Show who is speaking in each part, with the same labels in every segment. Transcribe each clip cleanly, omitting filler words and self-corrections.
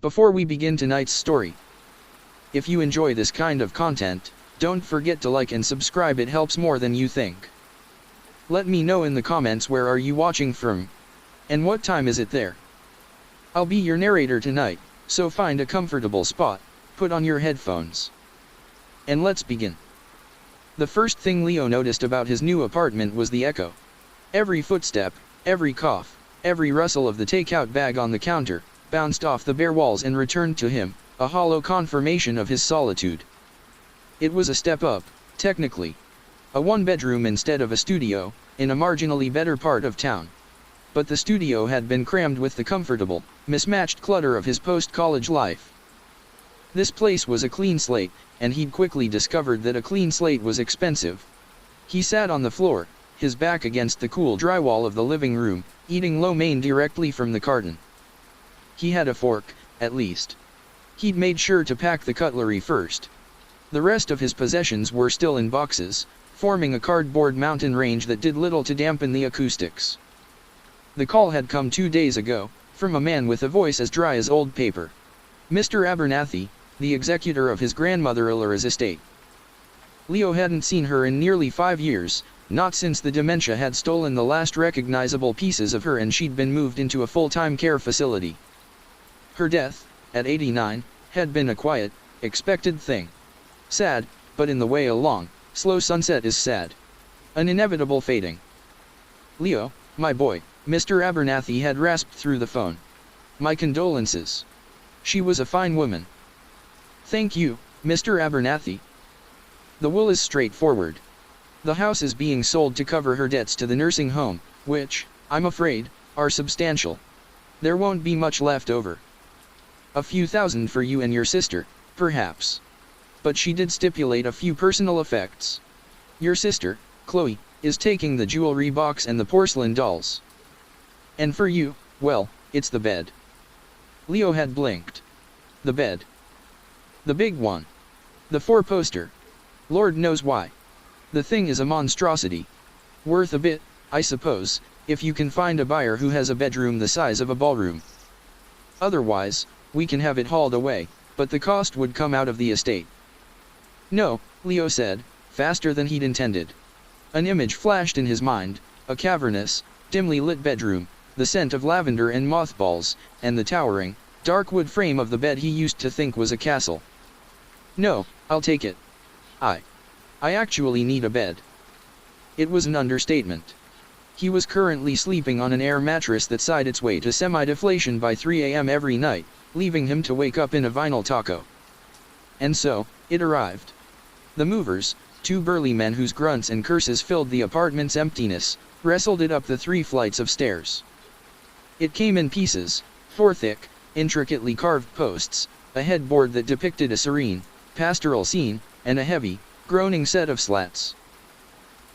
Speaker 1: Before we begin tonight's story, if you enjoy this kind of content, don't forget to like and subscribe, it helps more than you think. Let me know in the comments where are you watching from, and what time is it there. I'll be your narrator tonight, so find a comfortable spot, put on your headphones, and let's begin. The first thing Leo noticed about his new apartment was the echo. Every footstep, every cough, every rustle of the takeout bag on the counter, bounced off the bare walls and returned to him, a hollow confirmation of his solitude. It was a step up, technically. A one-bedroom instead of a studio, in a marginally better part of town. But the studio had been crammed with the comfortable, mismatched clutter of his post-college life. This place was a clean slate, and he'd quickly discovered that a clean slate was expensive. He sat on the floor, his back against the cool drywall of the living room, eating lo mein directly from the carton. He had a fork, at least. He'd made sure to pack the cutlery first. The rest of his possessions were still in boxes, forming a cardboard mountain range that did little to dampen the acoustics. The call had come 2 days ago, from a man with a voice as dry as old paper. Mr. Abernathy, the executor of his grandmother Ilara's estate. Leo hadn't seen her in nearly 5 years, not since the dementia had stolen the last recognizable pieces of her and she'd been moved into a full-time care facility. Her death, at 89, had been a quiet, expected thing. Sad, but in the way a long, slow sunset is sad. An inevitable fading. "Leo, my boy," Mr. Abernathy had rasped through the phone. "My condolences. She was a fine woman." "Thank you, Mr. Abernathy. The will is straightforward. The house is being sold to cover her debts to the nursing home, which, I'm afraid, are substantial. There won't be much left over. A few thousand for you and your sister, perhaps. But she did stipulate a few personal effects. Your sister, Chloe, is taking the jewelry box and the porcelain dolls. And for you, well, it's the bed." Leo had blinked. The bed. The big one. The 4-poster. Lord knows why. The thing is a monstrosity. Worth a bit, I suppose, if you can find a buyer who has a bedroom the size of a ballroom. Otherwise, we can have it hauled away, but the cost would come out of the estate. "No," Leo said, faster than he'd intended. An image flashed in his mind, a cavernous, dimly lit bedroom, the scent of lavender and mothballs, and the towering, dark wood frame of the bed he used to think was a castle. "No, I'll take it. I actually need a bed." It was an understatement. He was currently sleeping on an air mattress that sighed its way to semi-deflation by 3 a.m. every night, leaving him to wake up in a vinyl taco. And so, it arrived. The movers, 2 burly men whose grunts and curses filled the apartment's emptiness, wrestled it up the 3 flights of stairs. It came in pieces, 4 thick, intricately carved posts, a headboard that depicted a serene, pastoral scene, and a heavy, groaning set of slats.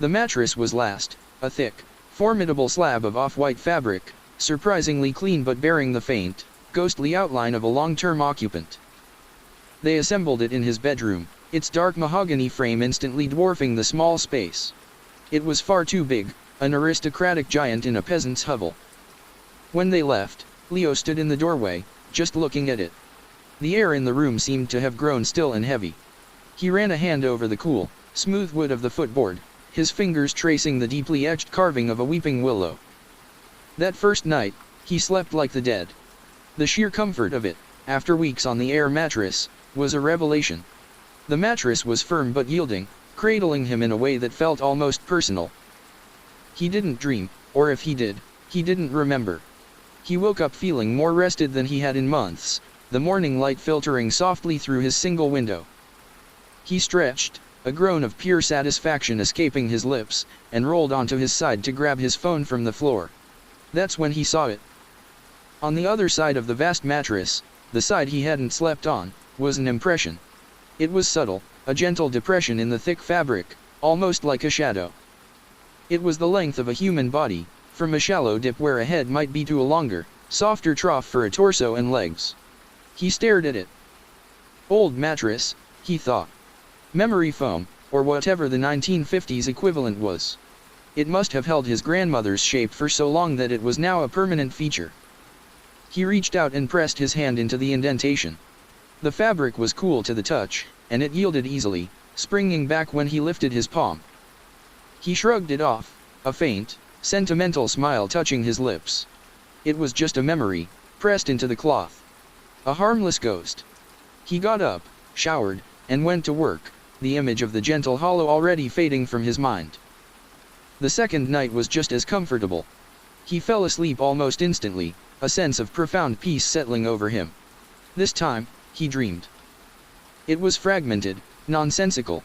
Speaker 1: The mattress was last, a thick, formidable slab of off-white fabric, surprisingly clean but bearing the faint, ghostly outline of a long-term occupant. They assembled it in his bedroom, its dark mahogany frame instantly dwarfing the small space. It was far too big, an aristocratic giant in a peasant's hovel. When they left, Leo stood in the doorway, just looking at it. The air in the room seemed to have grown still and heavy. He ran a hand over the cool, smooth wood of the footboard, his fingers tracing the deeply etched carving of a weeping willow. That first night, he slept like the dead. The sheer comfort of it, after weeks on the air mattress, was a revelation. The mattress was firm but yielding, cradling him in a way that felt almost personal. He didn't dream, or if he did, he didn't remember. He woke up feeling more rested than he had in months, the morning light filtering softly through his single window. He stretched, a groan of pure satisfaction escaping his lips, and rolled onto his side to grab his phone from the floor. That's when he saw it. On the other side of the vast mattress, the side he hadn't slept on, was an impression. It was subtle, a gentle depression in the thick fabric, almost like a shadow. It was the length of a human body, from a shallow dip where a head might be to a longer, softer trough for a torso and legs. He stared at it. Old mattress, he thought. Memory foam, or whatever the 1950s equivalent was. It must have held his grandmother's shape for so long that it was now a permanent feature. He reached out and pressed his hand into the indentation. The fabric was cool to the touch, and it yielded easily, springing back when he lifted his palm. He shrugged it off, a faint, sentimental smile touching his lips. It was just a memory, pressed into the cloth. A harmless ghost. He got up, showered, and went to work, the image of the gentle hollow already fading from his mind. The second night was just as comfortable. He fell asleep almost instantly, a sense of profound peace settling over him. This time, he dreamed. It was fragmented, nonsensical.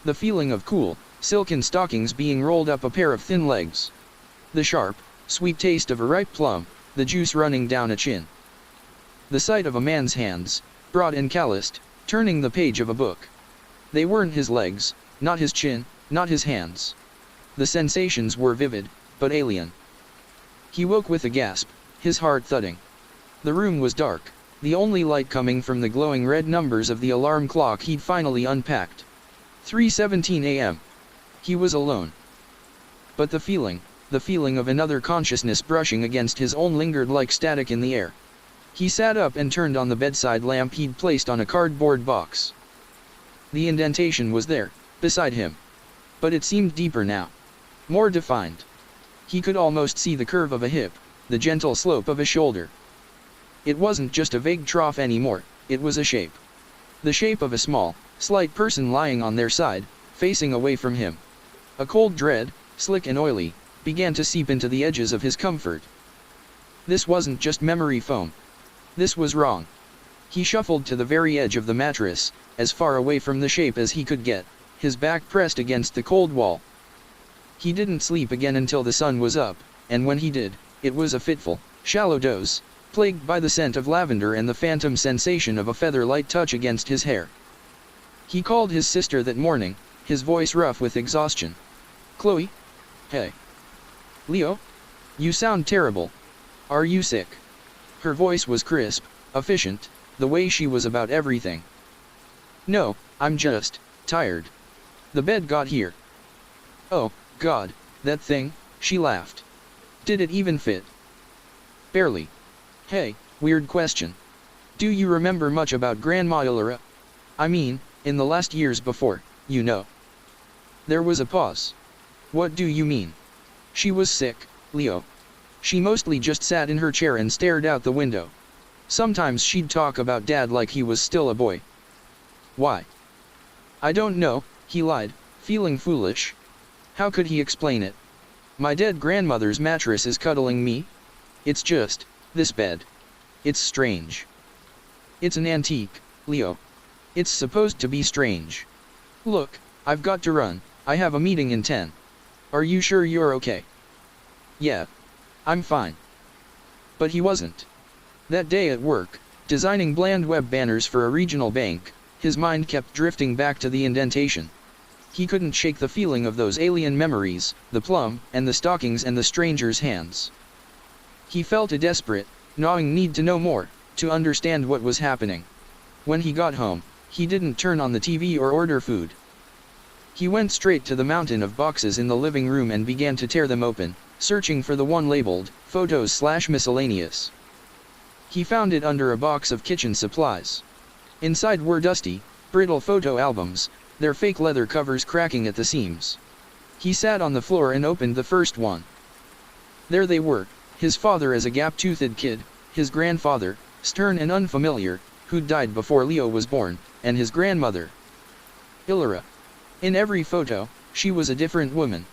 Speaker 1: The feeling of cool, silken stockings being rolled up a pair of thin legs. The sharp, sweet taste of a ripe plum, the juice running down a chin. The sight of a man's hands, broad and calloused, turning the page of a book. They weren't his legs, not his chin, not his hands. The sensations were vivid, but alien. He woke with a gasp, his heart thudding. The room was dark, the only light coming from the glowing red numbers of the alarm clock he'd finally unpacked. 3:17 a.m. He was alone. But the feeling of another consciousness brushing against his own lingered like static in the air. He sat up and turned on the bedside lamp he'd placed on a cardboard box. The indentation was there, beside him. But it seemed deeper now. More defined. He could almost see the curve of a hip, the gentle slope of a shoulder. It wasn't just a vague trough anymore, it was a shape. The shape of a small, slight person lying on their side, facing away from him. A cold dread, slick and oily, began to seep into the edges of his comfort. This wasn't just memory foam. This was wrong. He shuffled to the very edge of the mattress, as far away from the shape as he could get, his back pressed against the cold wall. He didn't sleep again until the sun was up, and when he did, it was a fitful, shallow doze, plagued by the scent of lavender and the phantom sensation of a feather-light touch against his hair. He called his sister that morning, his voice rough with exhaustion. "Chloe? Hey. Leo? You sound terrible. Are you sick?" Her voice was crisp, efficient, the way she was about everything. "No, I'm just tired. The bed got here." "Oh, God, that thing," she laughed. "Did it even fit?" "Barely." "Hey, weird question. Do you remember much about Grandma Illyra? I mean, in the last years before, you know." There was a pause. "What do you mean?" "She was sick, Leo. She mostly just sat in her chair and stared out the window. Sometimes she'd talk about Dad like he was still a boy." "Why?" "I don't know," he lied, feeling foolish. How could he explain it? "My dead grandmother's mattress is cuddling me. It's just this bed. It's strange. It's an antique, Leo. It's supposed to be strange. Look, I've got to run, I have a meeting in 10. Are you sure you're okay?" "Yeah. I'm fine." But he wasn't. That day at work, designing bland web banners for a regional bank, his mind kept drifting back to the indentation. He couldn't shake the feeling of those alien memories, the plum, and the stockings and the stranger's hands. He felt a desperate, gnawing need to know more, to understand what was happening. When he got home, he didn't turn on the TV or order food. He went straight to the mountain of boxes in the living room and began to tear them open, searching for the one labeled, photos/miscellaneous. He found it under a box of kitchen supplies. Inside were dusty, brittle photo albums, their fake leather covers cracking at the seams. He sat on the floor and opened the first one. There they were, his father as a gap-toothed kid, his grandfather, stern and unfamiliar, who'd died before Leo was born, and his grandmother, Illyra. In every photo, she was a different woman.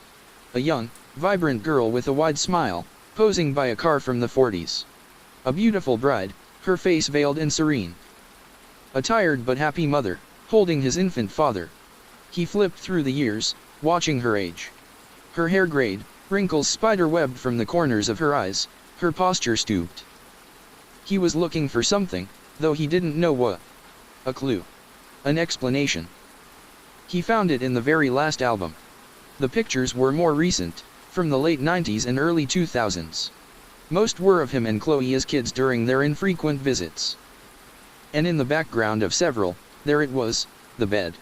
Speaker 1: A young, vibrant girl with a wide smile, posing by a car from the 40s. A beautiful bride, her face veiled and serene. A tired but happy mother, holding his infant father. He flipped through the years, watching her age. Her hair grayed, wrinkles spider-webbed from the corners of her eyes, her posture stooped. He was looking for something, though he didn't know what. A clue. An explanation. He found it in the very last album. The pictures were more recent, from the late 90s and early 2000s. Most were of him and Chloe as kids during their infrequent visits. And in the background of several, there it was, the bed.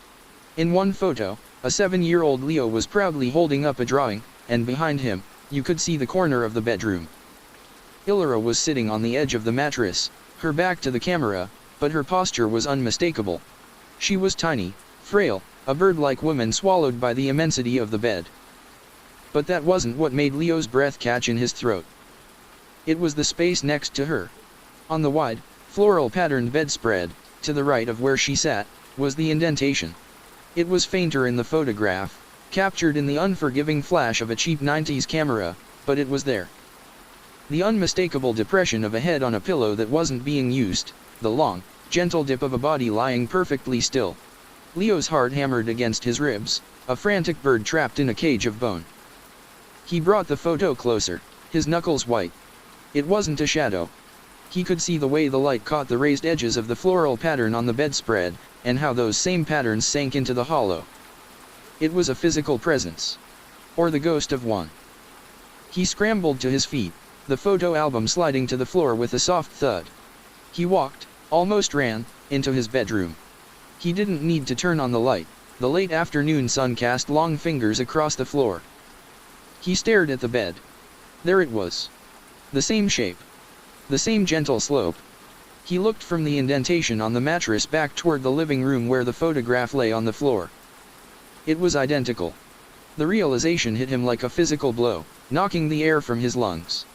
Speaker 1: In one photo, a 7-year-old Leo was proudly holding up a drawing, and behind him, you could see the corner of the bedroom. Illyra was sitting on the edge of the mattress, her back to the camera, but her posture was unmistakable. She was tiny, frail, a bird-like woman swallowed by the immensity of the bed. But that wasn't what made Leo's breath catch in his throat. It was the space next to her. On the wide, floral-patterned bedspread, to the right of where she sat, was the indentation. It was fainter in the photograph, captured in the unforgiving flash of a cheap 90s camera, but it was there. The unmistakable depression of a head on a pillow that wasn't being used, the long, gentle dip of a body lying perfectly still. Leo's heart hammered against his ribs, a frantic bird trapped in a cage of bone. He brought the photo closer, his knuckles white. It wasn't a shadow. He could see the way the light caught the raised edges of the floral pattern on the bedspread, and how those same patterns sank into the hollow. It was a physical presence. Or the ghost of one. He scrambled to his feet, the photo album sliding to the floor with a soft thud. He walked, almost ran, into his bedroom. He didn't need to turn on the light. The late afternoon sun cast long fingers across the floor. He stared at the bed. There it was. The same shape. The same gentle slope. He looked from the indentation on the mattress back toward the living room where the photograph lay on the floor. It was identical. The realization hit him like a physical blow, knocking the air from his lungs.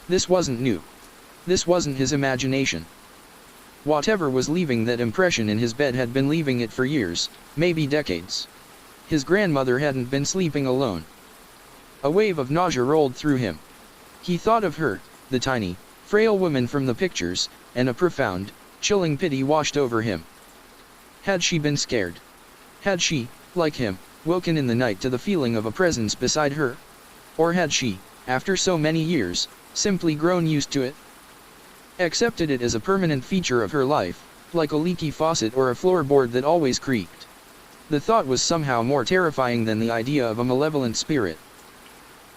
Speaker 1: This wasn't new. This wasn't his imagination. Whatever was leaving that impression in his bed had been leaving it for years, maybe decades. His grandmother hadn't been sleeping alone. A wave of nausea rolled through him. He thought of her, the tiny, frail woman from the pictures, and a profound, chilling pity washed over him. Had she been scared? Had she, like him, woken in the night to the feeling of a presence beside her? Or had she, after so many years, simply grown used to it? Accepted it as a permanent feature of her life, like a leaky faucet or a floorboard that always creaked. The thought was somehow more terrifying than the idea of a malevolent spirit.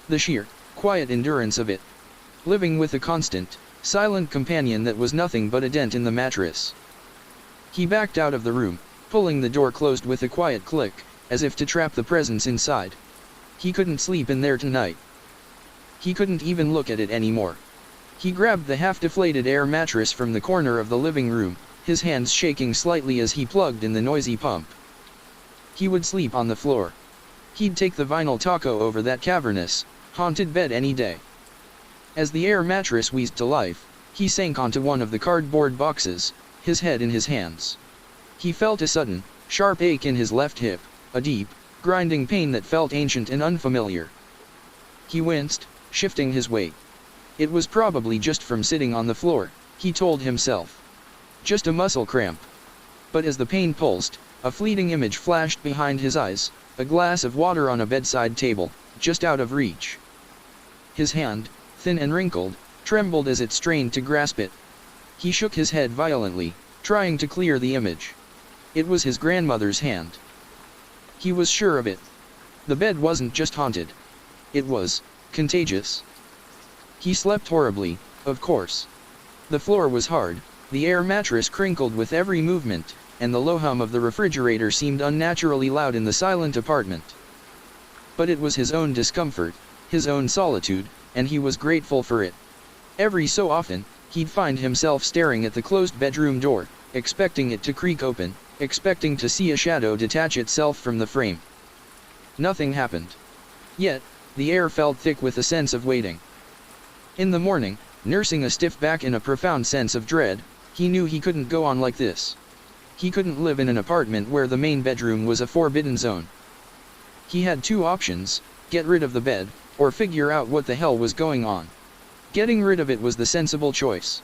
Speaker 1: The sheer, quiet endurance of it. Living with a constant, silent companion that was nothing but a dent in the mattress. He backed out of the room, pulling the door closed with a quiet click, as if to trap the presence inside. He couldn't sleep in there tonight. He couldn't even look at it anymore. He grabbed the half-deflated air mattress from the corner of the living room, his hands shaking slightly as he plugged in the noisy pump. He would sleep on the floor. He'd take the vinyl taco over that cavernous, haunted bed any day. As the air mattress wheezed to life, he sank onto one of the cardboard boxes, his head in his hands. He felt a sudden, sharp ache in his left hip, a deep, grinding pain that felt ancient and unfamiliar. He winced, shifting his weight. It was probably just from sitting on the floor, he told himself. Just a muscle cramp. But as the pain pulsed, a fleeting image flashed behind his eyes, a glass of water on a bedside table, just out of reach. His hand, thin and wrinkled, trembled as it strained to grasp it. He shook his head violently, trying to clear the image. It was his grandmother's hand. He was sure of it. The bed wasn't just haunted. It was contagious. He slept horribly, of course. The floor was hard, the air mattress crinkled with every movement, and the low hum of the refrigerator seemed unnaturally loud in the silent apartment. But it was his own discomfort, his own solitude, and he was grateful for it. Every so often, he'd find himself staring at the closed bedroom door, expecting it to creak open, expecting to see a shadow detach itself from the frame. Nothing happened. Yet, the air felt thick with a sense of waiting. In the morning, nursing a stiff back in a profound sense of dread, he knew he couldn't go on like this. He couldn't live in an apartment where the main bedroom was a forbidden zone. He had two options: get rid of the bed, or figure out what the hell was going on. Getting rid of it was the sensible choice.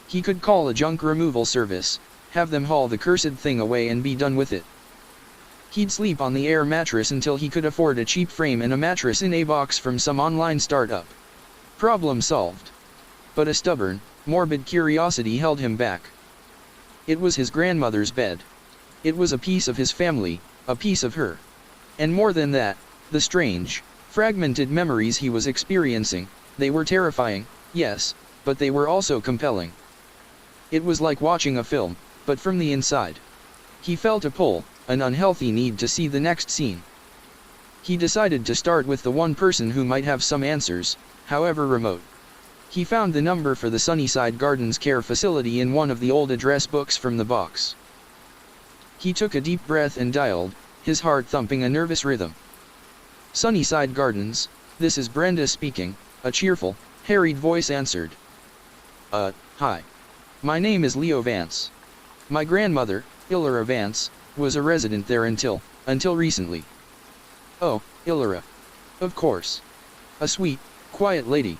Speaker 1: He could call a junk removal service, have them haul the cursed thing away and be done with it. He'd sleep on the air mattress until he could afford a cheap frame and a mattress in a box from some online startup. Problem solved. But a stubborn, morbid curiosity held him back. It was his grandmother's bed. It was a piece of his family, a piece of her. And more than that, the strange, fragmented memories he was experiencing, they were terrifying, yes, but they were also compelling. It was like watching a film, but from the inside. He felt a pull, an unhealthy need to see the next scene. He decided to start with the one person who might have some answers, however remote. He found the number for the Sunnyside Gardens care facility in one of the old address books from the box. He took a deep breath and dialed, his heart thumping a nervous rhythm. Sunnyside Gardens, this is Brenda speaking, a cheerful, harried voice answered. Hi. My name is Leo Vance. My grandmother, Illyra Vance, was a resident there until recently. Oh, Illyra. Of course. A sweet, quiet lady.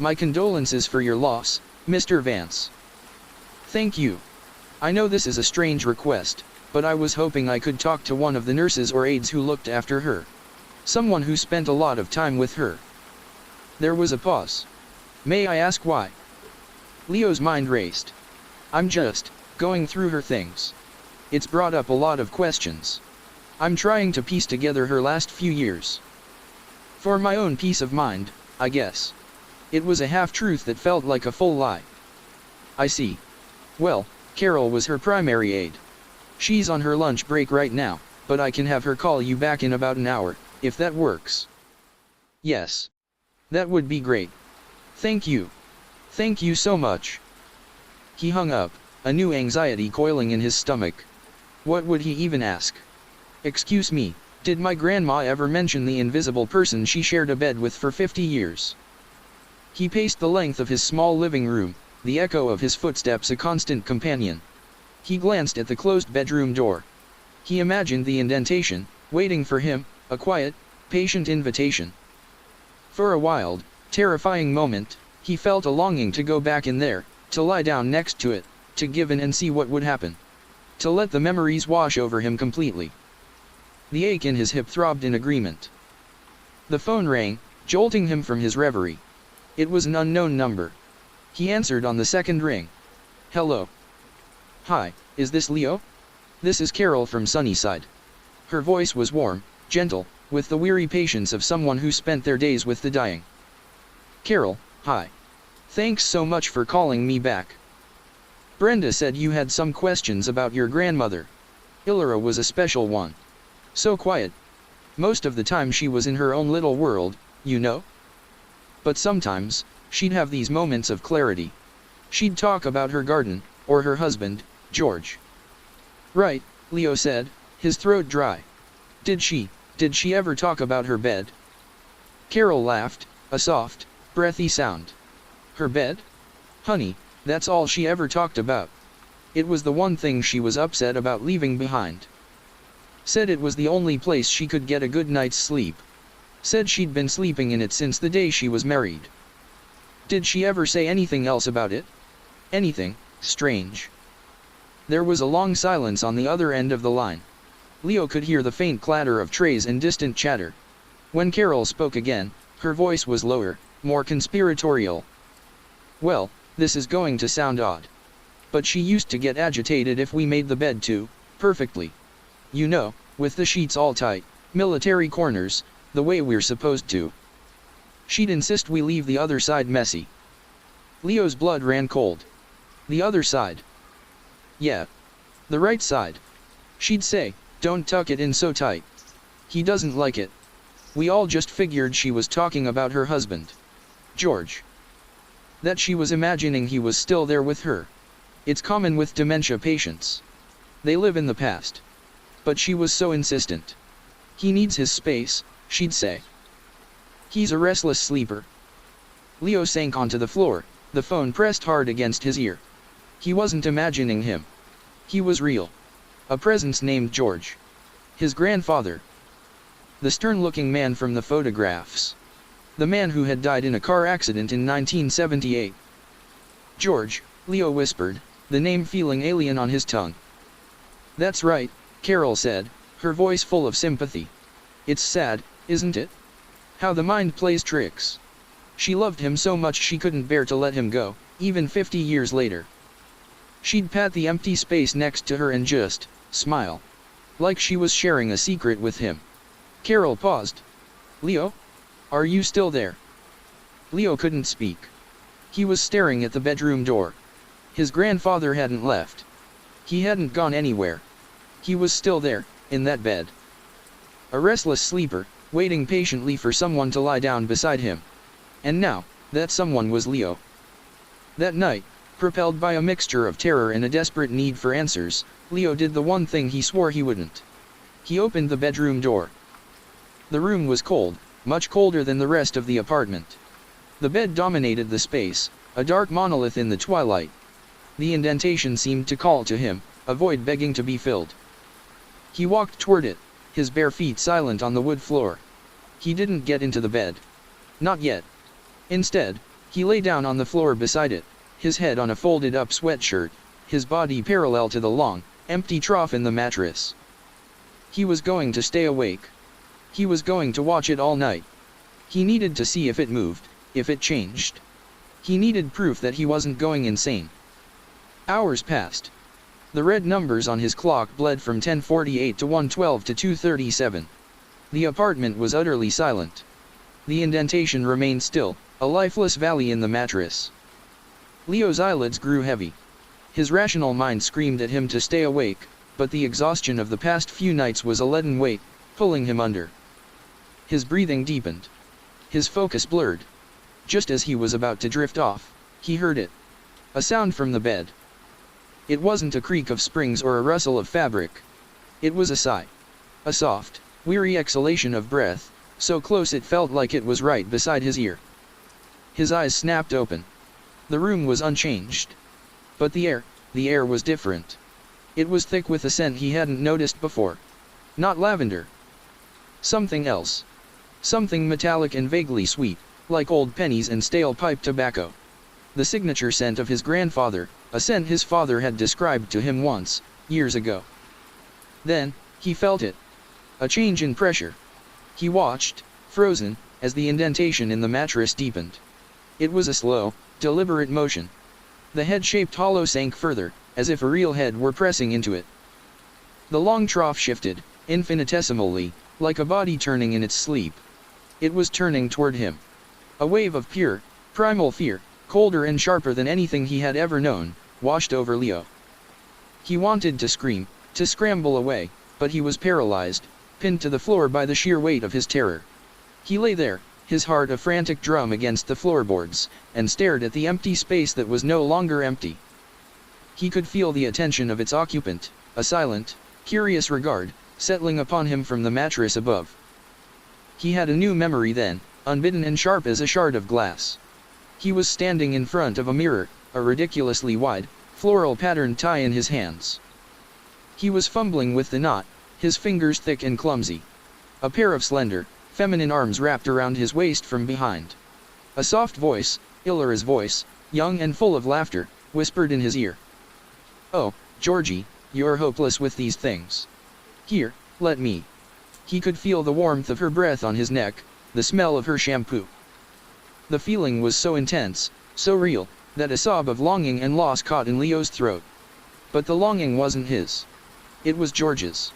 Speaker 1: My condolences for your loss, Mr. Vance. Thank you. I know this is a strange request, but I was hoping I could talk to one of the nurses or aides who looked after her. Someone who spent a lot of time with her. There was a pause. May I ask why? Leo's mind raced. I'm just going through her things. It's brought up a lot of questions. I'm trying to piece together her last few years. For my own peace of mind, I guess. It was a half-truth that felt like a full lie. I see. Well, Carol was her primary aide. She's on her lunch break right now, but I can have her call you back in about an hour, if that works. Yes. That would be great. Thank you. Thank you so much. He hung up, a new anxiety coiling in his stomach. What would he even ask? Excuse me, did my grandma ever mention the invisible person she shared a bed with for 50 years? He paced the length of his small living room, the echo of his footsteps a constant companion. He glanced at the closed bedroom door. He imagined the indentation, waiting for him, a quiet, patient invitation. For a wild, terrifying moment, he felt a longing to go back in there, to lie down next to it, to give in and see what would happen. To let the memories wash over him completely. The ache in his hip throbbed in agreement. The phone rang, jolting him from his reverie. It was an unknown number. He answered on the second ring. Hello. Hi, is this Leo? This is Carol from Sunnyside. Her voice was warm, gentle, with the weary patience of someone who spent their days with the dying. Carol, hi. Thanks so much for calling me back. Brenda said you had some questions about your grandmother. Illyra was a special one. So quiet. Most of the time she was in her own little world, you know? But sometimes, she'd have these moments of clarity. She'd talk about her garden, or her husband, George. Right, Leo said, his throat dry. Did she ever talk about her bed? Carol laughed, a soft, breathy sound. Her bed? Honey, that's all she ever talked about. It was the one thing she was upset about leaving behind. Said it was the only place she could get a good night's sleep. Said she'd been sleeping in it since the day she was married. Did she ever say anything else about it? Anything strange? There was a long silence on the other end of the line. Leo could hear the faint clatter of trays and distant chatter. When Carol spoke again, her voice was lower, more conspiratorial. Well, this is going to sound odd. But she used to get agitated if we made the bed too, perfectly. You know, with the sheets all tight, military corners, the way we're supposed to. She'd insist we leave the other side messy. Leo's blood ran cold. The other side? Yeah. The right side. She'd say, don't tuck it in so tight. He doesn't like it. We all just figured she was talking about her husband, George. That she was imagining he was still there with her. It's common with dementia patients. They live in the past. But she was so insistent. He needs his space, she'd say. He's a restless sleeper. Leo sank onto the floor, the phone pressed hard against his ear. He wasn't imagining him. He was real. A presence named George. His grandfather. The stern-looking man from the photographs. The man who had died in a car accident in 1978. George, Leo whispered, the name feeling alien on his tongue. That's right, Carol said, her voice full of sympathy. It's sad, isn't it? How the mind plays tricks. She loved him so much she couldn't bear to let him go, even 50 years later. She'd pat the empty space next to her and just smile. Like she was sharing a secret with him. Carol paused. Leo? Are you still there? Leo couldn't speak. He was staring at the bedroom door. His grandfather hadn't left. He hadn't gone anywhere. He was still there, in that bed. A restless sleeper, waiting patiently for someone to lie down beside him. And now, That someone was Leo. That night, propelled by a mixture of terror and a desperate need for answers, Leo did the one thing he swore he wouldn't. He opened the bedroom door. The room was cold, much colder than the rest of the apartment. The bed dominated the space, a dark monolith in the twilight. The indentation seemed to call to him, a void begging to be filled. He walked toward it, his bare feet silent on the wood floor. He didn't get into the bed. Not yet. Instead, he lay down on the floor beside it, his head on a folded-up sweatshirt, his body parallel to the long, empty trough in the mattress. He was going to stay awake. He was going to watch it all night. He needed to see if it moved, if it changed. He needed proof that he wasn't going insane. Hours passed. The red numbers on his clock bled from 10:48 to 1:12 to 2:37. The apartment was utterly silent. The indentation remained still, a lifeless valley in the mattress. Leo's eyelids grew heavy. His rational mind screamed at him to stay awake, but the exhaustion of the past few nights was a leaden weight, pulling him under. His breathing deepened. His focus blurred. Just as he was about to drift off, he heard it. A sound from the bed. It wasn't a creak of springs or a rustle of fabric. It was a sigh. A soft, weary exhalation of breath, so close it felt like it was right beside his ear. His eyes snapped open. The room was unchanged. But the air was different. It was thick with a scent he hadn't noticed before. Not lavender. Something else. Something metallic and vaguely sweet, like old pennies and stale pipe tobacco. The signature scent of his grandfather, a scent his father had described to him once, years ago. Then, he felt it. A change in pressure. He watched, frozen, as the indentation in the mattress deepened. It was a slow, deliberate motion. The head-shaped hollow sank further, as if a real head were pressing into it. The long trough shifted, infinitesimally, like a body turning in its sleep. It was turning toward him. A wave of pure, primal fear, colder and sharper than anything he had ever known, washed over Leo. He wanted to scream, to scramble away, but he was paralyzed, pinned to the floor by the sheer weight of his terror. He lay there, his heart a frantic drum against the floorboards, and stared at the empty space that was no longer empty. He could feel the attention of its occupant, a silent, curious regard, settling upon him from the mattress above. He had a new memory then, unbidden and sharp as a shard of glass. He was standing in front of a mirror, a ridiculously wide, floral-patterned tie in his hands. He was fumbling with the knot, his fingers thick and clumsy. A pair of slender, feminine arms wrapped around his waist from behind. A soft voice, Ilara's voice, young and full of laughter, whispered in his ear. "Oh, Georgie, you're hopeless with these things. Here, let me." He could feel the warmth of her breath on his neck, the smell of her shampoo. The feeling was so intense, so real, that a sob of longing and loss caught in Leo's throat. But the longing wasn't his. It was George's.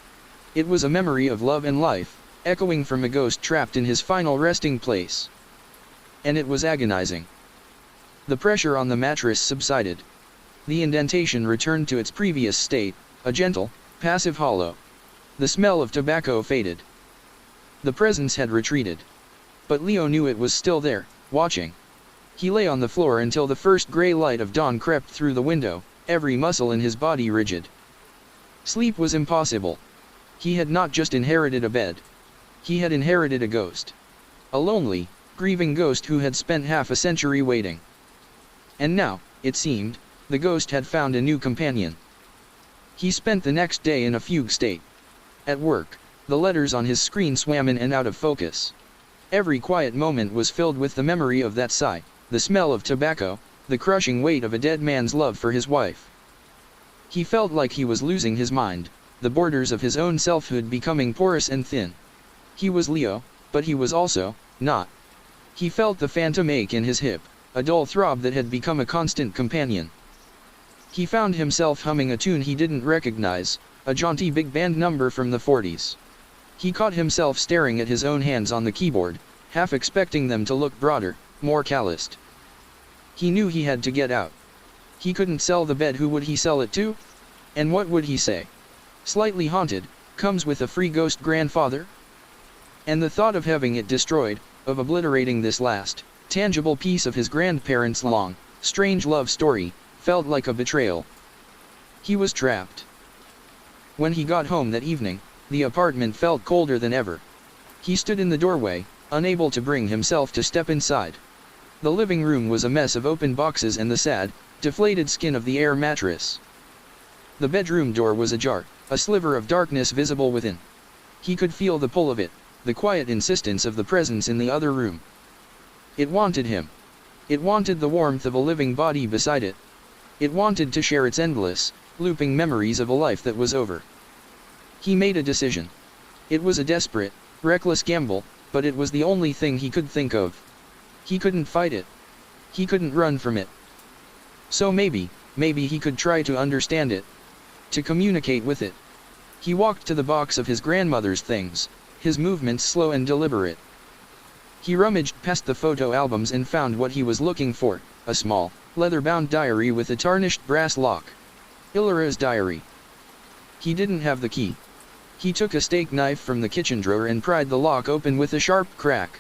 Speaker 1: It was a memory of love and life, echoing from a ghost trapped in his final resting place. And it was agonizing. The pressure on the mattress subsided. The indentation returned to its previous state, a gentle, passive hollow. The smell of tobacco faded. The presence had retreated. But Leo knew it was still there, watching. He lay on the floor until the first gray light of dawn crept through the window, every muscle in his body rigid. Sleep was impossible. He had not just inherited a bed. He had inherited a ghost. A lonely, grieving ghost who had spent half a century waiting. And now, it seemed, the ghost had found a new companion. He spent the next day in a fugue state. At work, the letters on his screen swam in and out of focus. Every quiet moment was filled with the memory of that sigh, the smell of tobacco, the crushing weight of a dead man's love for his wife. He felt like he was losing his mind, the borders of his own selfhood becoming porous and thin. He was Leo, but he was also not. He felt the phantom ache in his hip, a dull throb that had become a constant companion. He found himself humming a tune he didn't recognize, a jaunty big band number from the 40s. He caught himself staring at his own hands on the keyboard, half expecting them to look broader, more calloused. He knew he had to get out. He couldn't sell the bed. Who would he sell it to? And what would he say? Slightly haunted, comes with a free ghost grandfather? And the thought of having it destroyed, of obliterating this last, tangible piece of his grandparents' long, strange love story, felt like a betrayal. He was trapped. When he got home that evening, the apartment felt colder than ever. He stood in the doorway, unable to bring himself to step inside. The living room was a mess of open boxes and the sad, deflated skin of the air mattress. The bedroom door was ajar, a sliver of darkness visible within. He could feel the pull of it, the quiet insistence of the presence in the other room. It wanted him. It wanted the warmth of a living body beside it. It wanted to share its endless, looping memories of a life that was over. He made a decision. It was a desperate, reckless gamble, but it was the only thing he could think of. He couldn't fight it. He couldn't run from it. So maybe he could try to understand it. To communicate with it. He walked to the box of his grandmother's things, his movements slow and deliberate. He rummaged past the photo albums and found what he was looking for, a small, leather-bound diary with a tarnished brass lock. Illyra's diary. He didn't have the key. He took a steak knife from the kitchen drawer and pried the lock open with a sharp crack.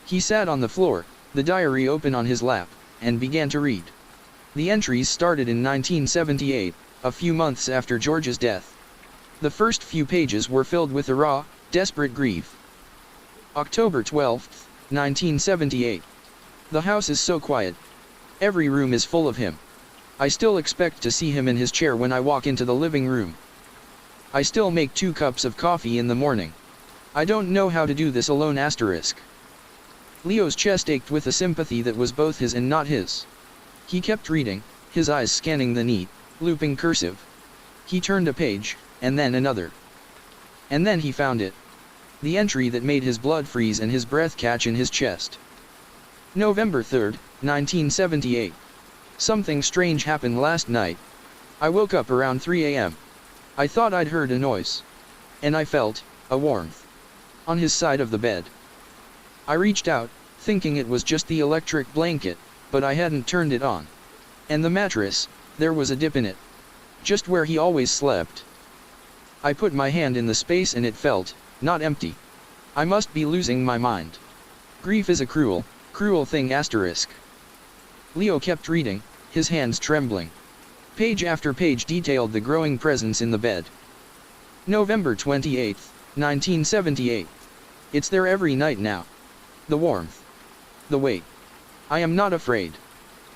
Speaker 1: He sat on the floor, the diary open on his lap, and began to read. The entries started in 1978, a few months after George's death. The first few pages were filled with a raw, desperate grief. October 12, 1978. The house is so quiet. Every room is full of him. I still expect to see him in his chair when I walk into the living room. I still make 2 cups of coffee in the morning. I don't know how to do this alone. Leo's chest ached with a sympathy that was both his and not his. He kept reading, his eyes scanning the neat, looping cursive. He turned a page, and then another. And then he found it. The entry that made his blood freeze and his breath catch in his chest. November 3, 1978. Something strange happened last night. I woke up around 3 a.m. I thought I'd heard a noise. And I felt a warmth on his side of the bed. I reached out, thinking it was just the electric blanket, but I hadn't turned it on. And the mattress, there was a dip in it. Just where he always slept. I put my hand in the space and it felt, not empty. I must be losing my mind. Grief is a cruel, cruel thing. Leo kept reading, his hands trembling. Page after page detailed the growing presence in the bed. November 28, 1978. It's there every night now. The warmth. The weight. I am not afraid.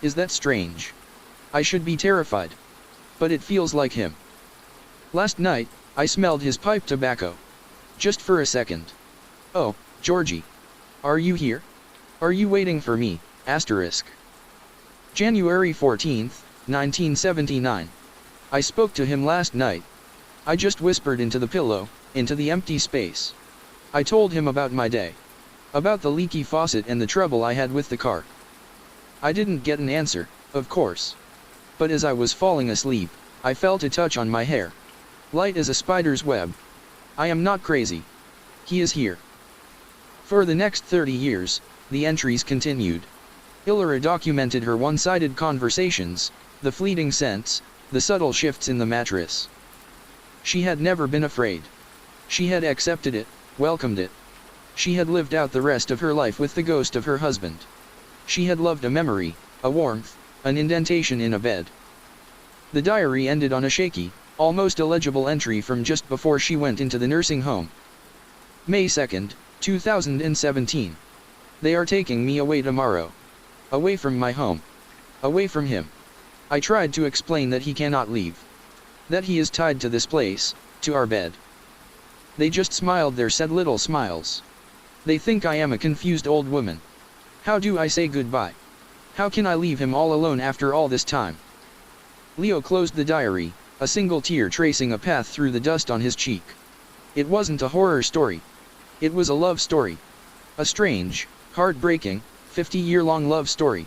Speaker 1: Is that strange? I should be terrified. But it feels like him. Last night, I smelled his pipe tobacco. Just for a second. Oh, Georgie. Are you here? Are you waiting for me? January 14, 1979. I spoke to him last night. I just whispered into the pillow, into the empty space. I told him about my day. About the leaky faucet and the trouble I had with the car. I didn't get an answer, of course. But as I was falling asleep, I felt a touch on my hair. Light as a spider's web. I am not crazy. He is here. For the next 30 years, the entries continued. Illyra documented her one-sided conversations, the fleeting scents, the subtle shifts in the mattress. She had never been afraid. She had accepted it, welcomed it. She had lived out the rest of her life with the ghost of her husband. She had loved a memory, a warmth, an indentation in a bed. The diary ended on a shaky, almost illegible entry from just before she went into the nursing home. May 2, 2017. They are taking me away tomorrow. Away from my home. Away from him. I tried to explain that he cannot leave. That he is tied to this place, to our bed. They just smiled their sad little smiles. They think I am a confused old woman. How do I say goodbye? How can I leave him all alone after all this time? Leo closed the diary, a single tear tracing a path through the dust on his cheek. It wasn't a horror story. It was a love story. A strange, heartbreaking, 50-year-long love story.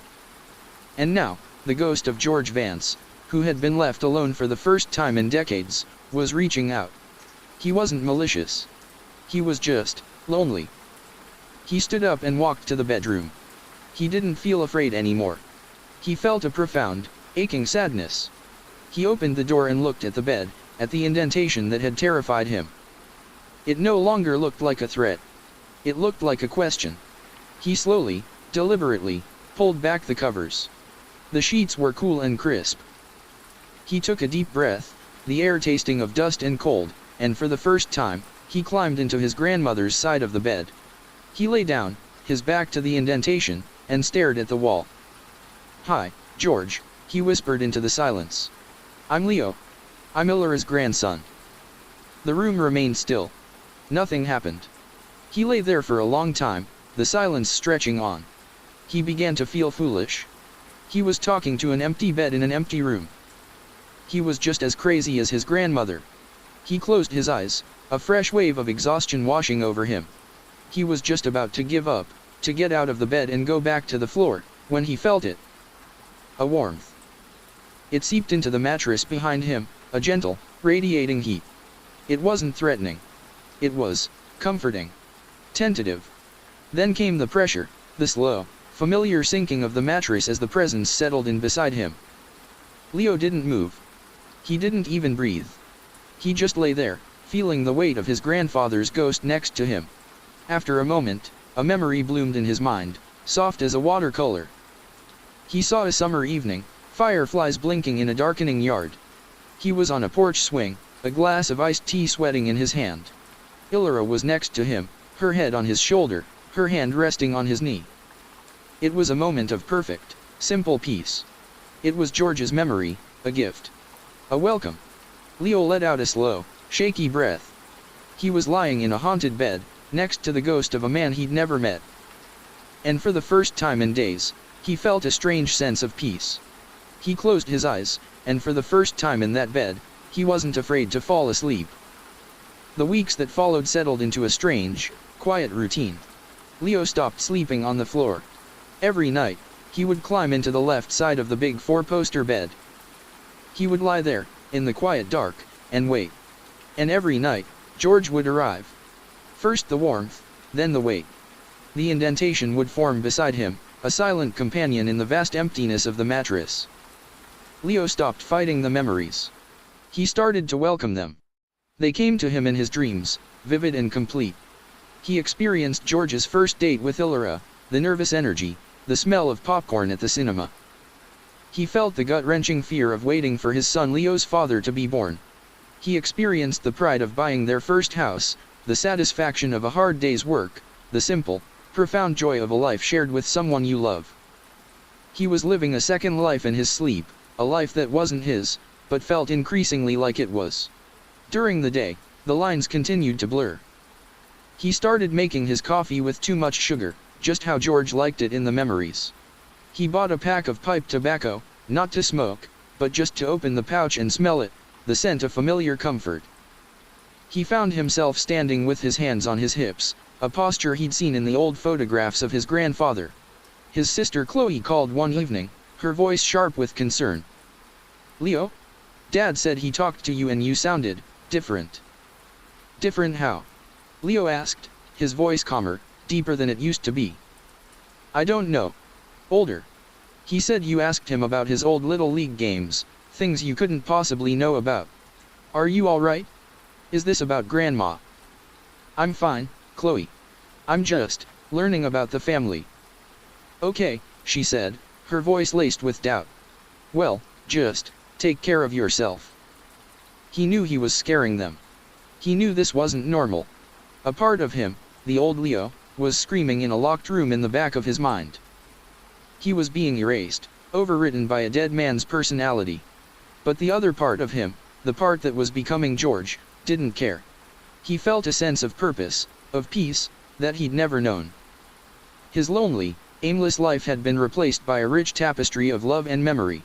Speaker 1: And now, the ghost of George Vance, who had been left alone for the first time in decades, was reaching out. He wasn't malicious. He was just lonely. He stood up and walked to the bedroom. He didn't feel afraid anymore. He felt a profound, aching sadness. He opened the door and looked at the bed, at the indentation that had terrified him. It no longer looked like a threat. It looked like a question. He slowly, deliberately, pulled back the covers. The sheets were cool and crisp. He took a deep breath, the air tasting of dust and cold, and for the first time, he climbed into his grandmother's side of the bed. He lay down, his back to the indentation, and stared at the wall. "Hi, George," he whispered into the silence. "I'm Leo. I'm Illyra's grandson." The room remained still. Nothing happened. He lay there for a long time, the silence stretching on. He began to feel foolish. He was talking to an empty bed in an empty room. He was just as crazy as his grandmother. He closed his eyes, a fresh wave of exhaustion washing over him. He was just about to give up, to get out of the bed and go back to the floor, when he felt it. A warmth. It seeped into the mattress behind him, a gentle, radiating heat. It wasn't threatening. It was comforting. Tentative. Then came the pressure, the slow, familiar sinking of the mattress as the presence settled in beside him. Leo didn't move. He didn't even breathe. He just lay there, feeling the weight of his grandfather's ghost next to him. After a moment, a memory bloomed in his mind, soft as a watercolor. He saw a summer evening, fireflies blinking in a darkening yard. He was on a porch swing, a glass of iced tea sweating in his hand. Illyra was next to him, her head on his shoulder, her hand resting on his knee. It was a moment of perfect, simple peace. It was George's memory, a gift. A welcome. Leo let out a slow, shaky breath. He was lying in a haunted bed, next to the ghost of a man he'd never met. And for the first time in days, he felt a strange sense of peace. He closed his eyes, and for the first time in that bed, he wasn't afraid to fall asleep. The weeks that followed settled into a strange, quiet routine. Leo stopped sleeping on the floor. Every night, he would climb into the left side of the big four-poster bed. He would lie there, in the quiet dark, and wait. And every night, George would arrive. First the warmth, then the weight. The indentation would form beside him, a silent companion in the vast emptiness of the mattress. Leo stopped fighting the memories. He started to welcome them. They came to him in his dreams, vivid and complete. He experienced George's first date with Illyra, the nervous energy, the smell of popcorn at the cinema. He felt the gut-wrenching fear of waiting for his son Leo's father to be born. He experienced the pride of buying their first house, the satisfaction of a hard day's work, the simple, profound joy of a life shared with someone you love. He was living a second life in his sleep, a life that wasn't his, but felt increasingly like it was. During the day, the lines continued to blur. He started making his coffee with too much sugar, just how George liked it in the memories. He bought a pack of pipe tobacco, not to smoke, but just to open the pouch and smell it, the scent of familiar comfort. He found himself standing with his hands on his hips, a posture he'd seen in the old photographs of his grandfather. His sister Chloe called one evening, her voice sharp with concern. "Leo? Dad said he talked to you and you sounded different." "Different how?" Leo asked, his voice calmer, deeper than it used to be. "I don't know. Older. He said you asked him about his old Little League games, things you couldn't possibly know about. Are you all right? Is this about Grandma?" "I'm fine, Chloe. I'm just learning about the family." "Okay," she said, her voice laced with doubt. "Well, just take care of yourself." He knew he was scaring them. He knew this wasn't normal. A part of him, the old Leo, was screaming in a locked room in the back of his mind. He was being erased, overwritten by a dead man's personality. But the other part of him, the part that was becoming George, didn't care. He felt a sense of purpose, of peace, that he'd never known. His lonely, aimless life had been replaced by a rich tapestry of love and memory.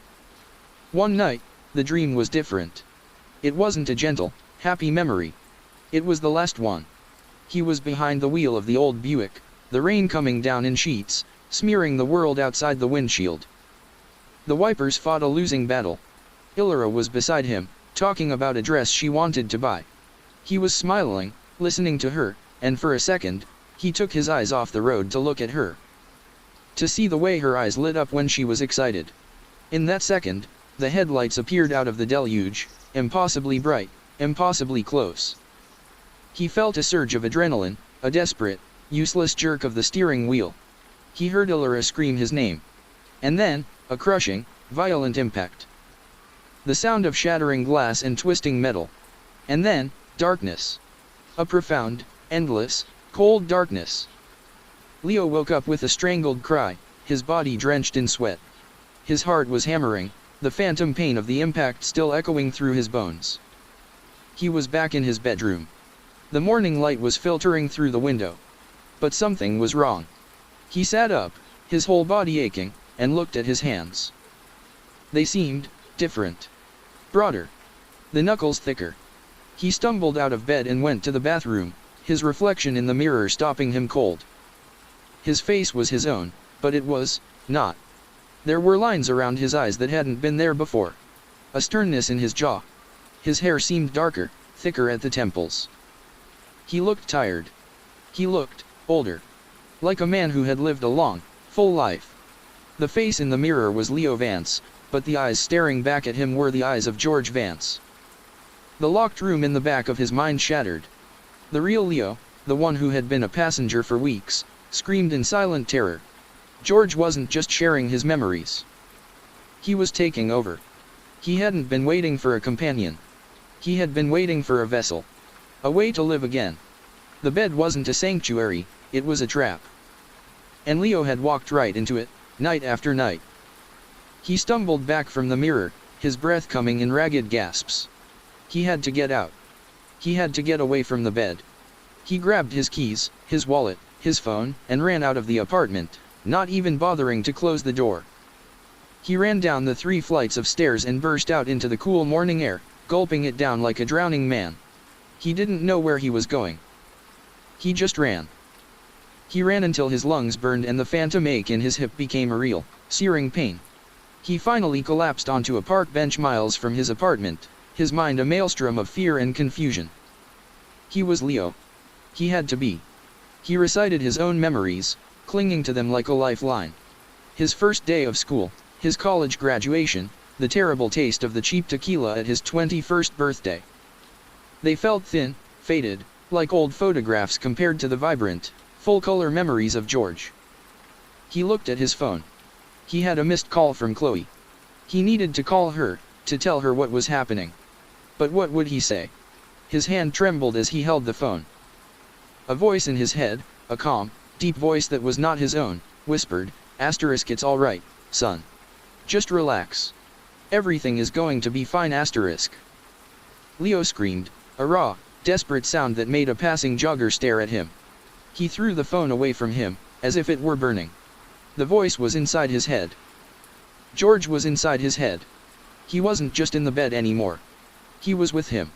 Speaker 1: One night, the dream was different. It wasn't a gentle, happy memory. It was the last one. He was behind the wheel of the old Buick, the rain coming down in sheets, smearing the world outside the windshield. The wipers fought a losing battle. Illyra was beside him, talking about a dress she wanted to buy. He was smiling, listening to her, and for a second, he took his eyes off the road to look at her. To see the way her eyes lit up when she was excited. In that second, the headlights appeared out of the deluge, impossibly bright, impossibly close. He felt a surge of adrenaline, a desperate, useless jerk of the steering wheel. He heard Illyra scream his name. And then, a crushing, violent impact. The sound of shattering glass and twisting metal. And then, darkness. A profound, endless, cold darkness. Leo woke up with a strangled cry, his body drenched in sweat. His heart was hammering, the phantom pain of the impact still echoing through his bones. He was back in his bedroom. The morning light was filtering through the window. But something was wrong. He sat up, his whole body aching, and looked at his hands. They seemed different. Broader. The knuckles thicker. He stumbled out of bed and went to the bathroom, his reflection in the mirror stopping him cold. His face was his own, but it was not. There were lines around his eyes that hadn't been there before. A sternness in his jaw. His hair seemed darker, thicker at the temples. He looked tired. He looked older. Like a man who had lived a long, full life. The face in the mirror was Leo Vance, but the eyes staring back at him were the eyes of George Vance. The locked room in the back of his mind shattered. The real Leo, the one who had been a passenger for weeks, screamed in silent terror. George wasn't just sharing his memories. He was taking over. He hadn't been waiting for a companion. He had been waiting for a vessel. A way to live again. The bed wasn't a sanctuary, it was a trap. And Leo had walked right into it, night after night. He stumbled back from the mirror, his breath coming in ragged gasps. He had to get out. He had to get away from the bed. He grabbed his keys, his wallet, his phone, and ran out of the apartment, not even bothering to close the door. He ran down the 3 flights of stairs and burst out into the cool morning air, gulping it down like a drowning man. He didn't know where he was going. He just ran. He ran until his lungs burned and the phantom ache in his hip became a real, searing pain. He finally collapsed onto a park bench miles from his apartment, his mind a maelstrom of fear and confusion. He was Leo. He had to be. He recited his own memories, clinging to them like a lifeline. His first day of school, his college graduation, the terrible taste of the cheap tequila at his 21st birthday. They felt thin, faded, like old photographs compared to the vibrant, full-color memories of George. He looked at his phone. He had a missed call from Chloe. He needed to call her, to tell her what was happening. But what would he say? His hand trembled as he held the phone. A voice in his head, a calm, deep voice that was not his own, whispered, "It's all right, son. Just relax. Everything is going to be fine." Leo screamed, a raw, desperate sound that made a passing jogger stare at him. He threw the phone away from him, as if it were burning. The voice was inside his head. George was inside his head. He wasn't just in the bed anymore. He was with him.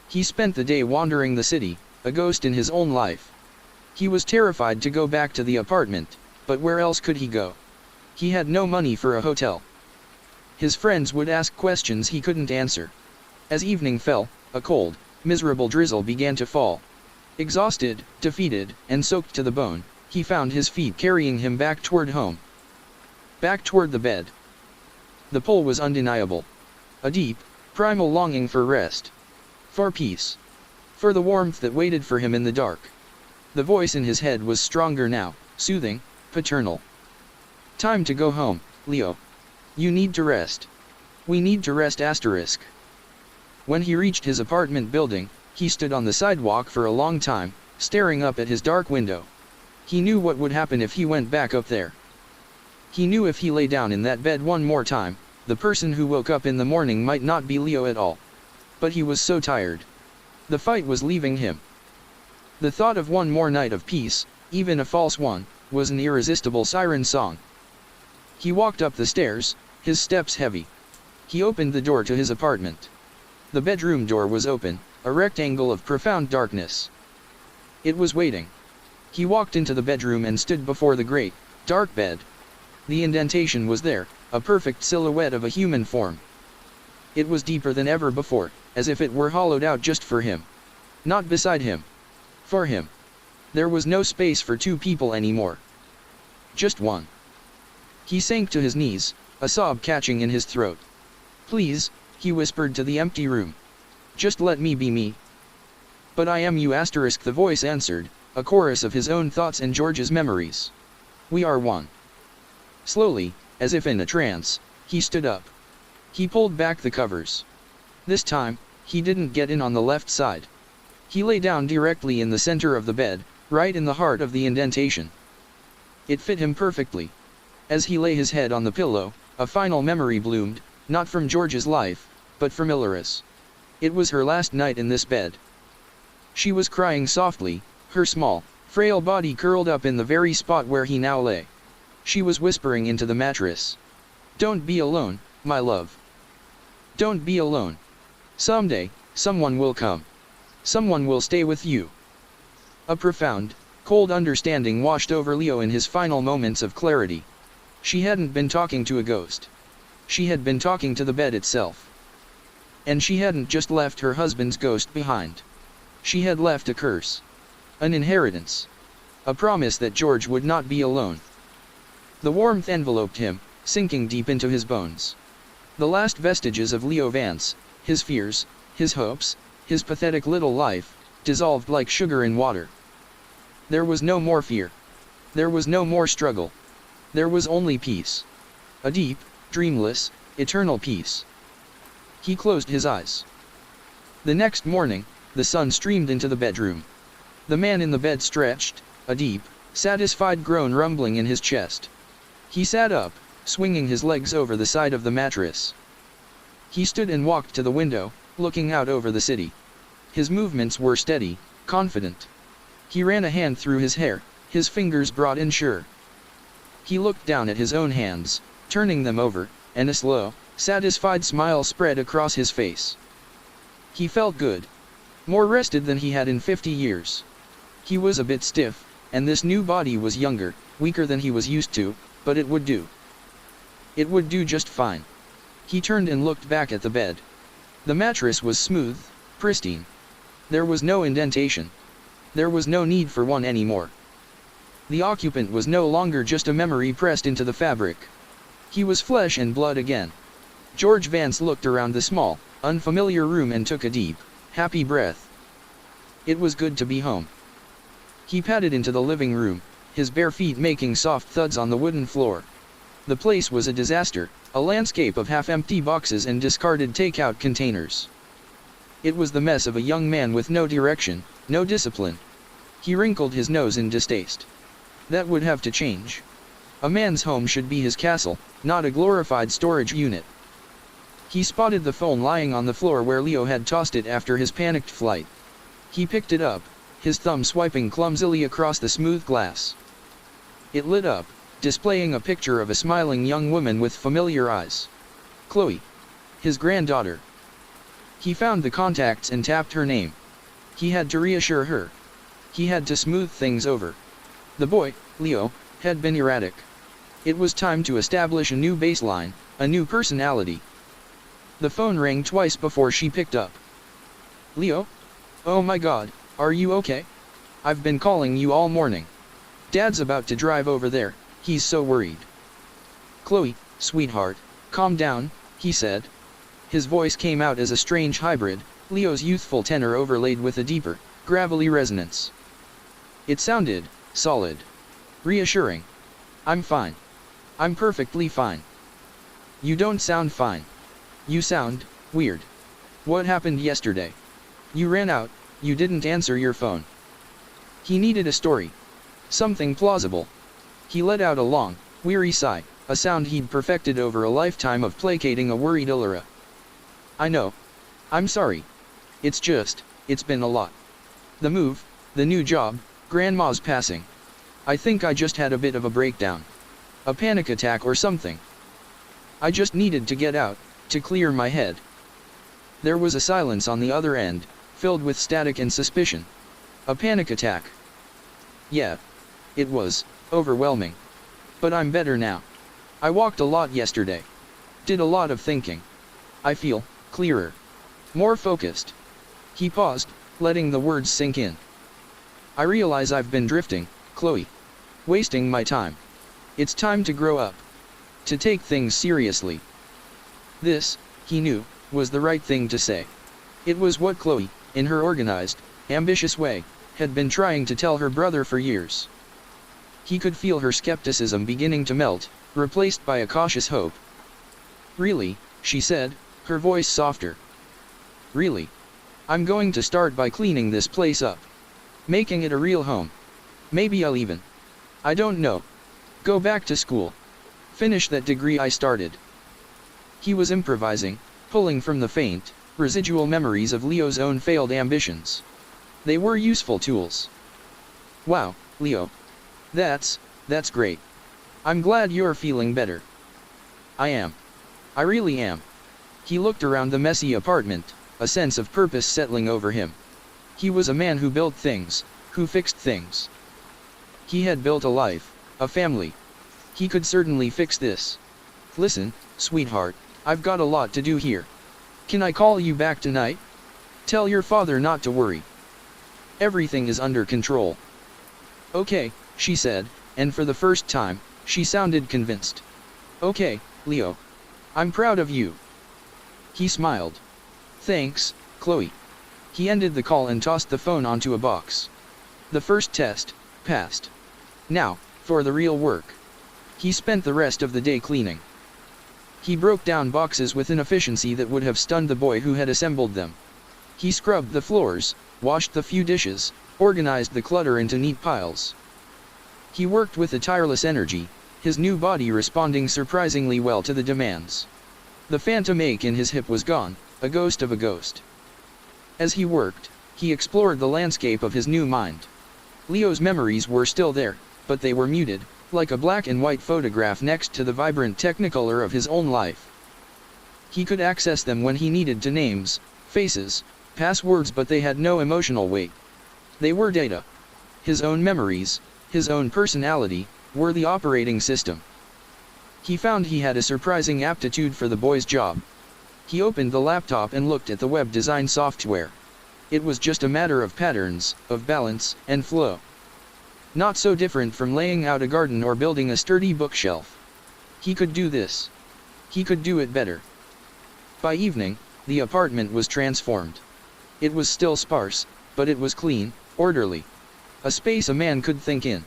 Speaker 1: He spent the day wandering the city, a ghost in his own life. He was terrified to go back to the apartment, but where else could he go? He had no money for a hotel. His friends would ask questions he couldn't answer. As evening fell, a cold, miserable drizzle began to fall. Exhausted, defeated, and soaked to the bone, he found his feet carrying him back toward home. Back toward the bed. The pull was undeniable. A deep, primal longing for rest. For peace. For the warmth that waited for him in the dark. The voice in his head was stronger now, soothing, paternal. "Time to go home, Leo. You need to rest. We need to rest." When he reached his apartment building, he stood on the sidewalk for a long time, staring up at his dark window. He knew what would happen if he went back up there. He knew if he lay down in that bed one more time, the person who woke up in the morning might not be Leo at all. But he was so tired. The fight was leaving him. The thought of one more night of peace, even a false one, was an irresistible siren song. He walked up the stairs, his steps heavy. He opened the door to his apartment. The bedroom door was open, a rectangle of profound darkness. It was waiting. He walked into the bedroom and stood before the great, dark bed. The indentation was there, a perfect silhouette of a human form. It was deeper than ever before, as if it were hollowed out just for him. Not beside him. For him. There was no space for 2 people anymore. Just one. He sank to his knees, a sob catching in his throat. "Please," he whispered to the empty room. "Just let me be me." "But I am you." The voice answered, a chorus of his own thoughts and George's memories. We are one. Slowly, as if in a trance, he stood up. He pulled back the covers. This time, he didn't get in on the left side. He lay down directly in the center of the bed, right in the heart of the indentation. It fit him perfectly. As he lay his head on the pillow, a final memory bloomed, not from George's life, but from Illyra's. It was her last night in this bed. She was crying softly, her small, frail body curled up in the very spot where he now lay. She was whispering into the mattress. "Don't be alone, my love. Don't be alone. Someday, someone will come. Someone will stay with you." A profound, cold understanding washed over Leo in his final moments of clarity. She hadn't been talking to a ghost. She had been talking to the bed itself. And she hadn't just left her husband's ghost behind. She had left a curse. An inheritance. A promise that George would not be alone. The warmth enveloped him, sinking deep into his bones. The last vestiges of Leo Vance, his fears, his hopes, his pathetic little life, dissolved like sugar in water. There was no more fear. There was no more struggle. There was only peace. A deep, dreamless, eternal peace. He closed his eyes. The next morning, the sun streamed into the bedroom. The man in the bed stretched, a deep, satisfied groan rumbling in his chest. He sat up, swinging his legs over the side of the mattress. He stood and walked to the window, looking out over the city. His movements were steady, confident. He ran a hand through his hair, his fingers broad and sure. He looked down at his own hands, turning them over, and a slow, satisfied smile spread across his face. He felt good. More rested than he had in 50 years. He was a bit stiff, and this new body was younger, weaker than he was used to, but it would do. It would do just fine. He turned and looked back at the bed. The mattress was smooth, pristine. There was no indentation. There was no need for one anymore. The occupant was no longer just a memory pressed into the fabric. He was flesh and blood again. George Vance looked around the small, unfamiliar room and took a deep, happy breath. It was good to be home. He padded into the living room, his bare feet making soft thuds on the wooden floor. The place was a disaster, a landscape of half-empty boxes and discarded takeout containers. It was the mess of a young man with no direction, no discipline. He wrinkled his nose in distaste. That would have to change. A man's home should be his castle, not a glorified storage unit. He spotted the phone lying on the floor where Leo had tossed it after his panicked flight. He picked it up, his thumb swiping clumsily across the smooth glass. It lit up, displaying a picture of a smiling young woman with familiar eyes. Chloe. His granddaughter. He found the contacts and tapped her name. He had to reassure her. He had to smooth things over. The boy, Leo, had been erratic. It was time to establish a new baseline, a new personality. The phone rang twice before she picked up. "Leo? Oh my God, are you okay? I've been calling you all morning. Dad's about to drive over there, he's so worried." "Chloe, sweetheart, calm down," he said. His voice came out as a strange hybrid, Leo's youthful tenor overlaid with a deeper, gravelly resonance. It sounded solid, reassuring. "I'm fine. I'm perfectly fine." "You don't sound fine. You sound weird. What happened yesterday? You ran out, you didn't answer your phone." He needed a story. Something plausible. He let out a long, weary sigh, a sound he'd perfected over a lifetime of placating a worried Illyra. "I know. I'm sorry. It's been a lot. The move, the new job, Grandma's passing. I think I just had a bit of a breakdown. A panic attack or something. I just needed to get out, to clear my head." There was a silence on the other end, filled with static and suspicion. A panic attack. Yeah. It was overwhelming. But I'm better now. I walked a lot yesterday. Did a lot of thinking. I feel clearer. More focused. He paused, letting the words sink in. "I realize I've been drifting, Chloe. Wasting my time. It's time to grow up. To take things seriously." This, he knew, was the right thing to say. It was what Chloe, in her organized, ambitious way, had been trying to tell her brother for years. He could feel her skepticism beginning to melt, replaced by a cautious hope. "Really?" she said, her voice softer. "Really? I'm going to start by cleaning this place up. Making it a real home. Maybe I'll even, I don't know, go back to school. Finish that degree I started." He was improvising, pulling from the faint, residual memories of Leo's own failed ambitions. They were useful tools. "Wow, Leo. That's great. I'm glad you're feeling better." "I am. I really am." He looked around the messy apartment, a sense of purpose settling over him. He was a man who built things, who fixed things. He had built a life, a family. He could certainly fix this. "Listen, sweetheart, I've got a lot to do here. Can I call you back tonight? Tell your father not to worry. Everything is under control." "Okay," she said, and for the first time, she sounded convinced. "Okay, Leo. I'm proud of you." He smiled. "Thanks, Chloe." He ended the call and tossed the phone onto a box. The first test passed. Now, for the real work. He spent the rest of the day cleaning. He broke down boxes with an efficiency that would have stunned the boy who had assembled them. He scrubbed the floors, washed the few dishes, organized the clutter into neat piles. He worked with a tireless energy, his new body responding surprisingly well to the demands. The phantom ache in his hip was gone, a ghost of a ghost. As he worked, he explored the landscape of his new mind. Leo's memories were still there, but they were muted, like a black and white photograph next to the vibrant technicolor of his own life. He could access them when he needed to: names, faces, passwords, but they had no emotional weight. They were data. His own memories, his own personality, were the operating system. He found he had a surprising aptitude for the boy's job. He opened the laptop and looked at the web design software. It was just a matter of patterns, of balance, and flow. Not so different from laying out a garden or building a sturdy bookshelf. He could do this. He could do it better. By evening, the apartment was transformed. It was still sparse, but it was clean, orderly. A space a man could think in.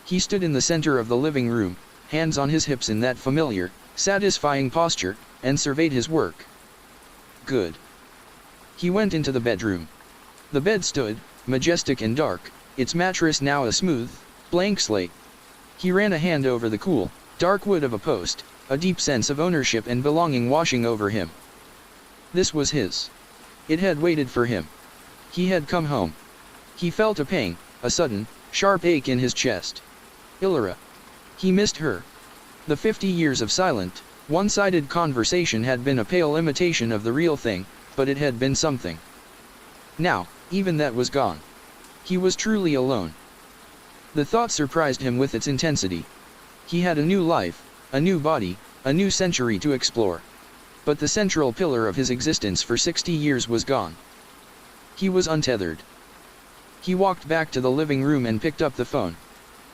Speaker 1: He stood in the center of the living room, hands on his hips in that familiar, satisfying posture, and surveyed his work. Good. He went into the bedroom. The bed stood, majestic and dark, its mattress now a smooth, blank slate. He ran a hand over the cool, dark wood of a post, a deep sense of ownership and belonging washing over him. This was his. It had waited for him. He had come home. He felt a pang, a sudden, sharp ache in his chest. Illyra. He missed her. The 50 years of silent, one-sided conversation had been a pale imitation of the real thing, but it had been something. Now, even that was gone. He was truly alone. The thought surprised him with its intensity. He had a new life, a new body, a new century to explore. But the central pillar of his existence for 60 years was gone. He was untethered. He walked back to the living room and picked up the phone.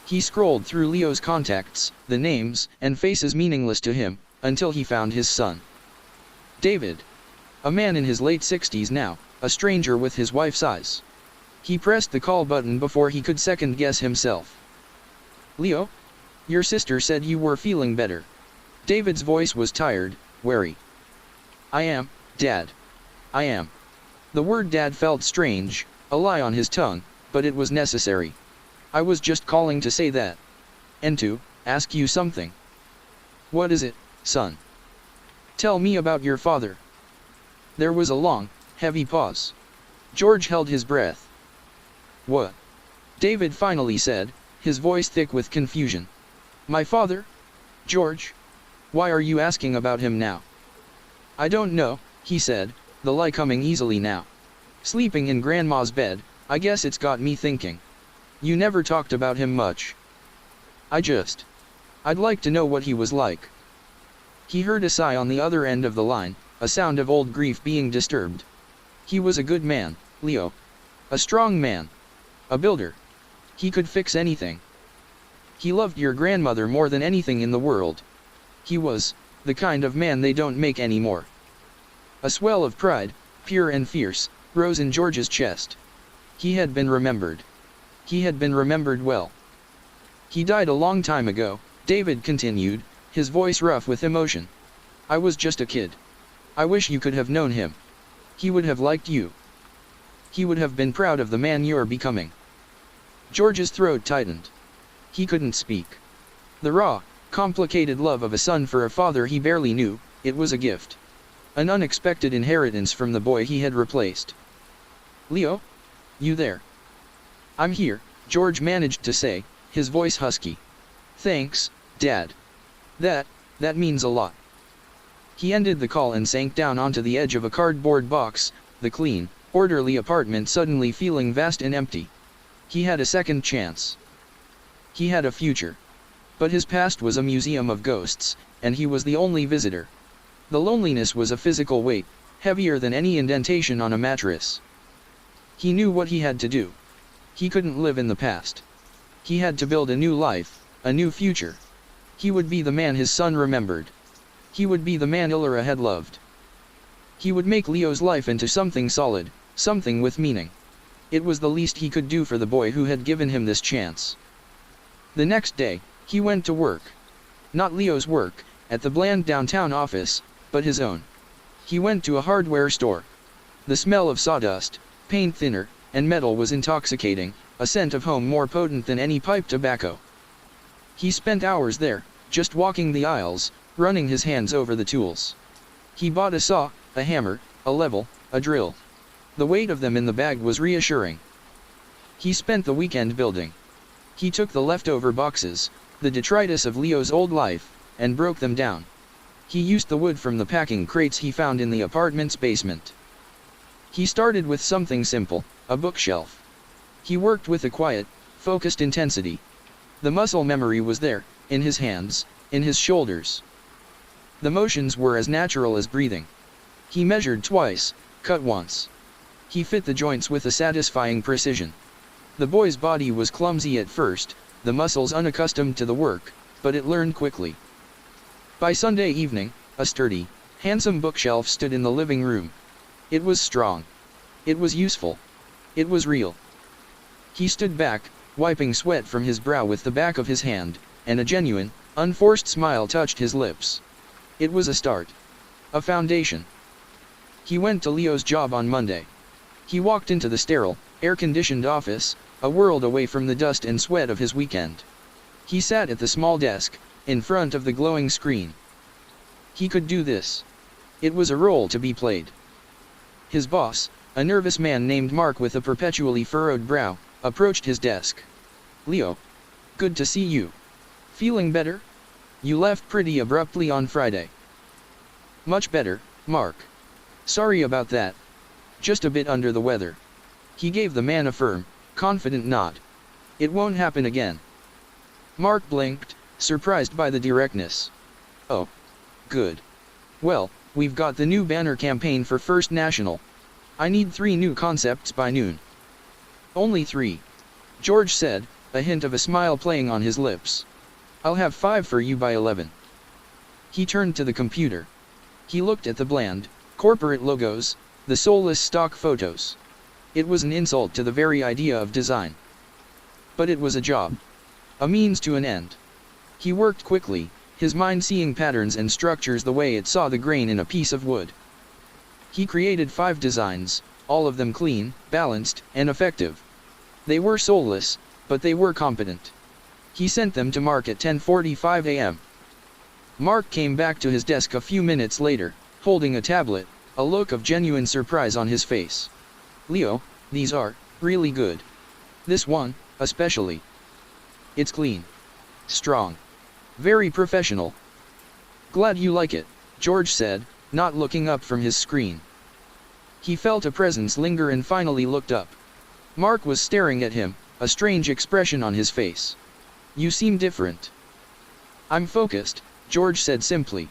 Speaker 1: He scrolled through Leo's contacts, the names and faces meaningless to him, until he found his son. David. A man in his late 60s now, a stranger with his wife's eyes. He pressed the call button before he could second-guess himself. "Leo? Your sister said you were feeling better." David's voice was tired, wary. "I am, Dad. I am." The word Dad felt strange, a lie on his tongue, but it was necessary. "I was just calling to say that. And to ask you something." "What is it, son?" "Tell me about your father." There was a long, heavy pause. George held his breath. "What?" David finally said, his voice thick with confusion. "My father? George? Why are you asking about him now?" "I don't know," he said, the lie coming easily now. "Sleeping in Grandma's bed, I guess it's got me thinking. You never talked about him much." I'd like to know what he was like." He heard a sigh on the other end of the line, a sound of old grief being disturbed. "He was a good man, Leo. A strong man. A builder. He could fix anything. He loved your grandmother more than anything in the world. He was the kind of man they don't make anymore." A swell of pride, pure and fierce, rose in George's chest. He had been remembered. He had been remembered well. He died a long time ago, David continued, his voice rough with emotion. I was just a kid. I wish you could have known him. He would have liked you. He would have been proud of the man you're becoming. George's throat tightened. He couldn't speak. The raw, complicated love of a son for a father he barely knew, it was a gift. An unexpected inheritance from the boy he had replaced. Leo? You there? I'm here, George managed to say, his voice husky. Thanks, Dad. That means a lot. He ended the call and sank down onto the edge of a cardboard box, the clean, orderly apartment suddenly feeling vast and empty. He had a second chance. He had a future. But his past was a museum of ghosts, and he was the only visitor. The loneliness was a physical weight, heavier than any indentation on a mattress. He knew what he had to do. He couldn't live in the past. He had to build a new life, a new future. He would be the man his son remembered. He would be the man Illyra had loved. He would make Leo's life into something solid, something with meaning. It was the least he could do for the boy who had given him this chance. The next day, he went to work. Not Leo's work, at the bland downtown office, but his own. He went to a hardware store. The smell of sawdust, paint thinner, and metal was intoxicating, a scent of home more potent than any pipe tobacco. He spent hours there, just walking the aisles, running his hands over the tools. He bought a saw, a hammer, a level, a drill. The weight of them in the bag was reassuring. He spent the weekend building. He took the leftover boxes, the detritus of Leo's old life, and broke them down. He used the wood from the packing crates he found in the apartment's basement. He started with something simple, a bookshelf. He worked with a quiet, focused intensity. The muscle memory was there, in his hands, in his shoulders. The motions were as natural as breathing. He measured twice, cut once. He fit the joints with a satisfying precision. The boy's body was clumsy at first, the muscles unaccustomed to the work, but it learned quickly. By Sunday evening, a sturdy, handsome bookshelf stood in the living room. It was strong. It was useful. It was real. He stood back, wiping sweat from his brow with the back of his hand, and a genuine, unforced smile touched his lips. It was a start. A foundation. He went to Leo's job on Monday. He walked into the sterile, air-conditioned office, a world away from the dust and sweat of his weekend. He sat at the small desk, in front of the glowing screen. He could do this. It was a role to be played. His boss, a nervous man named Mark with a perpetually furrowed brow, approached his desk. Leo. Good to see you. Feeling better? You left pretty abruptly on Friday. Much better, Mark. Sorry about that. Just a bit under the weather. He gave the man a firm, confident nod. It won't happen again. Mark blinked, surprised by the directness. Oh. Good. Well, we've got the new banner campaign for First National. I need 3 new concepts by noon. Only 3. George said, a hint of a smile playing on his lips. I'll have 5 for you by 11. He turned to the computer. He looked at the bland, corporate logos, the soulless stock photos. It was an insult to the very idea of design. But it was a job. A means to an end. He worked quickly, his mind seeing patterns and structures the way it saw the grain in a piece of wood. He created 5 designs, all of them clean, balanced, and effective. They were soulless, but they were competent. He sent them to Mark at 10:45 a.m. Mark came back to his desk a few minutes later, holding a tablet, a look of genuine surprise on his face. Leo, these are really good. This one, especially. It's clean. Strong. Very professional. Glad you like it, George said, not looking up from his screen. He felt a presence linger and finally looked up. Mark was staring at him, a strange expression on his face. You seem different. I'm focused, George said simply.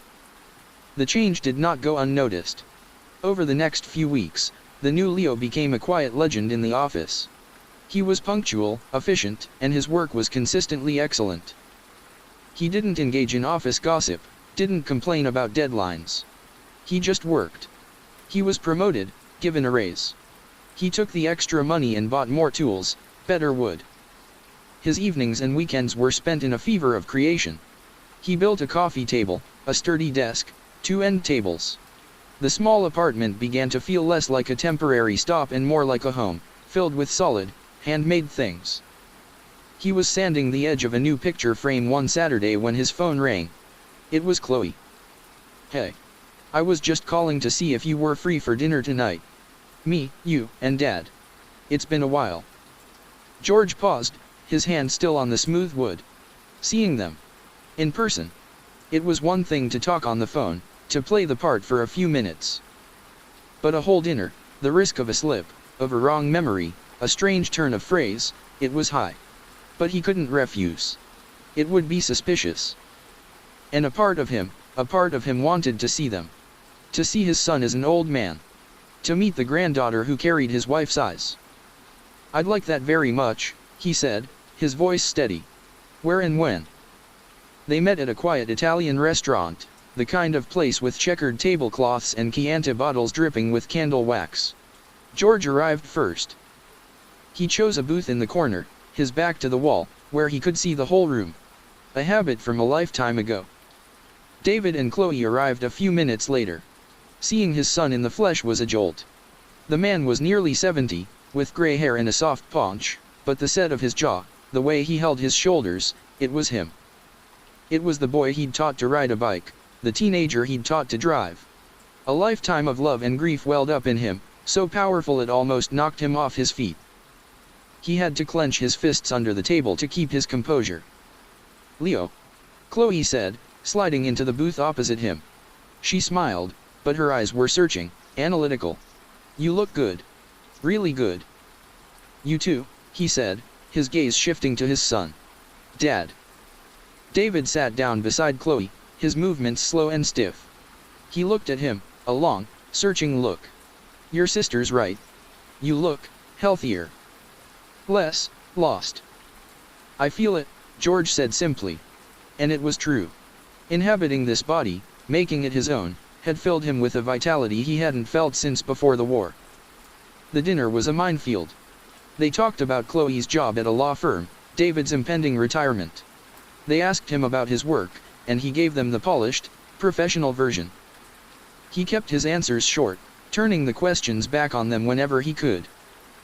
Speaker 1: The change did not go unnoticed. Over the next few weeks, the new Leo became a quiet legend in the office. He was punctual, efficient, and his work was consistently excellent. He didn't engage in office gossip, didn't complain about deadlines. He just worked. He was promoted, given a raise. He took the extra money and bought more tools, better wood. His evenings and weekends were spent in a fever of creation. He built a coffee table, a sturdy desk, 2 end tables. The small apartment began to feel less like a temporary stop and more like a home, filled with solid, handmade things. He was sanding the edge of a new picture frame one Saturday when his phone rang. It was Chloe. "Hey. I was just calling to see if you were free for dinner tonight. Me, you, and Dad. It's been a while." George paused, his hand still on the smooth wood. Seeing them in person. It was one thing to talk on the phone, to play the part for a few minutes. But a whole dinner, the risk of a slip, of a wrong memory, a strange turn of phrase, it was high. But he couldn't refuse. It would be suspicious. And a part of him wanted to see them. To see his son as an old man. To meet the granddaughter who carried his wife's eyes. "I'd like that very much," he said, his voice steady. "Where and when?" They met at a quiet Italian restaurant, the kind of place with checkered tablecloths and Chianti bottles dripping with candle wax. George arrived first. He chose a booth in the corner, his back to the wall, where he could see the whole room. A habit from a lifetime ago. David and Chloe arrived a few minutes later. Seeing his son in the flesh was a jolt. The man was nearly 70, with gray hair and a soft paunch, but the set of his jaw, the way he held his shoulders, it was him. It was the boy he'd taught to ride a bike, the teenager he'd taught to drive. A lifetime of love and grief welled up in him, so powerful it almost knocked him off his feet. He had to clench his fists under the table to keep his composure. "Leo," Chloe said, sliding into the booth opposite him. She smiled, but her eyes were searching, analytical. "You look good. Really good." "You too," he said, his gaze shifting to his son. "Dad." David sat down beside Chloe, his movements slow and stiff. He looked at him, a long, searching look. "Your sister's right. You look healthier. Less lost." "I feel it," George said simply. And it was true. Inhabiting this body, making it his own, had filled him with a vitality he hadn't felt since before the war. The dinner was a minefield. They talked about Chloe's job at a law firm, David's impending retirement. They asked him about his work, and he gave them the polished, professional version. He kept his answers short, turning the questions back on them whenever he could.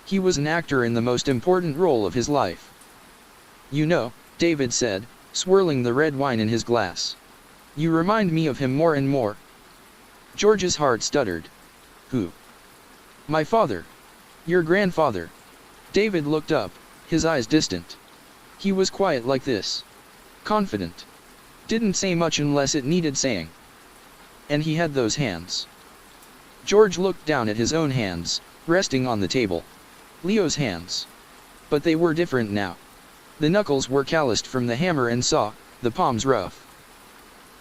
Speaker 1: He was an actor in the most important role of his life. "You know," David said, swirling the red wine in his glass. "You remind me of him more and more." George's heart stuttered. "Who?" "My father. Your grandfather." David looked up, his eyes distant. He was quiet like this. Confident. Didn't say much unless it needed saying. And he had those hands. George looked down at his own hands, resting on the table. Leo's hands. But they were different now. The knuckles were calloused from the hammer and saw, the palms rough.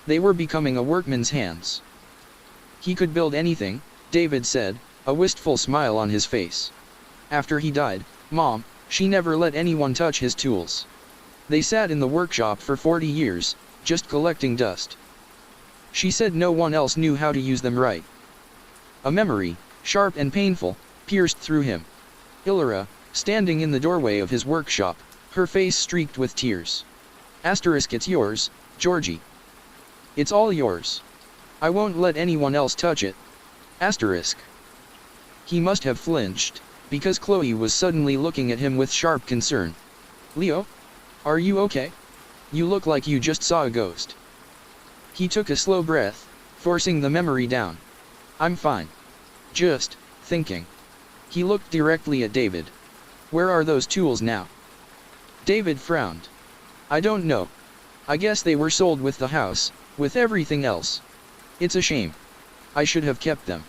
Speaker 1: They were becoming a workman's hands. "He could build anything," David said, a wistful smile on his face. "After he died, Mom, she never let anyone touch his tools. They sat in the workshop for 40 years, just collecting dust. She said no one else knew how to use them right." A memory, sharp and painful, pierced through him. Illyra, standing in the doorway of his workshop, her face streaked with tears. "It's yours, Georgie. It's all yours. I won't let anyone else touch it. Asterisk." He must have flinched, because Chloe was suddenly looking at him with sharp concern. "Leo? Are you okay? You look like you just saw a ghost." He took a slow breath, forcing the memory down. "I'm fine. Just thinking." He looked directly at David. "Where are those tools now?" David frowned. "I don't know. I guess they were sold with the house, with everything else. It's a shame. I should have kept them."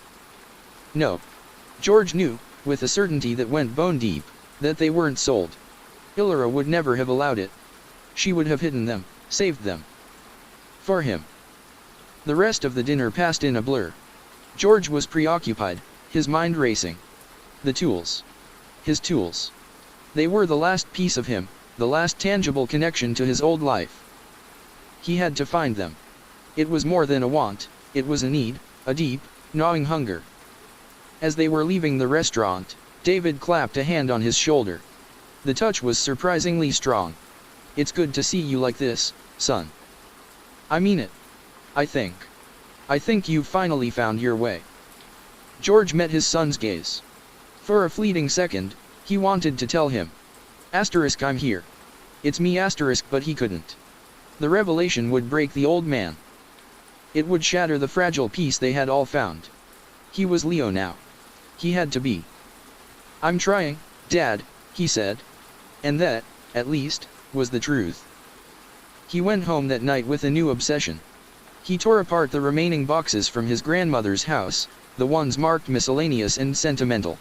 Speaker 1: No. George knew, with a certainty that went bone deep, that they weren't sold. Illyra would never have allowed it. She would have hidden them, saved them. For him. The rest of the dinner passed in a blur. George was preoccupied, his mind racing. The tools. His tools. They were the last piece of him, the last tangible connection to his old life. He had to find them. It was more than a want, it was a need, a deep, gnawing hunger. As they were leaving the restaurant, David clapped a hand on his shoulder. The touch was surprisingly strong. "It's good to see you like this, son. I mean it. I think you've finally found your way." George met his son's gaze. For a fleeting second, he wanted to tell him, "I'm here. It's me," but he couldn't. The revelation would break the old man. It would shatter the fragile peace they had all found. He was Leo now. He had to be. "I'm trying, Dad," he said. And that, at least, was the truth. He went home that night with a new obsession. He tore apart the remaining boxes from his grandmother's house, the ones marked miscellaneous and sentimental.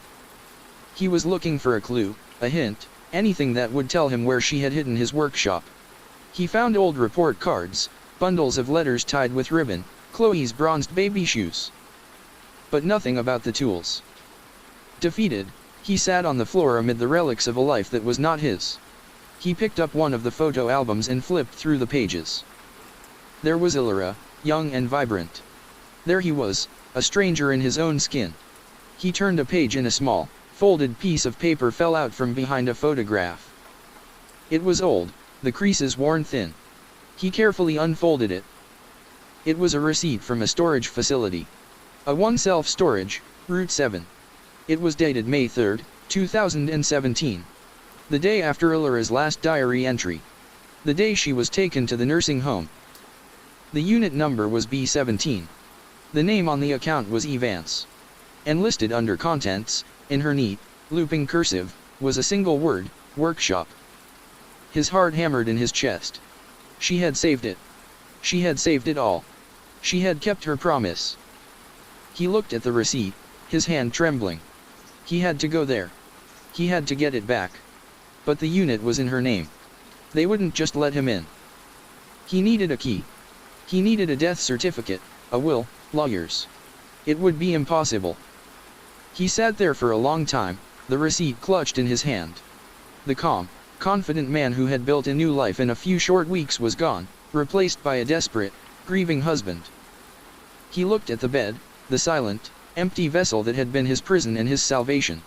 Speaker 1: He was looking for a clue, a hint, anything that would tell him where she had hidden his workshop. He found old report cards, bundles of letters tied with ribbon, Chloe's bronzed baby shoes. But nothing about the tools. Defeated, he sat on the floor amid the relics of a life that was not his. He picked up one of the photo albums and flipped through the pages. There was Illyra, young and vibrant. There he was, a stranger in his own skin. He turned a page and a small, folded piece of paper fell out from behind a photograph. It was old, the creases worn thin. He carefully unfolded it. It was a receipt from a storage facility. A one self-storage, Route 7. It was dated May 3, 2017. The day after Illyra's last diary entry. The day she was taken to the nursing home. The unit number was B17. The name on the account was E. Vance. And listed under contents, in her neat, looping cursive, was a single word, workshop. His heart hammered in his chest. She had saved it. She had saved it all. She had kept her promise. He looked at the receipt, his hand trembling. He had to go there. He had to get it back. But the unit was in her name. They wouldn't just let him in. He needed a key. He needed a death certificate, a will, lawyers. It would be impossible. He sat there for a long time, the receipt clutched in his hand. The calm, confident man who had built a new life in a few short weeks was gone, replaced by a desperate, grieving husband. He looked at the bed, the silent, empty vessel that had been his prison and his salvation.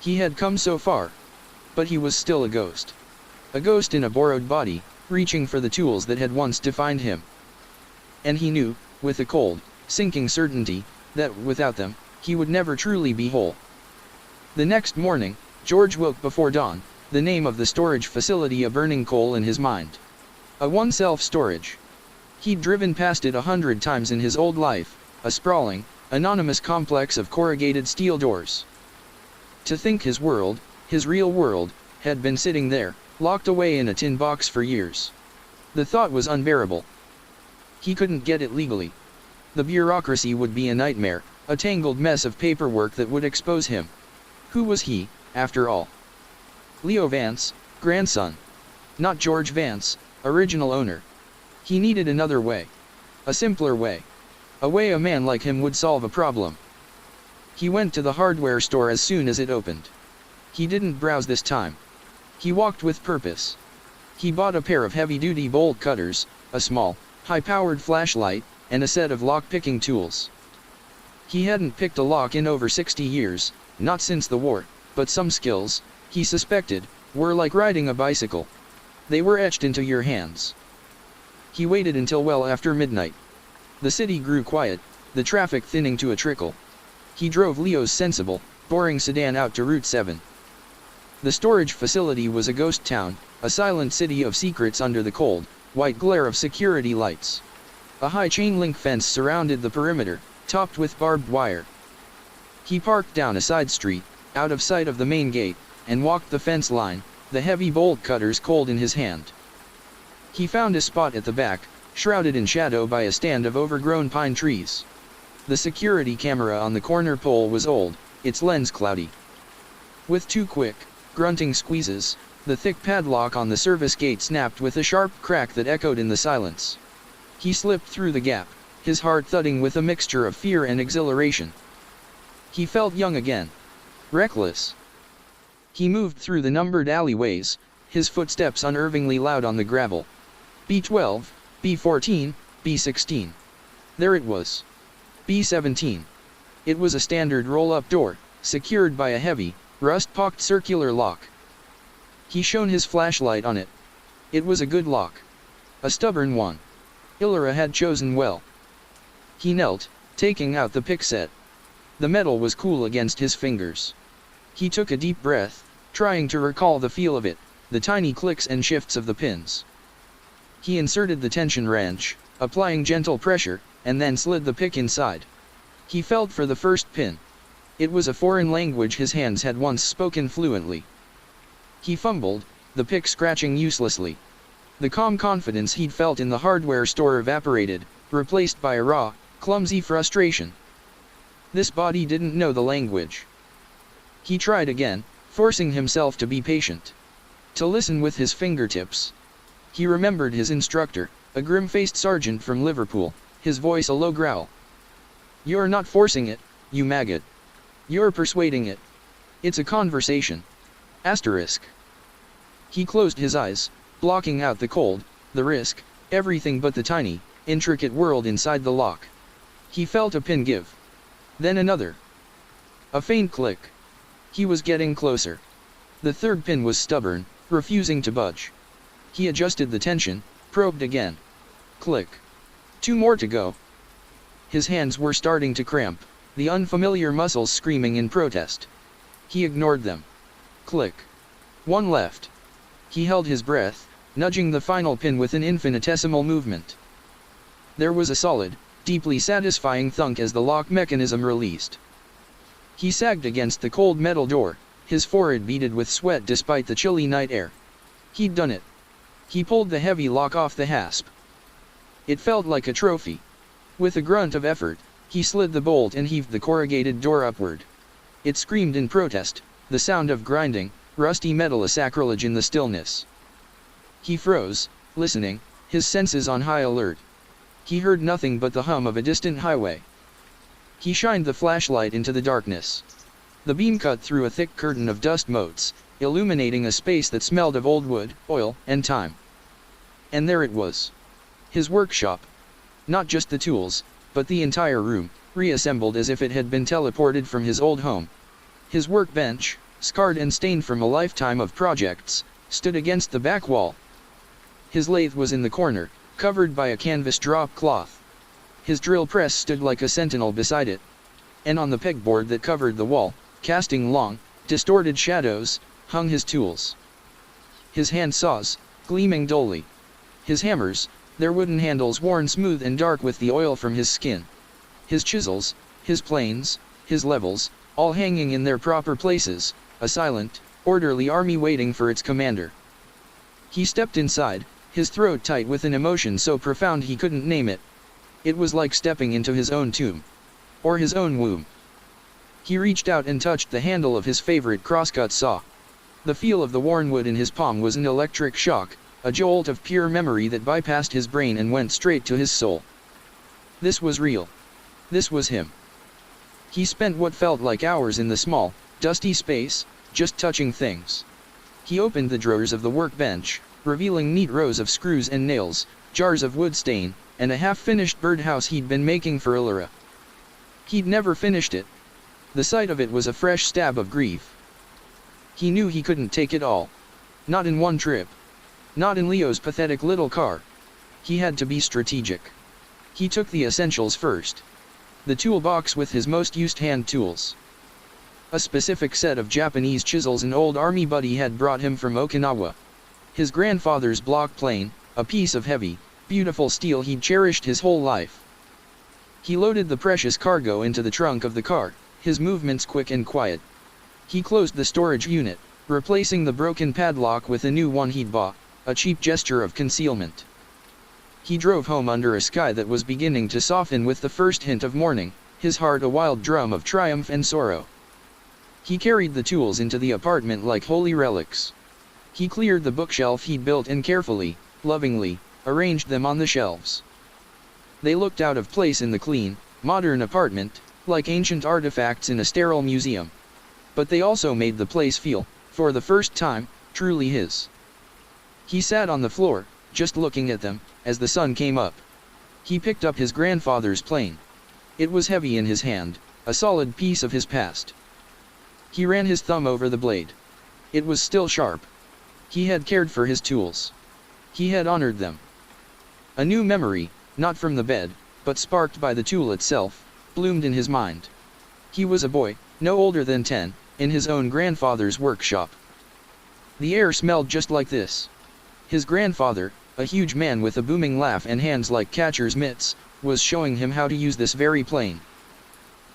Speaker 1: He had come so far. But he was still a ghost. A ghost in a borrowed body, reaching for the tools that had once defined him. And he knew, with a cold, sinking certainty, that without them, he would never truly be whole. The next morning, George woke before dawn, the name of the storage facility a burning coal in his mind. A one self-storage. He'd driven past it 100 times in his old life, a sprawling, anonymous complex of corrugated steel doors. To think his world, his real world, had been sitting there, locked away in a tin box for years. The thought was unbearable. He couldn't get it legally. The bureaucracy would be a nightmare, a tangled mess of paperwork that would expose him. Who was he, after all? Leo Vance, grandson. Not George Vance, original owner. He needed another way. A simpler way. A way a man like him would solve a problem. He went to the hardware store as soon as it opened. He didn't browse this time. He walked with purpose. He bought a pair of heavy-duty bolt cutters, a small, high-powered flashlight, and a set of lock-picking tools. He hadn't picked a lock in over 60 years, not since the war, but some skills, he suspected, were like riding a bicycle. They were etched into your hands. He waited until well after midnight. The city grew quiet, the traffic thinning to a trickle. He drove Leo's sensible, boring sedan out to Route 7. The storage facility was a ghost town, a silent city of secrets under the cold, white glare of security lights. A high chain-link fence surrounded the perimeter, topped with barbed wire. He parked down a side street, out of sight of the main gate, and walked the fence line, the heavy bolt cutters cold in his hand. He found a spot at the back, shrouded in shadow by a stand of overgrown pine trees. The security camera on the corner pole was old, its lens cloudy. With 2 quick, grunting squeezes, the thick padlock on the service gate snapped with a sharp crack that echoed in the silence. He slipped through the gap, his heart thudding with a mixture of fear and exhilaration. He felt young again. Reckless. He moved through the numbered alleyways, his footsteps unnervingly loud on the gravel. B12, B14, B16. There it was. B17. It was a standard roll-up door, secured by a heavy, rust-pocked circular lock. He shone his flashlight on it. It was a good lock. A stubborn one. Illyra had chosen well. He knelt, taking out the pick set. The metal was cool against his fingers. He took a deep breath, trying to recall the feel of it, the tiny clicks and shifts of the pins. He inserted the tension wrench, applying gentle pressure, and then slid the pick inside. He felt for the first pin. It was a foreign language his hands had once spoken fluently. He fumbled, the pick scratching uselessly. The calm confidence he'd felt in the hardware store evaporated, replaced by a raw, clumsy frustration. This body didn't know the language. He tried again, forcing himself to be patient. To listen with his fingertips. He remembered his instructor, a grim-faced sergeant from Liverpool, his voice a low growl. "You're not forcing it, you maggot. You're persuading it. It's a conversation." Asterisk. He closed his eyes, blocking out the cold, the risk, everything but the tiny, intricate world inside the lock. He felt a pin give. Then another. A faint click. He was getting closer. The third pin was stubborn, refusing to budge. He adjusted the tension, probed again. Click. 2 more to go. His hands were starting to cramp, the unfamiliar muscles screaming in protest. He ignored them. Click. 1 left. He held his breath, nudging the final pin with an infinitesimal movement. There was a solid, deeply satisfying thunk as the lock mechanism released. He sagged against the cold metal door, his forehead beaded with sweat despite the chilly night air. He'd done it. He pulled the heavy lock off the hasp. It felt like a trophy. With a grunt of effort, he slid the bolt and heaved the corrugated door upward. It screamed in protest, the sound of grinding, rusty metal a sacrilege in the stillness. He froze, listening, his senses on high alert. He heard nothing but the hum of a distant highway. He shined the flashlight into the darkness. The beam cut through a thick curtain of dust motes, illuminating a space that smelled of old wood, oil, and time. And there it was. His workshop. Not just the tools, but the entire room, reassembled as if it had been teleported from his old home. His workbench, scarred and stained from a lifetime of projects, stood against the back wall. His lathe was in the corner, covered by a canvas drop cloth. His drill press stood like a sentinel beside it. And on the pegboard that covered the wall, casting long, distorted shadows, hung his tools. His hand saws, gleaming dully. His hammers, their wooden handles worn smooth and dark with the oil from his skin. His chisels, his planes, his levels, all hanging in their proper places, a silent, orderly army waiting for its commander. He stepped inside, his throat tight with an emotion so profound he couldn't name it. It was like stepping into his own tomb. Or his own womb. He reached out and touched the handle of his favorite crosscut saw. The feel of the worn wood in his palm was an electric shock, a jolt of pure memory that bypassed his brain and went straight to his soul. This was real. This was him. He spent what felt like hours in the small, dusty space, just touching things. He opened the drawers of the workbench, revealing neat rows of screws and nails, jars of wood stain, and a half-finished birdhouse he'd been making for Illyra. He'd never finished it. The sight of it was a fresh stab of grief. He knew he couldn't take it all. Not in one trip. Not in Leo's pathetic little car. He had to be strategic. He took the essentials first. The toolbox with his most used hand tools. A specific set of Japanese chisels an old army buddy had brought him from Okinawa. His grandfather's block plane, a piece of heavy, beautiful steel he'd cherished his whole life. He loaded the precious cargo into the trunk of the car, his movements quick and quiet. He closed the storage unit, replacing the broken padlock with a new one he'd bought, a cheap gesture of concealment. He drove home under a sky that was beginning to soften with the first hint of morning, his heart a wild drum of triumph and sorrow. He carried the tools into the apartment like holy relics. He cleared the bookshelf he'd built and carefully, lovingly, arranged them on the shelves. They looked out of place in the clean, modern apartment, like ancient artifacts in a sterile museum. But they also made the place feel, for the first time, truly his. He sat on the floor, just looking at them, as the sun came up. He picked up his grandfather's plane. It was heavy in his hand, a solid piece of his past. He ran his thumb over the blade. It was still sharp. He had cared for his tools. He had honored them. A new memory, not from the bed, but sparked by the tool itself, bloomed in his mind. He was a boy, no older than 10, in his own grandfather's workshop. The air smelled just like this. His grandfather, a huge man with a booming laugh and hands like catcher's mitts, was showing him how to use this very plane.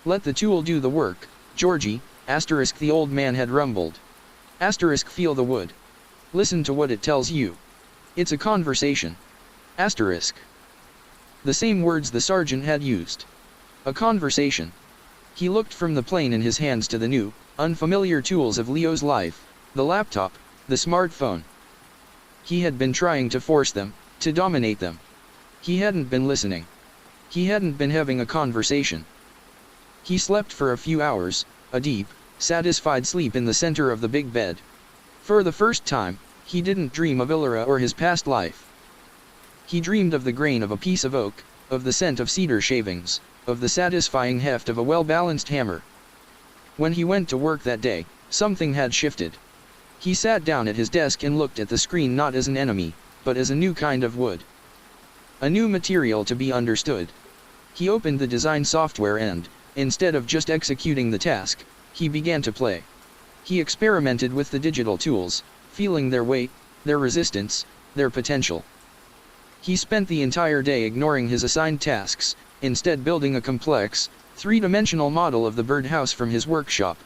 Speaker 1: "Let the tool do the work, Georgie," the old man had rumbled. "Feel the wood. Listen to what it tells you. It's a conversation." The same words the sergeant had used. A conversation. He looked from the plane in his hands to the new, unfamiliar tools of Leo's life, the laptop, the smartphone. He had been trying to force them, to dominate them. He hadn't been listening. He hadn't been having a conversation. He slept for a few hours, a deep, satisfied sleep in the center of the big bed. For the first time, he didn't dream of Illyra or his past life. He dreamed of the grain of a piece of oak, of the scent of cedar shavings, of the satisfying heft of a well-balanced hammer. When he went to work that day, something had shifted. He sat down at his desk and looked at the screen not as an enemy, but as a new kind of wood. A new material to be understood. He opened the design software and, instead of just executing the task, he began to play. He experimented with the digital tools, feeling their weight, their resistance, their potential. He spent the entire day ignoring his assigned tasks, instead building a complex, three-dimensional model of the birdhouse from his workshop.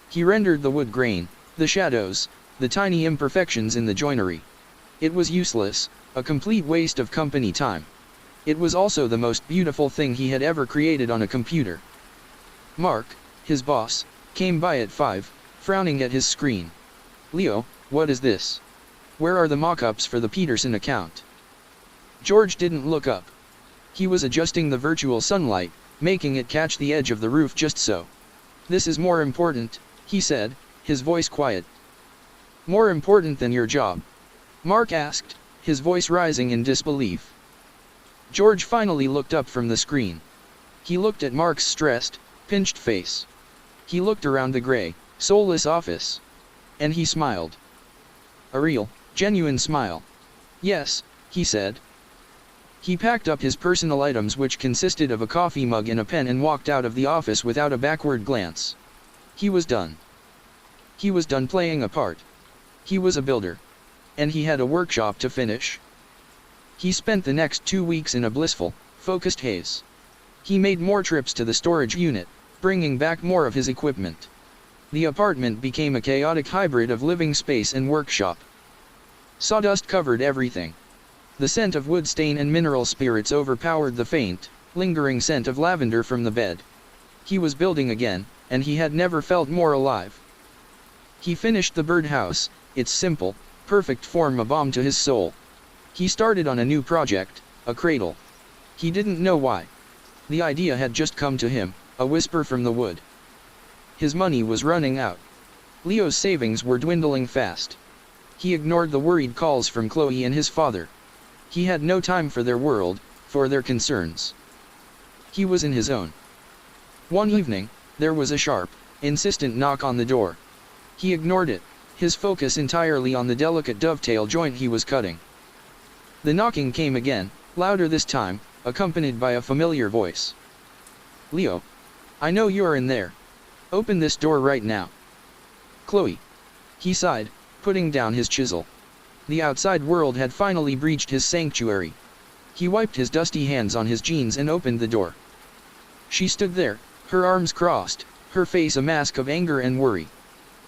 Speaker 1: He rendered the wood grain, the shadows, the tiny imperfections in the joinery. It was useless, a complete waste of company time. It was also the most beautiful thing he had ever created on a computer. Mark, his boss, came by at 5, frowning at his screen. "Leo, what is this? Where are the mock-ups for the Peterson account?" George didn't look up. He was adjusting the virtual sunlight, making it catch the edge of the roof just so. "This is more important," he said, his voice quiet. "More important than your job?" Mark asked, his voice rising in disbelief. George finally looked up from the screen. He looked at Mark's stressed, pinched face. He looked around the gray, soulless office. And he smiled. A real, genuine smile. "Yes," he said. He packed up his personal items, which consisted of a coffee mug and a pen, and walked out of the office without a backward glance. He was done. He was done playing a part. He was a builder. And he had a workshop to finish. He spent the next 2 weeks in a blissful, focused haze. He made more trips to the storage unit, bringing back more of his equipment. The apartment became a chaotic hybrid of living space and workshop. Sawdust covered everything. The scent of wood stain and mineral spirits overpowered the faint, lingering scent of lavender from the bed. He was building again, and he had never felt more alive. He finished the birdhouse, its simple, perfect form a balm to his soul. He started on a new project, a cradle. He didn't know why. The idea had just come to him, a whisper from the wood. His money was running out. Leo's savings were dwindling fast. He ignored the worried calls from Chloe and his father. He had no time for their world, for their concerns. He was in his own. One evening, there was a sharp, insistent knock on the door. He ignored it, his focus entirely on the delicate dovetail joint he was cutting. The knocking came again, louder this time, accompanied by a familiar voice. "Leo. I know you're in there. Open this door right now." "Chloe." He sighed, putting down his chisel. The outside world had finally breached his sanctuary. He wiped his dusty hands on his jeans and opened the door. She stood there, her arms crossed, her face a mask of anger and worry.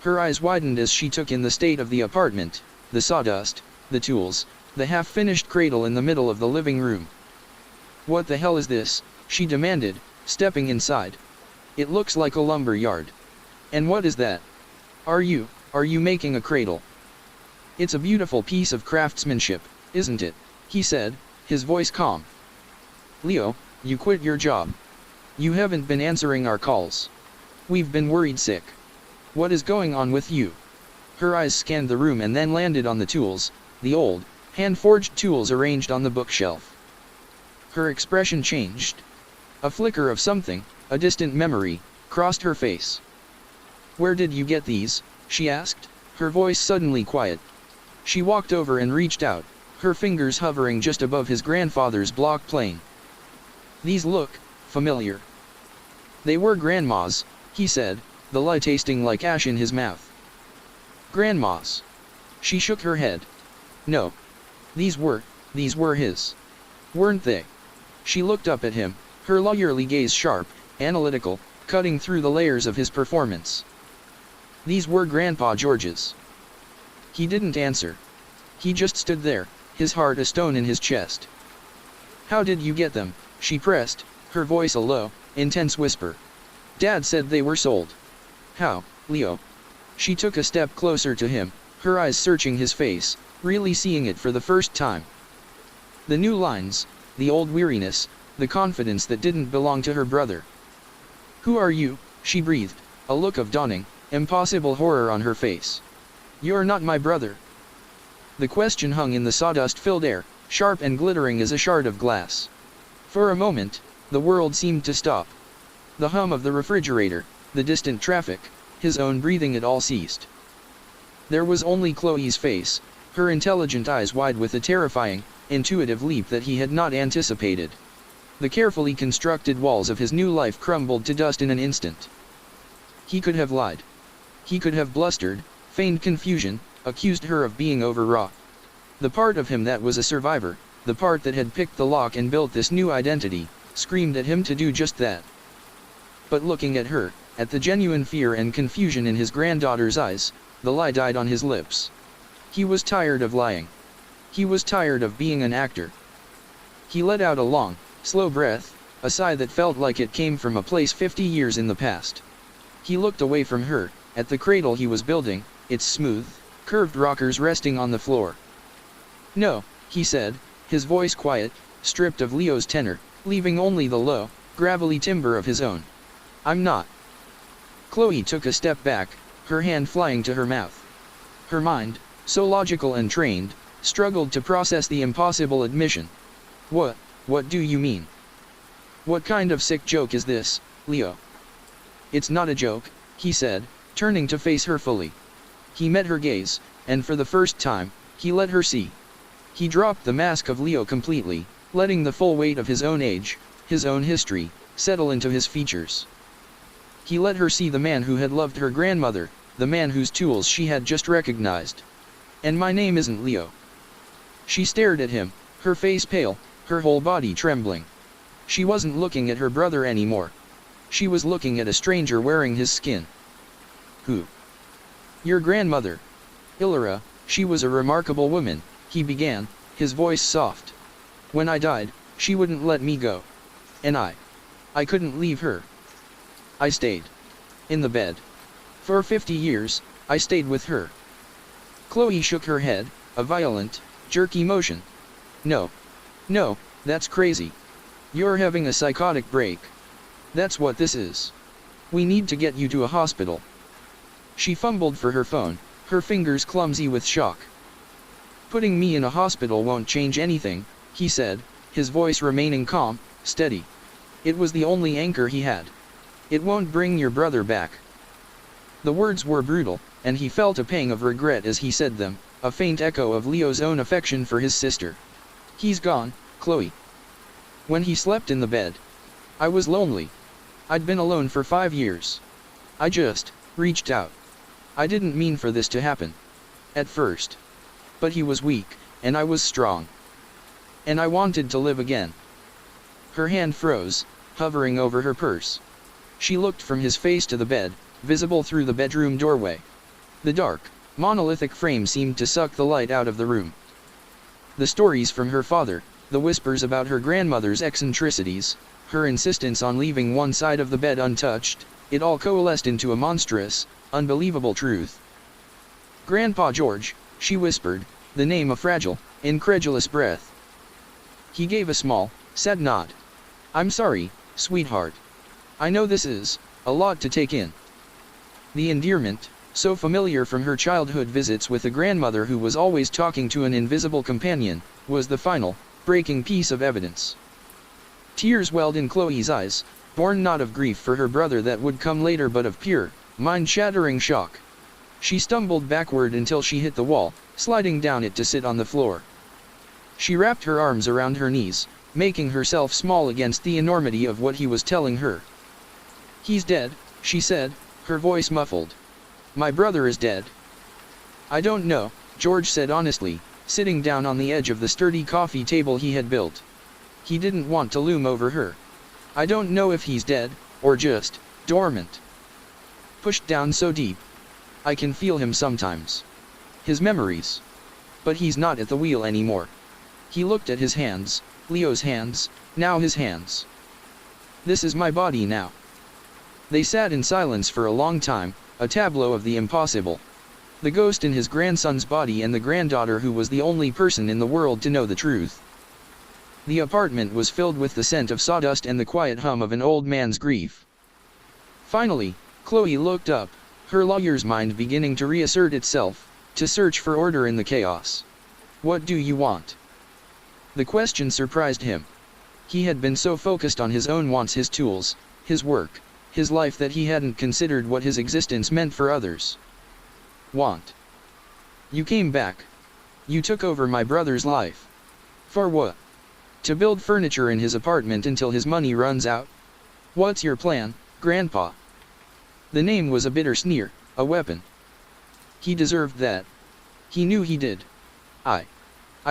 Speaker 1: Her eyes widened as she took in the state of the apartment, the sawdust, the tools, the half-finished cradle in the middle of the living room. "What the hell is this?" she demanded, stepping inside. "It looks like a lumber yard. And what is that? Are you making a cradle?" "It's a beautiful piece of craftsmanship, isn't it?" he said, his voice calm. "Leo, you quit your job. You haven't been answering our calls. We've been worried sick. What is going on with you?" Her eyes scanned the room and then landed on the tools, the old, hand-forged tools arranged on the bookshelf. Her expression changed. A flicker of something, a distant memory, crossed her face. "Where did you get these?" she asked, her voice suddenly quiet. She walked over and reached out, her fingers hovering just above his grandfather's block plane. These look familiar. They were Grandma's, he said, the lie tasting like ash in his mouth. Grandma's. She shook her head. No. These were his. Weren't they? She looked up at him, her lawyerly gaze sharp, analytical, cutting through the layers of his performance. These were Grandpa George's. He didn't answer. He just stood there, his heart a stone in his chest. How did you get them? She pressed, her voice a low, intense whisper. Dad said they were sold. How, Leo? She took a step closer to him, her eyes searching his face, really seeing it for the first time. The new lines, the old weariness, the confidence that didn't belong to her brother. Who are you? She breathed, a look of dawning, impossible horror on her face. You're not my brother. The question hung in the sawdust-filled air, sharp and glittering as a shard of glass. For a moment, the world seemed to stop. The hum of the refrigerator, the distant traffic, his own breathing, it all ceased. There was only Chloe's face, her intelligent eyes wide with a terrifying, intuitive leap that he had not anticipated. The carefully constructed walls of his new life crumbled to dust in an instant. He could have lied. He could have blustered, feigned confusion, accused her of being overwrought. The part of him that was a survivor, the part that had picked the lock and built this new identity, screamed at him to do just that. But looking at her, at the genuine fear and confusion in his granddaughter's eyes, the lie died on his lips. He was tired of lying. He was tired of being an actor. He let out a long, slow breath, a sigh that felt like it came from a place 50 years in the past. He looked away from her, at the cradle he was building, its smooth, curved rockers resting on the floor. No, he said, his voice quiet, stripped of Leo's tenor, leaving only the low, gravelly timbre of his own. I'm not. Chloe took a step back, her hand flying to her mouth. Her mind, so logical and trained, struggled to process the impossible admission. What do you mean? What kind of sick joke is this, Leo? It's not a joke, he said, turning to face her fully. He met her gaze, and for the first time, he let her see. He dropped the mask of Leo completely, letting the full weight of his own age, his own history, settle into his features. He let her see the man who had loved her grandmother, the man whose tools she had just recognized. And my name isn't Leo. She stared at him, her face pale, her whole body trembling. She wasn't looking at her brother anymore. She was looking at a stranger wearing his skin. Who? Your grandmother. Illyra, she was a remarkable woman, he began, his voice soft. When I died, she wouldn't let me go. And I couldn't leave her. I stayed. In the bed. For 50 years, I stayed with her. Chloe shook her head, a violent, jerky motion. No, that's crazy. You're having a psychotic break. That's what this is. We need to get you to a hospital. She fumbled for her phone, her fingers clumsy with shock. Putting me in a hospital won't change anything, he said, his voice remaining calm, steady. It was the only anchor he had. It won't bring your brother back. The words were brutal, and he felt a pang of regret as he said them, a faint echo of Leo's own affection for his sister. He's gone, Chloe. When he slept in the bed, I was lonely. I'd been alone for 5 years. I just reached out. I didn't mean for this to happen. At first. But he was weak, and I was strong. And I wanted to live again. Her hand froze, hovering over her purse. She looked from his face to the bed, visible through the bedroom doorway. The dark, monolithic frame seemed to suck the light out of the room. The stories from her father, the whispers about her grandmother's eccentricities, her insistence on leaving one side of the bed untouched, it all coalesced into a monstrous, unbelievable truth. Grandpa George, she whispered, the name a fragile, incredulous breath. He gave a small, sad nod. I'm sorry, sweetheart. I know this is a lot to take in. The endearment, so familiar from her childhood visits with a grandmother who was always talking to an invisible companion, was the final, breaking piece of evidence. Tears welled in Chloe's eyes, born not of grief for her brother that would come later but of pure, mind-shattering shock. She stumbled backward until she hit the wall, sliding down it to sit on the floor. She wrapped her arms around her knees, making herself small against the enormity of what he was telling her. "He's dead," she said, her voice muffled. "My brother is dead." "I don't know," George said honestly, sitting down on the edge of the sturdy coffee table he had built. He didn't want to loom over her. "I don't know if he's dead, or just dormant. Pushed down so deep. I can feel him sometimes. His memories. But he's not at the wheel anymore." He looked at his hands, Leo's hands, now his hands. "This is my body now." They sat in silence for a long time, a tableau of the impossible. The ghost in his grandson's body and the granddaughter who was the only person in the world to know the truth. The apartment was filled with the scent of sawdust and the quiet hum of an old man's grief. Finally, Chloe looked up, her lawyer's mind beginning to reassert itself, to search for order in the chaos. "What do you want?" The question surprised him. He had been so focused on his own wants, his tools, his work, his life that he hadn't considered what his existence meant for others. "Want? You came back. You took over my brother's life. For what? To build furniture in his apartment until his money runs out? What's your plan, Grandpa?" The name was a bitter sneer, a weapon. He deserved that. He knew he did. I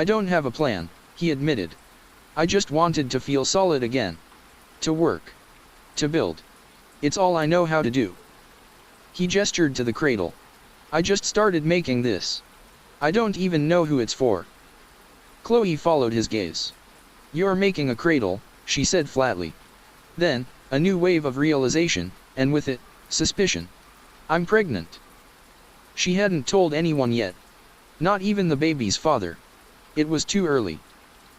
Speaker 1: don't have a plan," he admitted. "I just wanted to feel solid again. To work. To build. It's all I know how to do." He gestured to the cradle. "I just started making this. I don't even know who it's for." Chloe followed his gaze. "You're making a cradle," she said flatly. Then, a new wave of realization, and with it, suspicion. "I'm pregnant." She hadn't told anyone yet. Not even the baby's father. It was too early.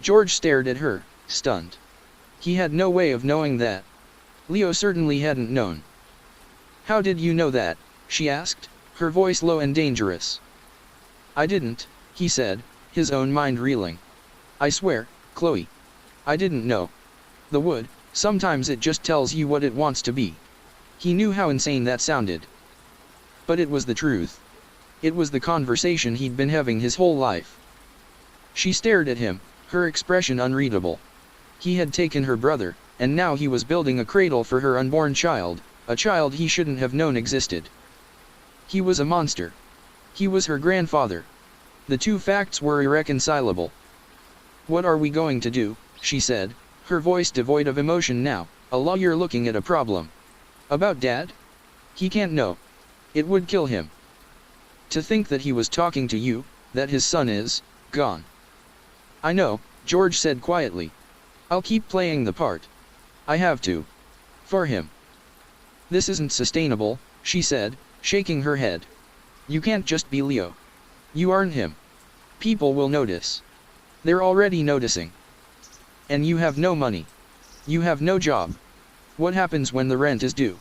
Speaker 1: George stared at her, stunned. He had no way of knowing that. Leo certainly hadn't known. "How did you know that?" she asked, her voice low and dangerous. "I didn't," he said, his own mind reeling. "I swear, Chloe. I didn't know. The wood, sometimes it just tells you what it wants to be." He knew how insane that sounded. But it was the truth. It was the conversation he'd been having his whole life. She stared at him, her expression unreadable. He had taken her brother, and now he was building a cradle for her unborn child, a child he shouldn't have known existed. He was a monster. He was her grandfather. The two facts were irreconcilable. "What are we going to do?" she said, her voice devoid of emotion now, a lawyer looking at a problem. "About Dad? He can't know. It would kill him. To think that he was talking to you, that his son is gone." "I know," George said quietly. "I'll keep playing the part. I have to. For him." "This isn't sustainable," she said, shaking her head. "You can't just be Leo. You aren't him. People will notice. They're already noticing. And you have no money. You have no job. What happens when the rent is due?"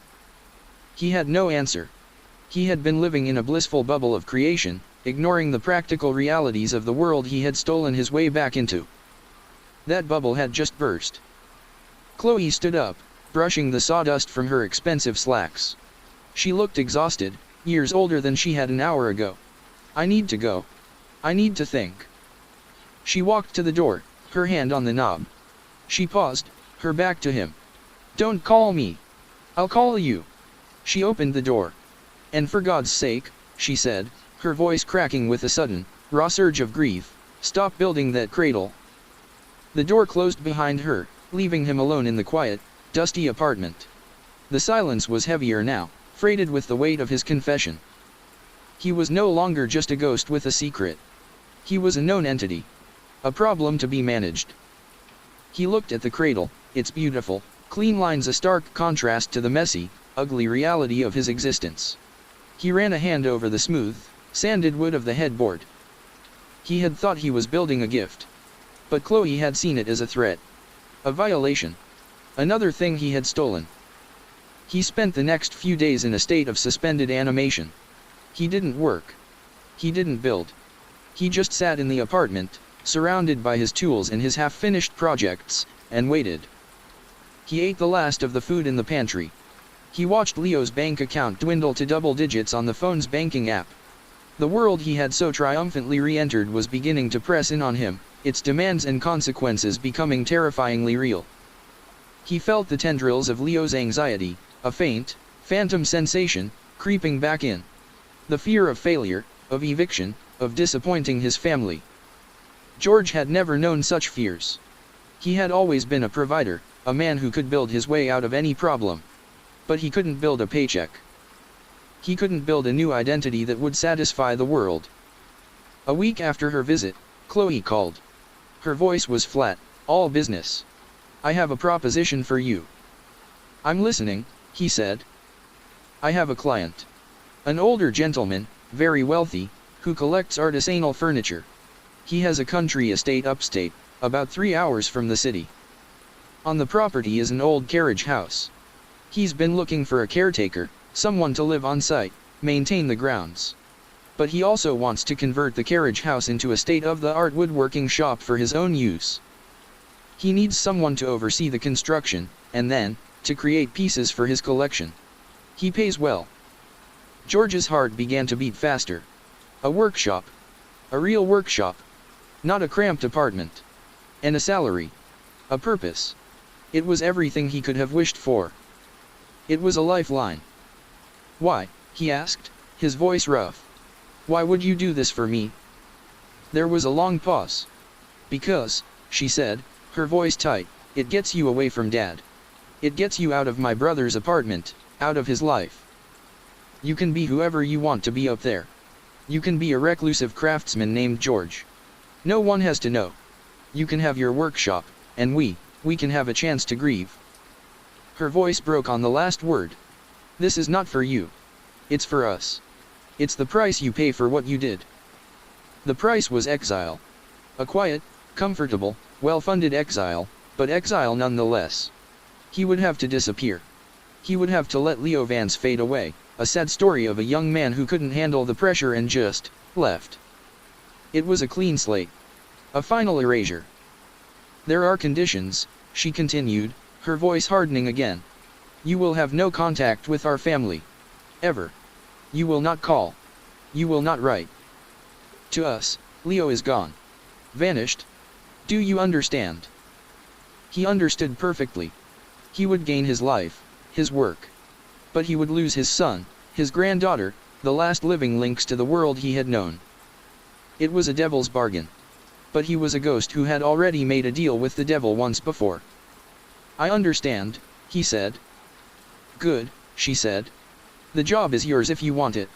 Speaker 1: He had no answer. He had been living in a blissful bubble of creation, ignoring the practical realities of the world he had stolen his way back into. That bubble had just burst. Chloe stood up, brushing the sawdust from her expensive slacks. She looked exhausted, years older than she had an hour ago. "I need to go. I need to think." She walked to the door, her hand on the knob. She paused, her back to him. "Don't call me. I'll call you." She opened the door. "And for God's sake," she said, her voice cracking with a sudden, raw surge of grief, "stop building that cradle." The door closed behind her, leaving him alone in the quiet, dusty apartment. The silence was heavier now, freighted with the weight of his confession. He was no longer just a ghost with a secret. He was a known entity. A problem to be managed. He looked at the cradle, its beautiful, clean lines a stark contrast to the messy, ugly reality of his existence. He ran a hand over the smooth, sanded wood of the headboard. He had thought he was building a gift. But Chloe had seen it as a threat. A violation. Another thing he had stolen. He spent the next few days in a state of suspended animation. He didn't work. He didn't build. He just sat in the apartment, surrounded by his tools and his half-finished projects, and waited. He ate the last of the food in the pantry. He watched Leo's bank account dwindle to double digits on the phone's banking app, The world he had so triumphantly re-entered was beginning to press in on him, its demands and consequences becoming terrifyingly real. He felt the tendrils of Leo's anxiety, a faint, phantom sensation, creeping back in. The fear of failure, of eviction, of disappointing his family. George had never known such fears. He had always been a provider, a man who could build his way out of any problem. But he couldn't build a paycheck. He couldn't build a new identity that would satisfy the world. A week after her visit, Chloe called. Her voice was flat, all business. "I have a proposition for you." "I'm listening," he said. "I have a client. An older gentleman, very wealthy, who collects artisanal furniture. He has a country estate upstate, about 3 hours from the city. On the property is an old carriage house. He's been looking for a caretaker, someone to live on site, maintain the grounds. But he also wants to convert the carriage house into a state-of-the-art woodworking shop for his own use. He needs someone to oversee the construction, and then, to create pieces for his collection. He pays well." George's heart began to beat faster. A workshop. A real workshop. Not a cramped apartment. And a salary. A purpose. It was everything he could have wished for. It was a lifeline. "Why?" he asked, his voice rough. "Why would you do this for me?" There was a long pause. "Because," she said, her voice tight, "it gets you away from Dad. It gets you out of my brother's apartment, out of his life. You can be whoever you want to be up there. You can be a reclusive craftsman named George. No one has to know. You can have your workshop, and we can have a chance to grieve." Her voice broke on the last word. "This is not for you. It's for us. It's the price you pay for what you did." The price was exile. A quiet, comfortable, well-funded exile, but exile nonetheless. He would have to disappear. He would have to let Leo Vance fade away, a sad story of a young man who couldn't handle the pressure and just left. It was a clean slate. A final erasure. "There are conditions," she continued, her voice hardening again. "You will have no contact with our family. Ever. You will not call. You will not write. To us, Leo is gone. Vanished. Do you understand?" He understood perfectly. He would gain his life, his work. But he would lose his son, his granddaughter, the last living links to the world he had known. It was a devil's bargain. But he was a ghost who had already made a deal with the devil once before. "I understand," he said. "Good," she said. "The job is yours if you want it.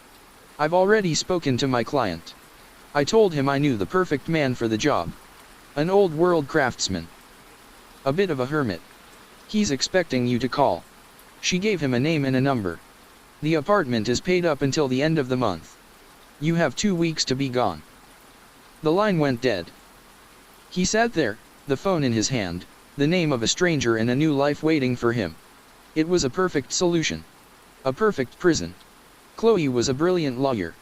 Speaker 1: I've already spoken to my client. I told him I knew the perfect man for the job. An old world craftsman. A bit of a hermit. He's expecting you to call." She gave him a name and a number. "The apartment is paid up until the end of the month. You have 2 weeks to be gone." The line went dead. He sat there, the phone in his hand, the name of a stranger and a new life waiting for him. It was a perfect solution. A perfect prison. Chloe was a brilliant lawyer.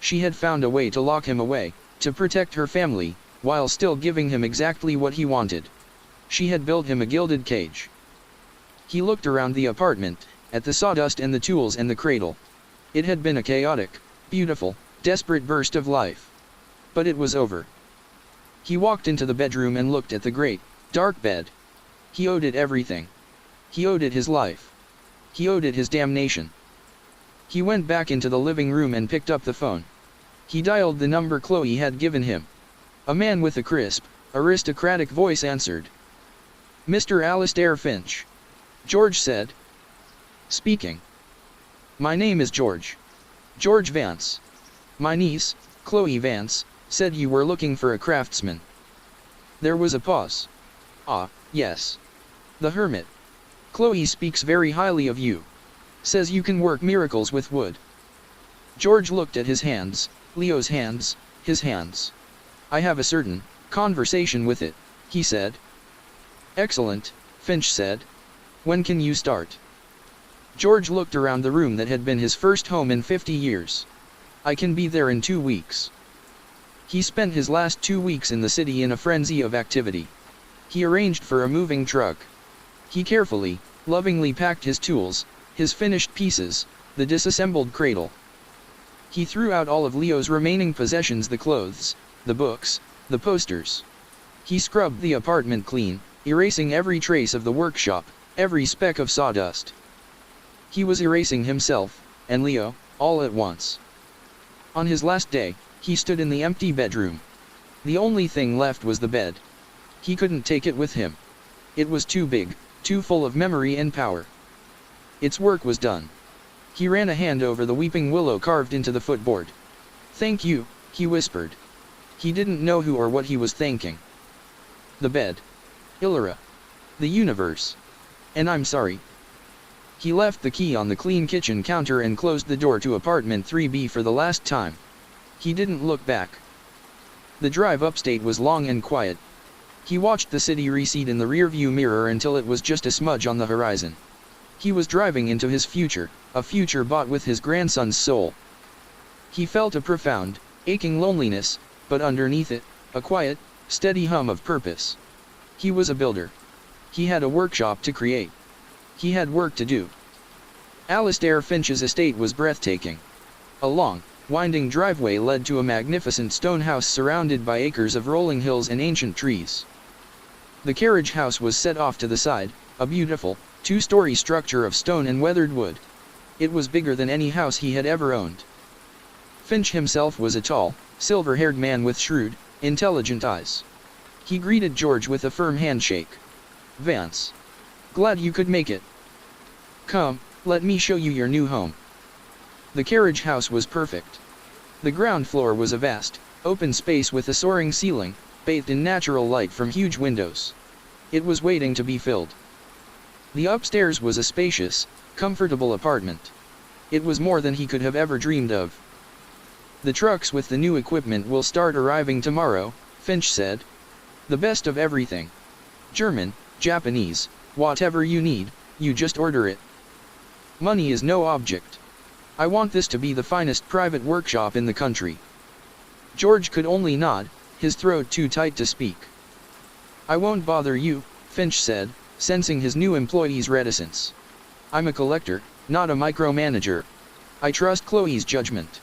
Speaker 1: She had found a way to lock him away, to protect her family, while still giving him exactly what he wanted. She had built him a gilded cage. He looked around the apartment, at the sawdust and the tools and the cradle. It had been a chaotic, beautiful, desperate burst of life. But it was over. He walked into the bedroom and looked at the great, dark bed. He owed it everything. He owed it his life. He owed it his damnation. He went back into the living room and picked up the phone. He dialed the number Chloe had given him. A man with a crisp, aristocratic voice answered. "Mr. Alistair Finch." George said. "Speaking." "My name is George. George Vance. My niece, Chloe Vance, said you were looking for a craftsman." There was a pause. "Ah, yes. The hermit. Chloe speaks very highly of you. Says you can work miracles with wood." George looked at his hands, Leo's hands, his hands. "I have a certain conversation with it," he said. "Excellent," Finch said. "When can you start?" George looked around the room that had been his first home in 50 years. "I can be there in 2 weeks." He spent his last 2 weeks in the city in a frenzy of activity. He arranged for a moving truck. He carefully, lovingly packed his tools, his finished pieces, the disassembled cradle. He threw out all of Leo's remaining possessions: the clothes, the books, the posters. He scrubbed the apartment clean, erasing every trace of the workshop, every speck of sawdust. He was erasing himself, and Leo, all at once. On his last day, he stood in the empty bedroom. The only thing left was the bed. He couldn't take it with him. It was too big, too full of memory and power. Its work was done. He ran a hand over the weeping willow carved into the footboard. "Thank you," he whispered. He didn't know who or what he was thanking. The bed. Illyra. The universe. And I'm sorry. He left the key on the clean kitchen counter and closed the door to apartment 3B for the last time. He didn't look back. The drive upstate was long and quiet. He watched the city recede in the rearview mirror until it was just a smudge on the horizon. He was driving into his future, a future bought with his grandson's soul. He felt a profound, aching loneliness, but underneath it, a quiet, steady hum of purpose. He was a builder. He had a workshop to create. He had work to do. Alistair Finch's estate was breathtaking. A long, winding driveway led to a magnificent stone house surrounded by acres of rolling hills and ancient trees. The carriage house was set off to the side, a beautiful, two-story structure of stone and weathered wood. It was bigger than any house he had ever owned. Finch himself was a tall, silver-haired man with shrewd, intelligent eyes. He greeted George with a firm handshake. "Vance. Glad you could make it. Come, let me show you your new home." The carriage house was perfect. The ground floor was a vast, open space with a soaring ceiling, bathed in natural light from huge windows. It was waiting to be filled. The upstairs was a spacious, comfortable apartment. It was more than he could have ever dreamed of. "The trucks with the new equipment will start arriving tomorrow," Finch said. "The best of everything. German, Japanese, whatever you need, you just order it. Money is no object. I want this to be the finest private workshop in the country." George could only nod, his throat too tight to speak. "I won't bother you," Finch said, sensing his new employee's reticence. "I'm a collector, not a micromanager. I trust Chloe's judgment.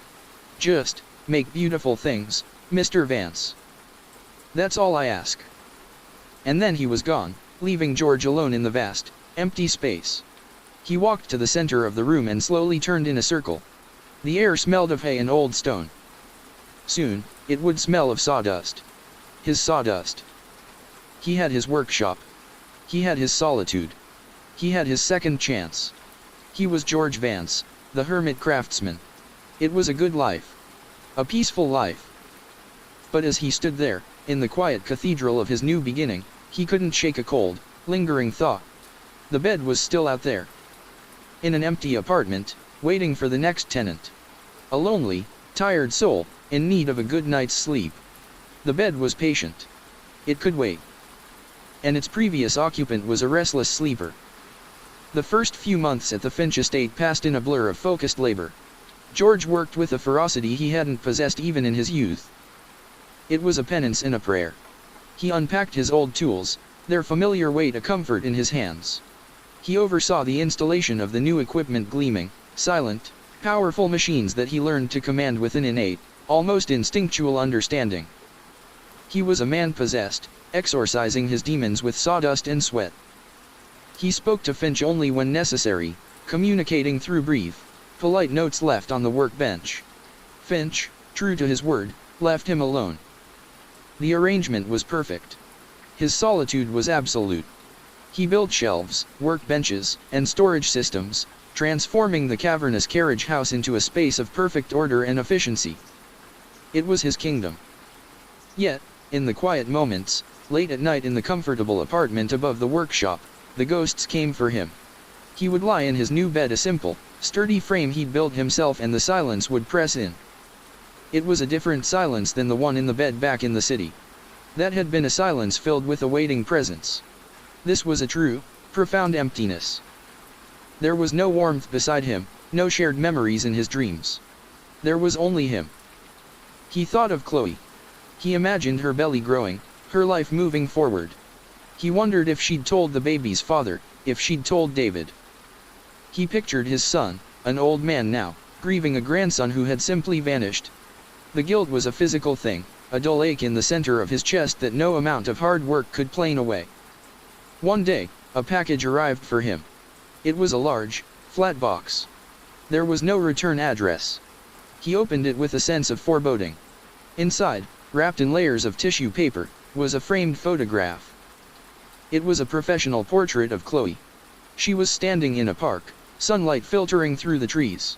Speaker 1: Just make beautiful things, Mr. Vance. That's all I ask." And then he was gone, leaving George alone in the vast, empty space. He walked to the center of the room and slowly turned in a circle. The air smelled of hay and old stone. Soon, it would smell of sawdust. His sawdust. He had his workshop. He had his solitude. He had his second chance. He was George Vance, the hermit craftsman. It was a good life. A peaceful life. But as he stood there, in the quiet cathedral of his new beginning, he couldn't shake a cold, lingering thought. The bed was still out there. In an empty apartment, waiting for the next tenant. A lonely, tired soul, in need of a good night's sleep. The bed was patient. It could wait. And its previous occupant was a restless sleeper. The first few months at the Finch estate passed in a blur of focused labor. George worked with a ferocity he hadn't possessed even in his youth. It was a penance and a prayer. He unpacked his old tools, their familiar weight a comfort in his hands. He oversaw the installation of the new equipment, gleaming, silent, powerful machines that he learned to command with an innate, almost instinctual understanding. He was a man possessed, exorcising his demons with sawdust and sweat. He spoke to Finch only when necessary, communicating through brief, polite notes left on the workbench. Finch, true to his word, left him alone. The arrangement was perfect. His solitude was absolute. He built shelves, workbenches, and storage systems, transforming the cavernous carriage house into a space of perfect order and efficiency. It was his kingdom. Yet, in the quiet moments, late at night in the comfortable apartment above the workshop, the ghosts came for him. He would lie in his new bed, a simple, sturdy frame he'd built himself, and the silence would press in. It was a different silence than the one in the bed back in the city. That had been a silence filled with a waiting presence. This was a true, profound emptiness. There was no warmth beside him, no shared memories in his dreams. There was only him. He thought of Chloe. He imagined her belly growing, her life moving forward. He wondered if she'd told the baby's father, if she'd told David. He pictured his son, an old man now, grieving a grandson who had simply vanished. The guilt was a physical thing, a dull ache in the center of his chest that no amount of hard work could plane away. One day, a package arrived for him. It was a large, flat box. There was no return address. He opened it with a sense of foreboding. Inside, wrapped in layers of tissue paper, was a framed photograph. It was a professional portrait of Chloe. She was standing in a park, sunlight filtering through the trees.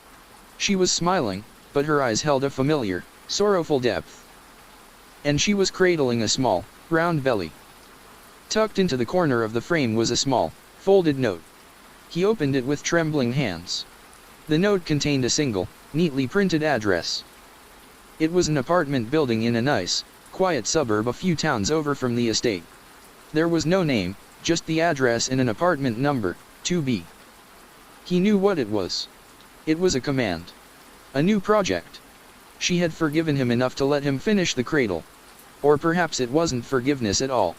Speaker 1: She was smiling, but her eyes held a familiar, sorrowful depth. And she was cradling a small, round belly. Tucked into the corner of the frame was a small, folded note. He opened it with trembling hands. The note contained a single, neatly printed address. It was an apartment building in a nice, quiet suburb a few towns over from the estate. There was no name, just the address and an apartment number, 2B. He knew what it was. It was a command. A new project. She had forgiven him enough to let him finish the cradle. Or perhaps it wasn't forgiveness at all.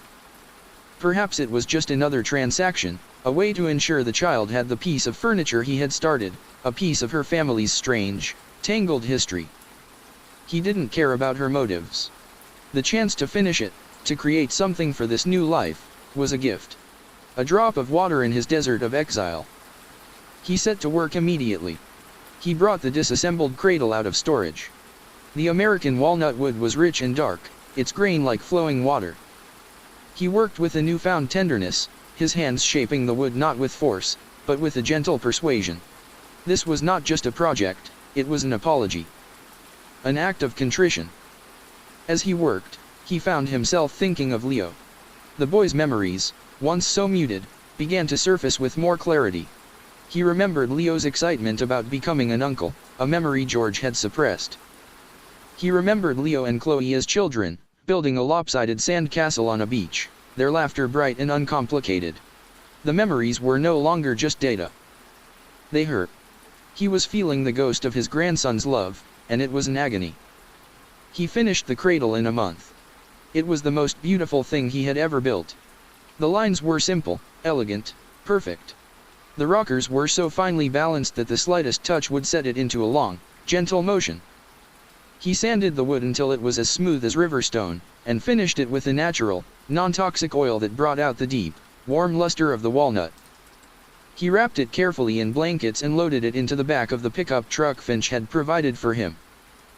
Speaker 1: Perhaps it was just another transaction, a way to ensure the child had the piece of furniture he had started, a piece of her family's strange, tangled history. He didn't care about her motives. The chance to finish it, to create something for this new life, was a gift. A drop of water in his desert of exile. He set to work immediately. He brought the disassembled cradle out of storage. The American walnut wood was rich and dark, its grain like flowing water. He worked with a newfound tenderness, his hands shaping the wood not with force, but with a gentle persuasion. This was not just a project, it was an apology. An act of contrition. As he worked, he found himself thinking of Leo. The boy's memories, once so muted, began to surface with more clarity. He remembered Leo's excitement about becoming an uncle, a memory George had suppressed. He remembered Leo and Chloe as children, building a lopsided sand castle on a beach, their laughter bright and uncomplicated. The memories were no longer just data. They hurt. He was feeling the ghost of his grandson's love, and it was an agony. He finished the cradle in a month. It was the most beautiful thing he had ever built. The lines were simple, elegant, perfect. The rockers were so finely balanced that the slightest touch would set it into a long, gentle motion. He sanded the wood until it was as smooth as river stone, and finished it with a natural, non-toxic oil that brought out the deep, warm luster of the walnut. He wrapped it carefully in blankets and loaded it into the back of the pickup truck Finch had provided for him.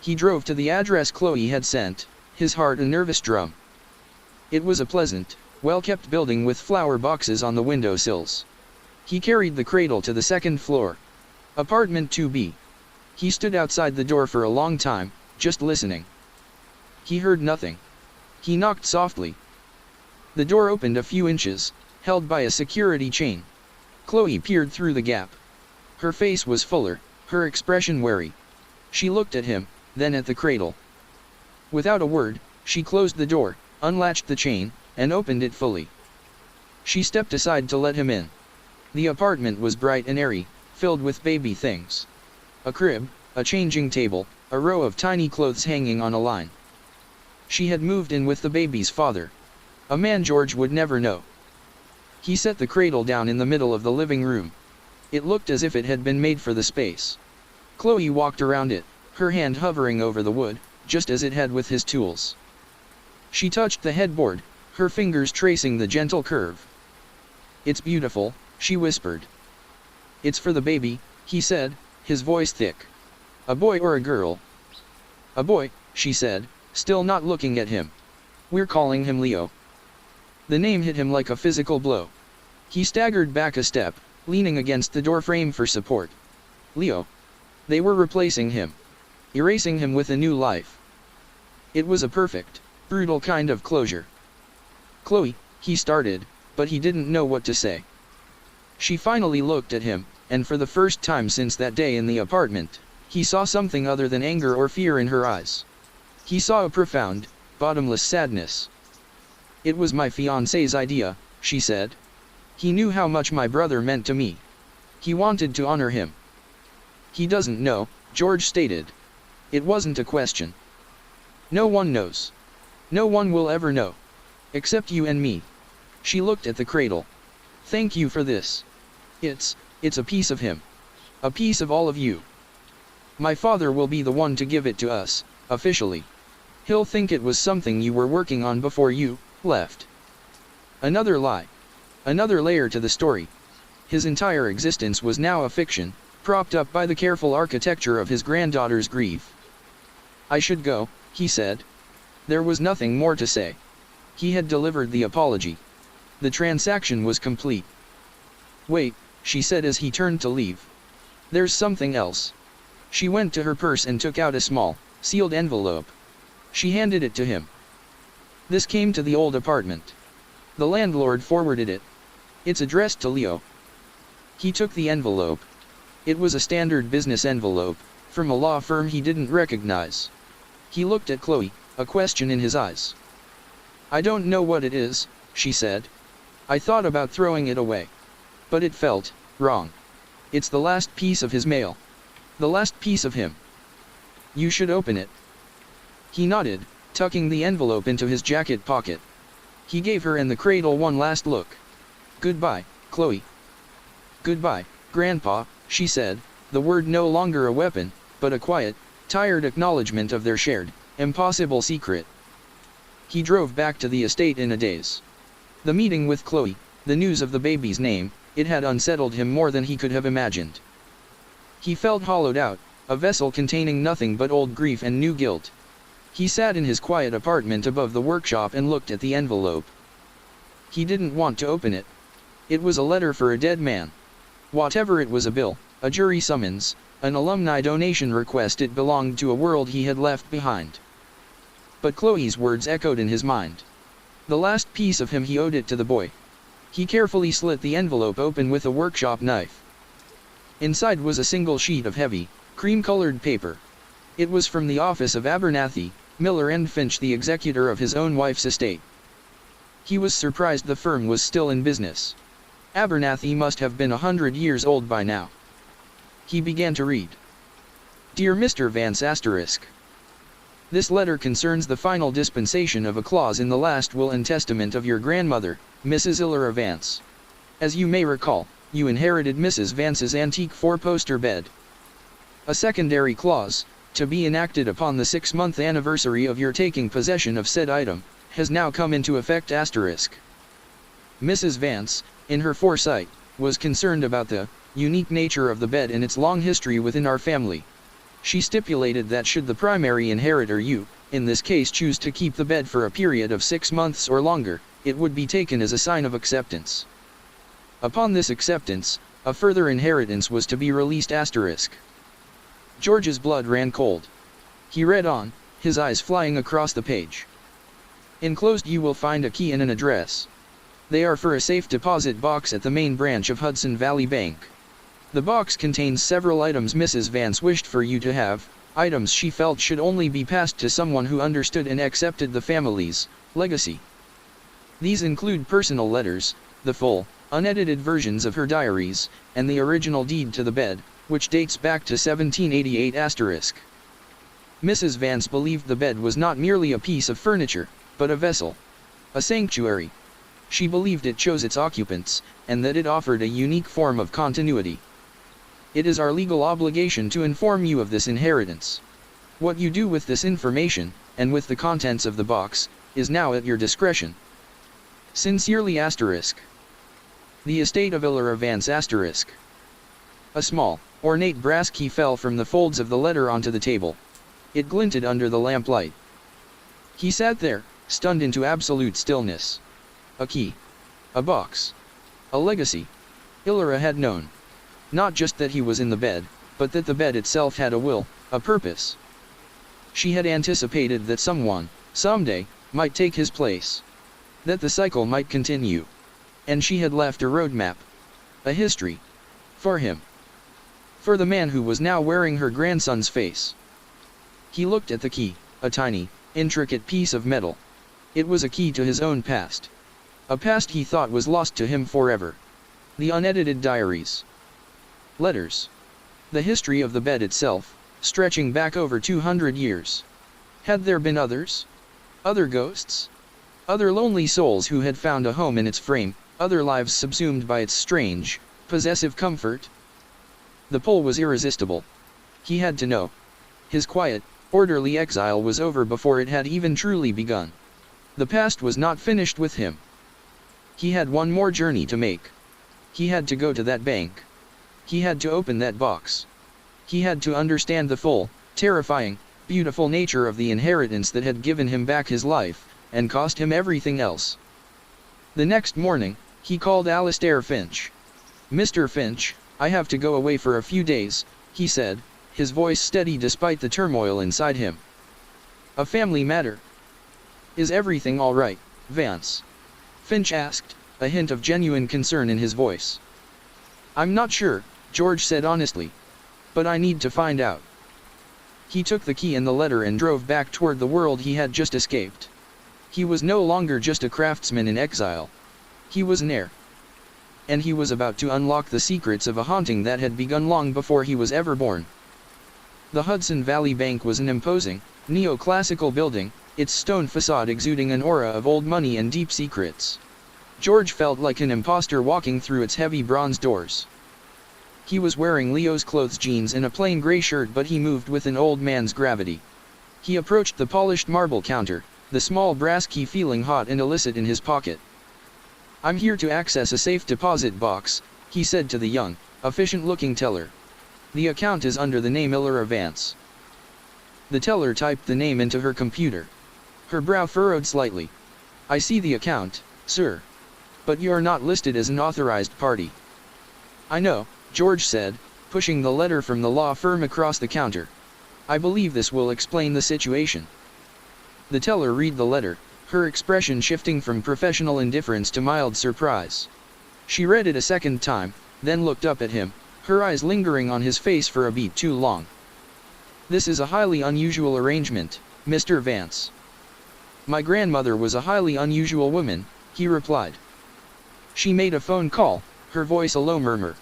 Speaker 1: He drove to the address Chloe had sent, his heart a nervous drum. It was a pleasant, well-kept building with flower boxes on the windowsills. He carried the cradle to the second floor. Apartment 2B. He stood outside the door for a long time, just listening. He heard nothing. He knocked softly. The door opened a few inches, held by a security chain. Chloe peered through the gap. Her face was fuller, her expression wary. She looked at him, then at the cradle. Without a word, she closed the door, unlatched the chain, and opened it fully. She stepped aside to let him in. The apartment was bright and airy, filled with baby things. A crib, a changing table, a row of tiny clothes hanging on a line. She had moved in with the baby's father. A man George would never know. He set the cradle down in the middle of the living room. It looked as if it had been made for the space. Chloe walked around it, her hand hovering over the wood, just as it had with his tools. She touched the headboard, her fingers tracing the gentle curve. "It's beautiful," she whispered. "It's for the baby," he said, his voice thick. "A boy or a girl?" "A boy," she said, still not looking at him. "We're calling him Leo." The name hit him like a physical blow. He staggered back a step, leaning against the door frame for support. Leo. They were replacing him. Erasing him with a new life. It was a perfect, brutal kind of closure. "Chloe," he started, but he didn't know what to say. She finally looked at him, and for the first time since that day in the apartment, he saw something other than anger or fear in her eyes. He saw a profound, bottomless sadness. "It was my fiancé's idea," she said. "He knew how much my brother meant to me. He wanted to honor him." "He doesn't know," George stated. It wasn't a question. "No one knows. No one will ever know. Except you and me." She looked at the cradle. "Thank you for this. It's a piece of him. A piece of all of you." My father will be the one to give it to us, officially. He'll think it was something you were working on before you left. Another lie. Another layer to the story. His entire existence was now a fiction, propped up by the careful architecture of his granddaughter's grief. I should go, he said. There was nothing more to say. He had delivered the apology. The transaction was complete. Wait, she said as he turned to leave. There's something else. She went to her purse and took out a small, sealed envelope. She handed it to him. This came to the old apartment. The landlord forwarded it. It's addressed to Leo. He took the envelope. It was a standard business envelope, from a law firm he didn't recognize. He looked at Chloe, a question in his eyes. I don't know what it is, she said. I thought about throwing it away. But it felt wrong. It's the last piece of his mail. The last piece of him. You should open it. He nodded, tucking the envelope into his jacket pocket. He gave her and the cradle one last look. Goodbye, Chloe. Goodbye, Grandpa, she said, the word no longer a weapon, but a quiet, tired acknowledgement of their shared, impossible secret. He drove back to the estate in a daze. The meeting with Chloe, the news of the baby's name, it had unsettled him more than he could have imagined. He felt hollowed out, a vessel containing nothing but old grief and new guilt. He sat in his quiet apartment above the workshop and looked at the envelope. He didn't want to open it. It was a letter for a dead man. Whatever it was, a bill, a jury summons, an alumni donation request, it belonged to a world he had left behind. But Chloe's words echoed in his mind. The last piece of him, he owed it to the boy. He carefully slit the envelope open with a workshop knife. Inside was a single sheet of heavy, cream-colored paper. It was from the office of Abernathy, Miller and Finch, the executor of his own wife's estate. He was surprised the firm was still in business. Abernathy must have been 100 years old by now. He began to read. Dear Mr. Vance *. This letter concerns the final dispensation of a clause in the last will and testament of your grandmother, Mrs. Illyra Vance. As you may recall, you inherited Mrs. Vance's antique four-poster bed. A secondary clause, to be enacted upon the 6-month anniversary of your taking possession of said item, has now come into effect *. Mrs. Vance, in her foresight, was concerned about the unique nature of the bed and its long history within our family. She stipulated that should the primary inheritor, you, in this case, choose to keep the bed for a period of 6 months or longer, it would be taken as a sign of acceptance. Upon this acceptance, a further inheritance was to be released *. George's blood ran cold. He read on, his eyes flying across the page. Enclosed you will find a key and an address. They are for a safe deposit box at the main branch of Hudson Valley Bank. The box contains several items Mrs. Vance wished for you to have, items she felt should only be passed to someone who understood and accepted the family's legacy. These include personal letters, the full, unedited versions of her diaries, and the original deed to the bed, which dates back to 1788 *. Mrs. Vance believed the bed was not merely a piece of furniture, but a vessel. A sanctuary. She believed it chose its occupants, and that it offered a unique form of continuity. It is our legal obligation to inform you of this inheritance. What you do with this information, and with the contents of the box, is now at your discretion. Sincerely *. The estate of Illyra Vance *. A small, ornate brass key fell from the folds of the letter onto the table. It glinted under the lamplight. He sat there, stunned into absolute stillness. A key. A box. A legacy. Illyra had known. Not just that he was in the bed, but that the bed itself had a will, a purpose. She had anticipated that someone, someday, might take his place. That the cycle might continue. And she had left a roadmap. A history. For him. For the man who was now wearing her grandson's face. He looked at the key, a tiny, intricate piece of metal. It was a key to his own past. A past he thought was lost to him forever. The unedited diaries. Letters. The history of the bed itself, stretching back over 200 years. Had there been others? Other ghosts? Other lonely souls who had found a home in its frame, other lives subsumed by its strange, possessive comfort? The pull was irresistible. He had to know. His quiet, orderly exile was over before it had even truly begun. The past was not finished with him. He had one more journey to make. He had to go to that bank. He had to open that box. He had to understand the full, terrifying, beautiful nature of the inheritance that had given him back his life, and cost him everything else. The next morning, he called Alistair Finch. "Mr. Finch, I have to go away for a few days," he said, his voice steady despite the turmoil inside him. "A family matter." "Is everything all right, Vance?" Finch asked, a hint of genuine concern in his voice. "I'm not sure," George said honestly. "But I need to find out." He took the key and the letter and drove back toward the world he had just escaped. He was no longer just a craftsman in exile. He was an heir. And he was about to unlock the secrets of a haunting that had begun long before he was ever born. The Hudson Valley Bank was an imposing, neoclassical building, its stone facade exuding an aura of old money and deep secrets. George felt like an imposter walking through its heavy bronze doors. He was wearing Leo's clothes, jeans and a plain gray shirt, but he moved with an old man's gravity. He approached the polished marble counter, the small brass key feeling hot and illicit in his pocket. "I'm here to access a safe deposit box," he said to the young, efficient-looking teller. "The account is under the name Miller Vance." The teller typed the name into her computer. Her brow furrowed slightly. "I see the account, sir. But you're not listed as an authorized party." "I know," George said, pushing the letter from the law firm across the counter. "I believe this will explain the situation." The teller read the letter, her expression shifting from professional indifference to mild surprise. She read it a second time, then looked up at him, her eyes lingering on his face for a beat too long. "This is a highly unusual arrangement, Mr. Vance." "My grandmother was a highly unusual woman," he replied. "She made a phone call," her voice a low murmur.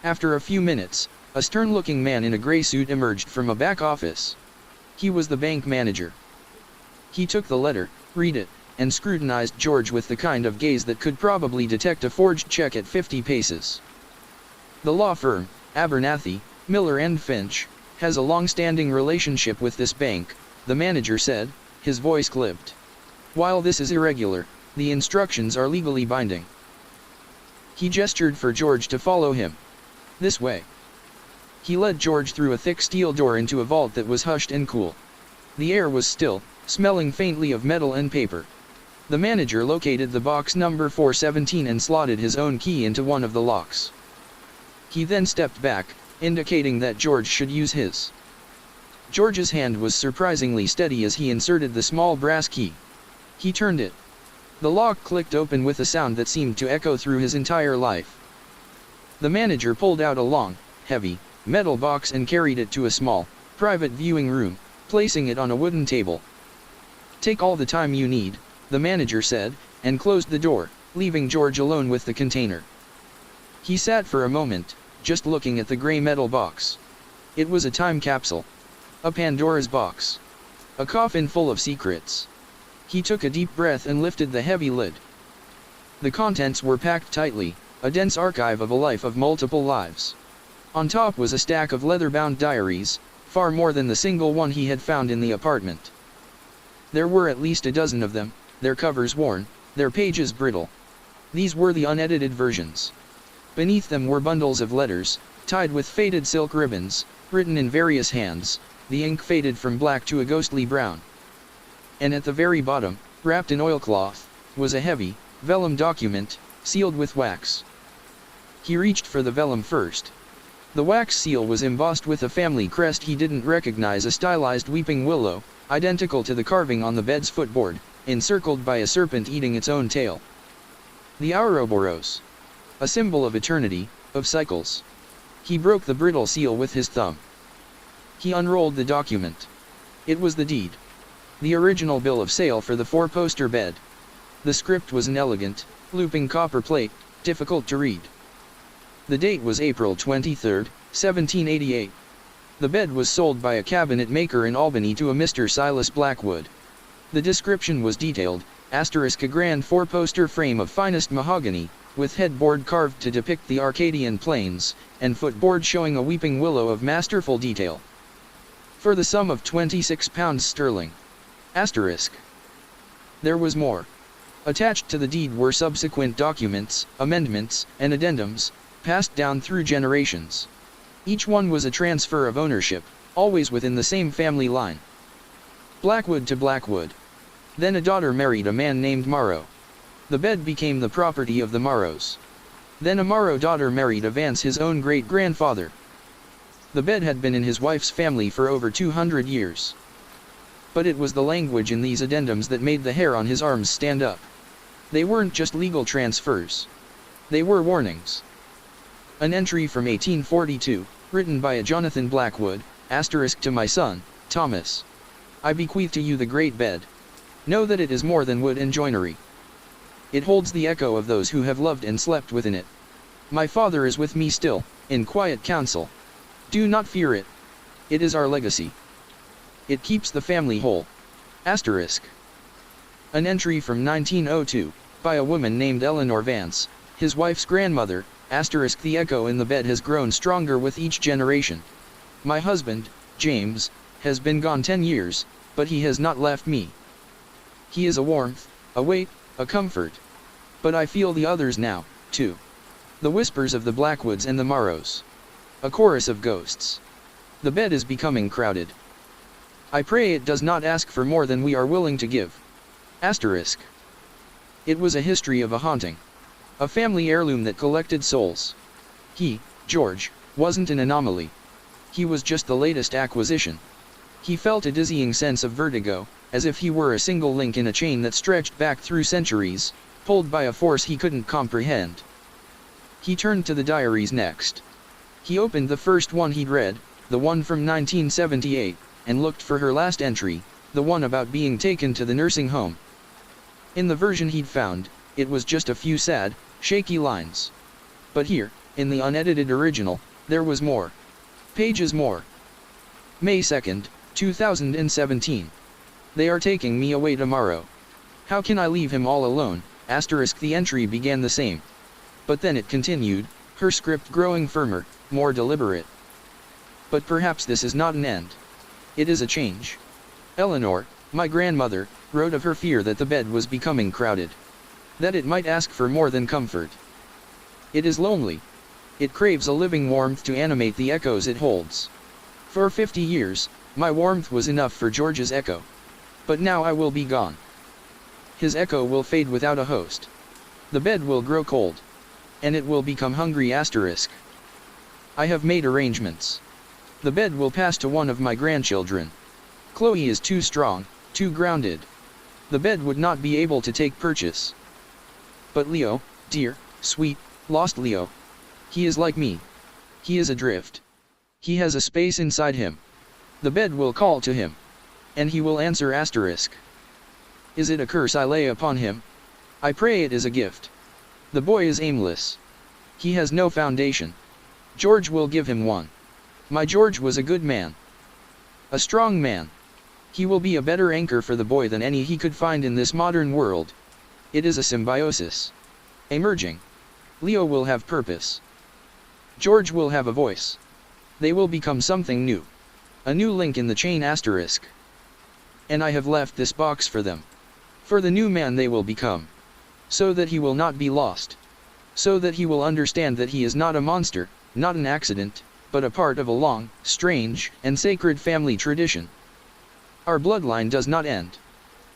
Speaker 1: After a few minutes, a stern-looking man in a gray suit emerged from a back office. He was the bank manager. He took the letter, read it, and scrutinized George with the kind of gaze that could probably detect a forged check at 50 paces. "The law firm, Abernathy, Miller and Finch, has a long-standing relationship with this bank," the manager said, his voice clipped. "While this is irregular, the instructions are legally binding." He gestured for George to follow him. "This way." He led George through a thick steel door into a vault that was hushed and cool. The air was still, smelling faintly of metal and paper. The manager located the box number 417 and slotted his own key into one of the locks. He then stepped back, indicating that George should use his. George's hand was surprisingly steady as he inserted the small brass key. He turned it. The lock clicked open with a sound that seemed to echo through his entire life. The manager pulled out a long, heavy, metal box and carried it to a small, private viewing room, placing it on a wooden table. "Take all the time you need," the manager said, and closed the door, leaving George alone with the container. He sat for a moment, just looking at the gray metal box. It was a time capsule. A Pandora's box. A coffin full of secrets. He took a deep breath and lifted the heavy lid. The contents were packed tightly, a dense archive of a life of multiple lives. On top was a stack of leather-bound diaries, far more than the single one he had found in the apartment. There were at least a dozen of them, their covers worn, their pages brittle. These were the unedited versions. Beneath them were bundles of letters, tied with faded silk ribbons, written in various hands, the ink faded from black to a ghostly brown. And at the very bottom, wrapped in oilcloth, was a heavy, vellum document, sealed with wax. He reached for the vellum first. The wax seal was embossed with a family crest he didn't recognize, a stylized weeping willow, identical to the carving on the bed's footboard, encircled by a serpent eating its own tail. The Ouroboros. A symbol of eternity, of cycles. He broke the brittle seal with his thumb. He unrolled the document. It was the deed. The original bill of sale for the four-poster bed. The script was an elegant, looping copper plate, difficult to read. The date was April 23, 1788. The bed was sold by a cabinet maker in Albany to a Mr. Silas Blackwood. The description was detailed, *a grand four-poster frame of finest mahogany, with headboard carved to depict the Arcadian plains, and footboard showing a weeping willow of masterful detail. for the sum of £26 sterling. Asterisk. There was more. Attached to the deed were subsequent documents, amendments, and addendums, passed down through generations. Each one was a transfer of ownership, always within the same family line. Blackwood to Blackwood. Then a daughter married a man named Morrow. The bed became the property of the Morrows. Then a Morrow daughter married a Vance, his own great-grandfather. The bed had been in his wife's family for over 200 years. But it was the language in these addendums that made the hair on his arms stand up. They weren't just legal transfers. They were warnings. An entry from 1842, written by a Jonathan Blackwood, asterisk, to my son, Thomas. I bequeath to you the great bed. Know that it is more than wood and joinery. It holds the echo of those who have loved and slept within it. My father is with me still, in quiet counsel. Do not fear it. It is our legacy. It keeps the family whole. Asterisk. An entry from 1902, by a woman named Eleanor Vance, his wife's grandmother, asterisk. The echo in the bed has grown stronger with each generation. My husband, James, has been gone 10 years, but he has not left me. He is a warmth, a weight, a comfort. But I feel the others now, too. The whispers of the Blackwoods and the Morrows. A chorus of ghosts. The bed is becoming crowded. I pray it does not ask for more than we are willing to give. Asterisk. It was a history of a haunting. A family heirloom that collected souls. He, George, wasn't an anomaly. He was just the latest acquisition. He felt a dizzying sense of vertigo, as if he were a single link in a chain that stretched back through centuries, pulled by a force he couldn't comprehend. He turned to the diaries next. He opened the first one he'd read, the one from 1978, and looked for her last entry, the one about being taken to the nursing home. In the version he'd found, it was just a few sad, shaky lines. But here, in the unedited original, there was more. Pages more. May 2nd, 2017. They are taking me away tomorrow. How can I leave him all alone? Asterisk. The entry began the same. But then it continued, her script growing firmer, more deliberate. But perhaps this is not an end. It is a change. Eleanor, my grandmother, wrote of her fear that the bed was becoming crowded. That it might ask for more than comfort. It is lonely. It craves a living warmth to animate the echoes it holds. For 50 years, my warmth was enough for George's echo. But now I will be gone. His echo will fade without a host. The bed will grow cold. And it will become hungry. Asterisk. I have made arrangements. The bed will pass to one of my grandchildren. Chloe is too strong, too grounded. The bed would not be able to take purchase. But Leo, dear, sweet, lost Leo. He is like me. He is adrift. He has a space inside him. The bed will call to him. And he will answer. Asterisk. Is it a curse I lay upon him? I pray it is a gift. The boy is aimless. He has no foundation. George will give him one. My George was a good man. A strong man. He will be a better anchor for the boy than any he could find in this modern world. It is a symbiosis. Emerging. Leo will have purpose. George will have a voice. They will become something new. A new link in the chain. Asterisk. And I have left this box for them. For the new man they will become. So that he will not be lost. So that he will understand that he is not a monster, not an accident, but a part of a long, strange, and sacred family tradition. Our bloodline does not end.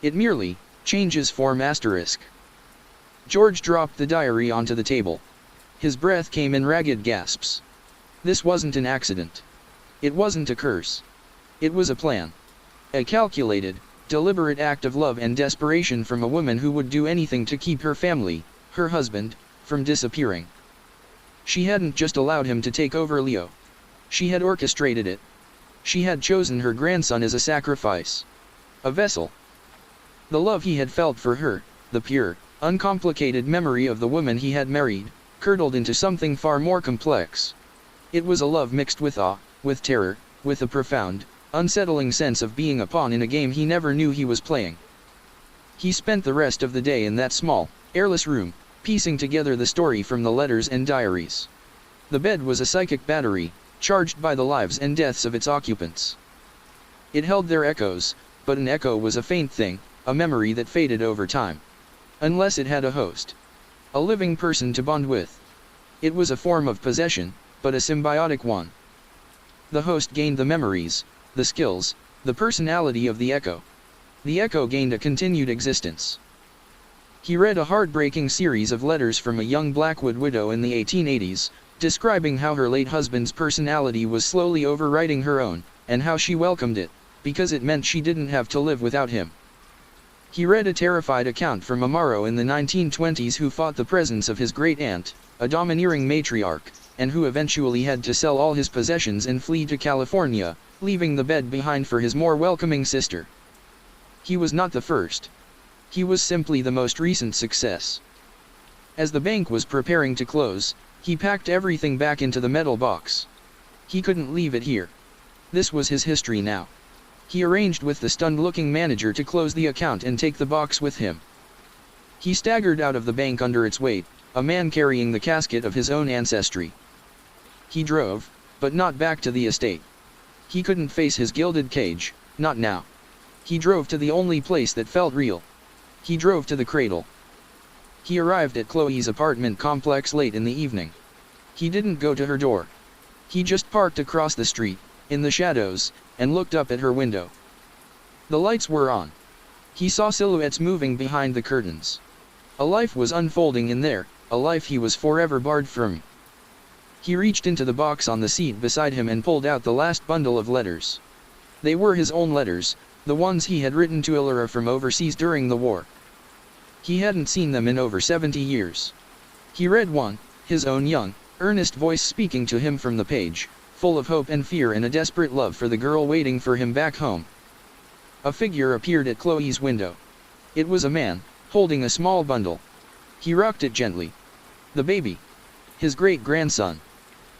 Speaker 1: It merely changes form. Asterisk. George dropped the diary onto the table. His breath came in ragged gasps. This wasn't an accident. It wasn't a curse. It was a plan. A calculated, deliberate act of love and desperation from a woman who would do anything to keep her family, her husband, from disappearing. She hadn't just allowed him to take over Leo. She had orchestrated it. She had chosen her grandson as a sacrifice. A vessel. The love he had felt for her, the pure, uncomplicated memory of the woman he had married, curdled into something far more complex. It was a love mixed with awe, with terror, with a profound, unsettling sense of being a pawn in a game he never knew he was playing. He spent the rest of the day in that small, airless room, piecing together the story from the letters and diaries. The bed was a psychic battery, charged by the lives and deaths of its occupants. It held their echoes, but an echo was a faint thing, a memory that faded over time. Unless it had a host. A living person to bond with. It was a form of possession, but a symbiotic one. The host gained the memories, the skills, the personality of the echo. The echo gained a continued existence. He read a heartbreaking series of letters from a young Blackwood widow in the 1880s, describing how her late husband's personality was slowly overriding her own, and how she welcomed it, because it meant she didn't have to live without him. He read a terrified account from a Morrow in the 1920s who fought the presence of his great-aunt, a domineering matriarch, and who eventually had to sell all his possessions and flee to California, leaving the bed behind for his more welcoming sister. He was not the first. He was simply the most recent success. As the bank was preparing to close, he packed everything back into the metal box. He couldn't leave it here. This was his history now. He arranged with the stunned-looking manager to close the account and take the box with him. He staggered out of the bank under its weight, a man carrying the casket of his own ancestry. He drove, but not back to the estate. He couldn't face his gilded cage, not now. He drove to the only place that felt real. He drove to the cradle. He arrived at Chloe's apartment complex late in the evening. He didn't go to her door. He just parked across the street, in the shadows, and looked up at her window. The lights were on. He saw silhouettes moving behind the curtains. A life was unfolding in there, a life he was forever barred from. He reached into the box on the seat beside him and pulled out the last bundle of letters. They were his own letters, the ones he had written to Illyra from overseas during the war. He hadn't seen them in over 70 years. He read one, his own young, earnest voice speaking to him from the page, full of hope and fear and a desperate love for the girl waiting for him back home. A figure appeared at Chloe's window. It was a man, holding a small bundle. He rocked it gently. The baby. His great-grandson.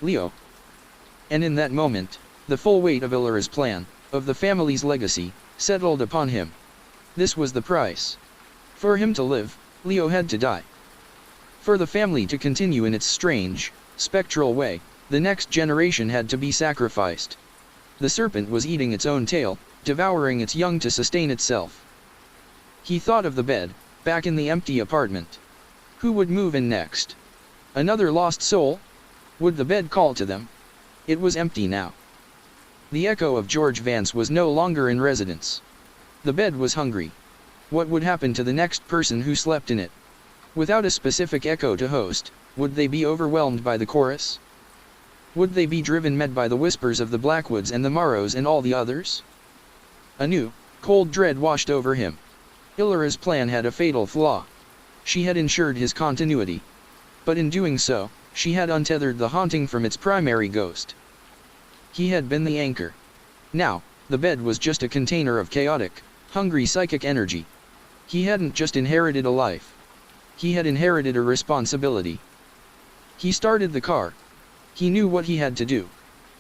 Speaker 1: Leo. And in that moment, the full weight of Illyra's plan, of the family's legacy, settled upon him. This was the price. For him to live, Leo had to die. For the family to continue in its strange, spectral way, the next generation had to be sacrificed. The serpent was eating its own tail, devouring its young to sustain itself. He thought of the bed, back in the empty apartment. Who would move in next? Another lost soul? Would the bed call to them? It was empty now. The echo of George Vance was no longer in residence. The bed was hungry. What would happen to the next person who slept in it? Without a specific echo to host, would they be overwhelmed by the chorus? Would they be driven mad by the whispers of the Blackwoods and the Morrows and all the others? A new, cold dread washed over him. Illyra's plan had a fatal flaw. She had ensured his continuity. But in doing so, she had untethered the haunting from its primary ghost. He had been the anchor. Now, the bed was just a container of chaotic, hungry psychic energy. He hadn't just inherited a life. He had inherited a responsibility. He started the car. He knew what he had to do.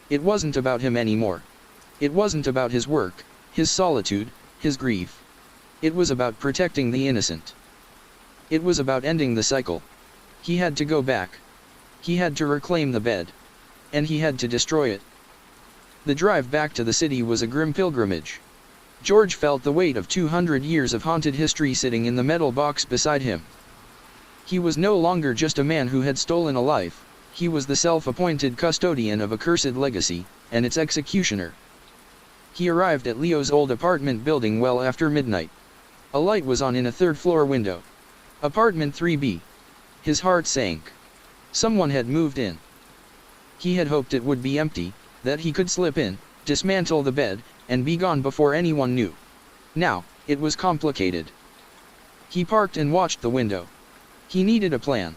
Speaker 1: It wasn't about him anymore. It wasn't about his work, his solitude, his grief. It was about protecting the innocent. It was about ending the cycle. He had to go back. He had to reclaim the bed. And he had to destroy it. The drive back to the city was a grim pilgrimage. George felt the weight of 200 years of haunted history sitting in the metal box beside him. He was no longer just a man who had stolen a life, he was the self-appointed custodian of a cursed legacy, and its executioner. He arrived at Leo's old apartment building well after midnight. A light was on in a third-floor window. Apartment 3B. His heart sank. Someone had moved in. He had hoped it would be empty, that he could slip in, dismantle the bed, and be gone before anyone knew. Now, it was complicated. He parked and watched the window. He needed a plan.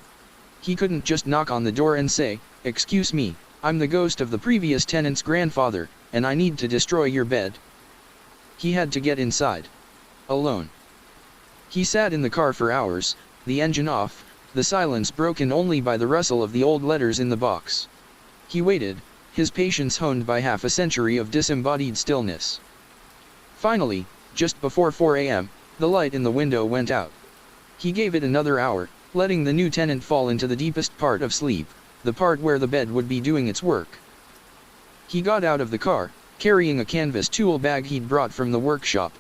Speaker 1: He couldn't just knock on the door and say, "Excuse me, I'm the ghost of the previous tenant's grandfather, and I need to destroy your bed." He had to get inside. Alone. He sat in the car for hours, the engine off, the silence broken only by the rustle of the old letters in the box. He waited, his patience honed by half a century of disembodied stillness. Finally, just before 4 a.m., the light in the window went out. He gave it another hour, letting the new tenant fall into the deepest part of sleep, the part where the bed would be doing its work. He got out of the car, carrying a canvas tool bag he'd brought from the workshop.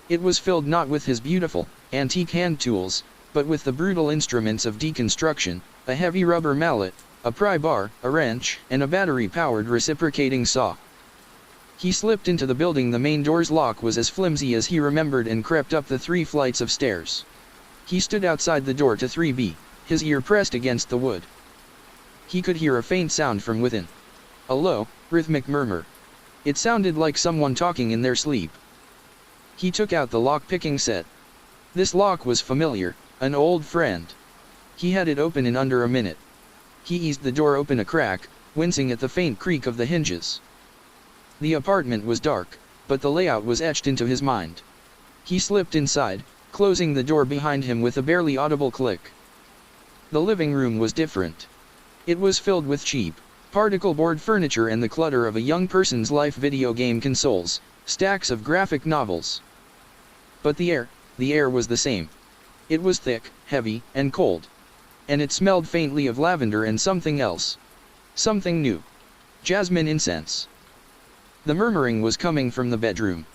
Speaker 1: It was filled not with his beautiful, antique hand tools, but with the brutal instruments of deconstruction, a heavy rubber mallet, a pry bar, a wrench, and a battery-powered reciprocating saw. He slipped into the building. The main door's lock was as flimsy as he remembered and crept up the 3 flights of stairs. He stood outside the door to 3B, his ear pressed against the wood. He could hear a faint sound from within. A low, rhythmic murmur. It sounded like someone talking in their sleep. He took out the lock-picking set. This lock was familiar, an old friend. He had it open in under a minute. He eased the door open a crack, wincing at the faint creak of the hinges. The apartment was dark, but the layout was etched into his mind. He slipped inside, closing the door behind him with a barely audible click. The living room was different. It was filled with cheap, particle board furniture and the clutter of a young person's life. Video game consoles, stacks of graphic novels. But the air was the same. It was thick, heavy, and cold. And it smelled faintly of lavender and something else. Something new. Jasmine incense. The murmuring was coming from the bedroom.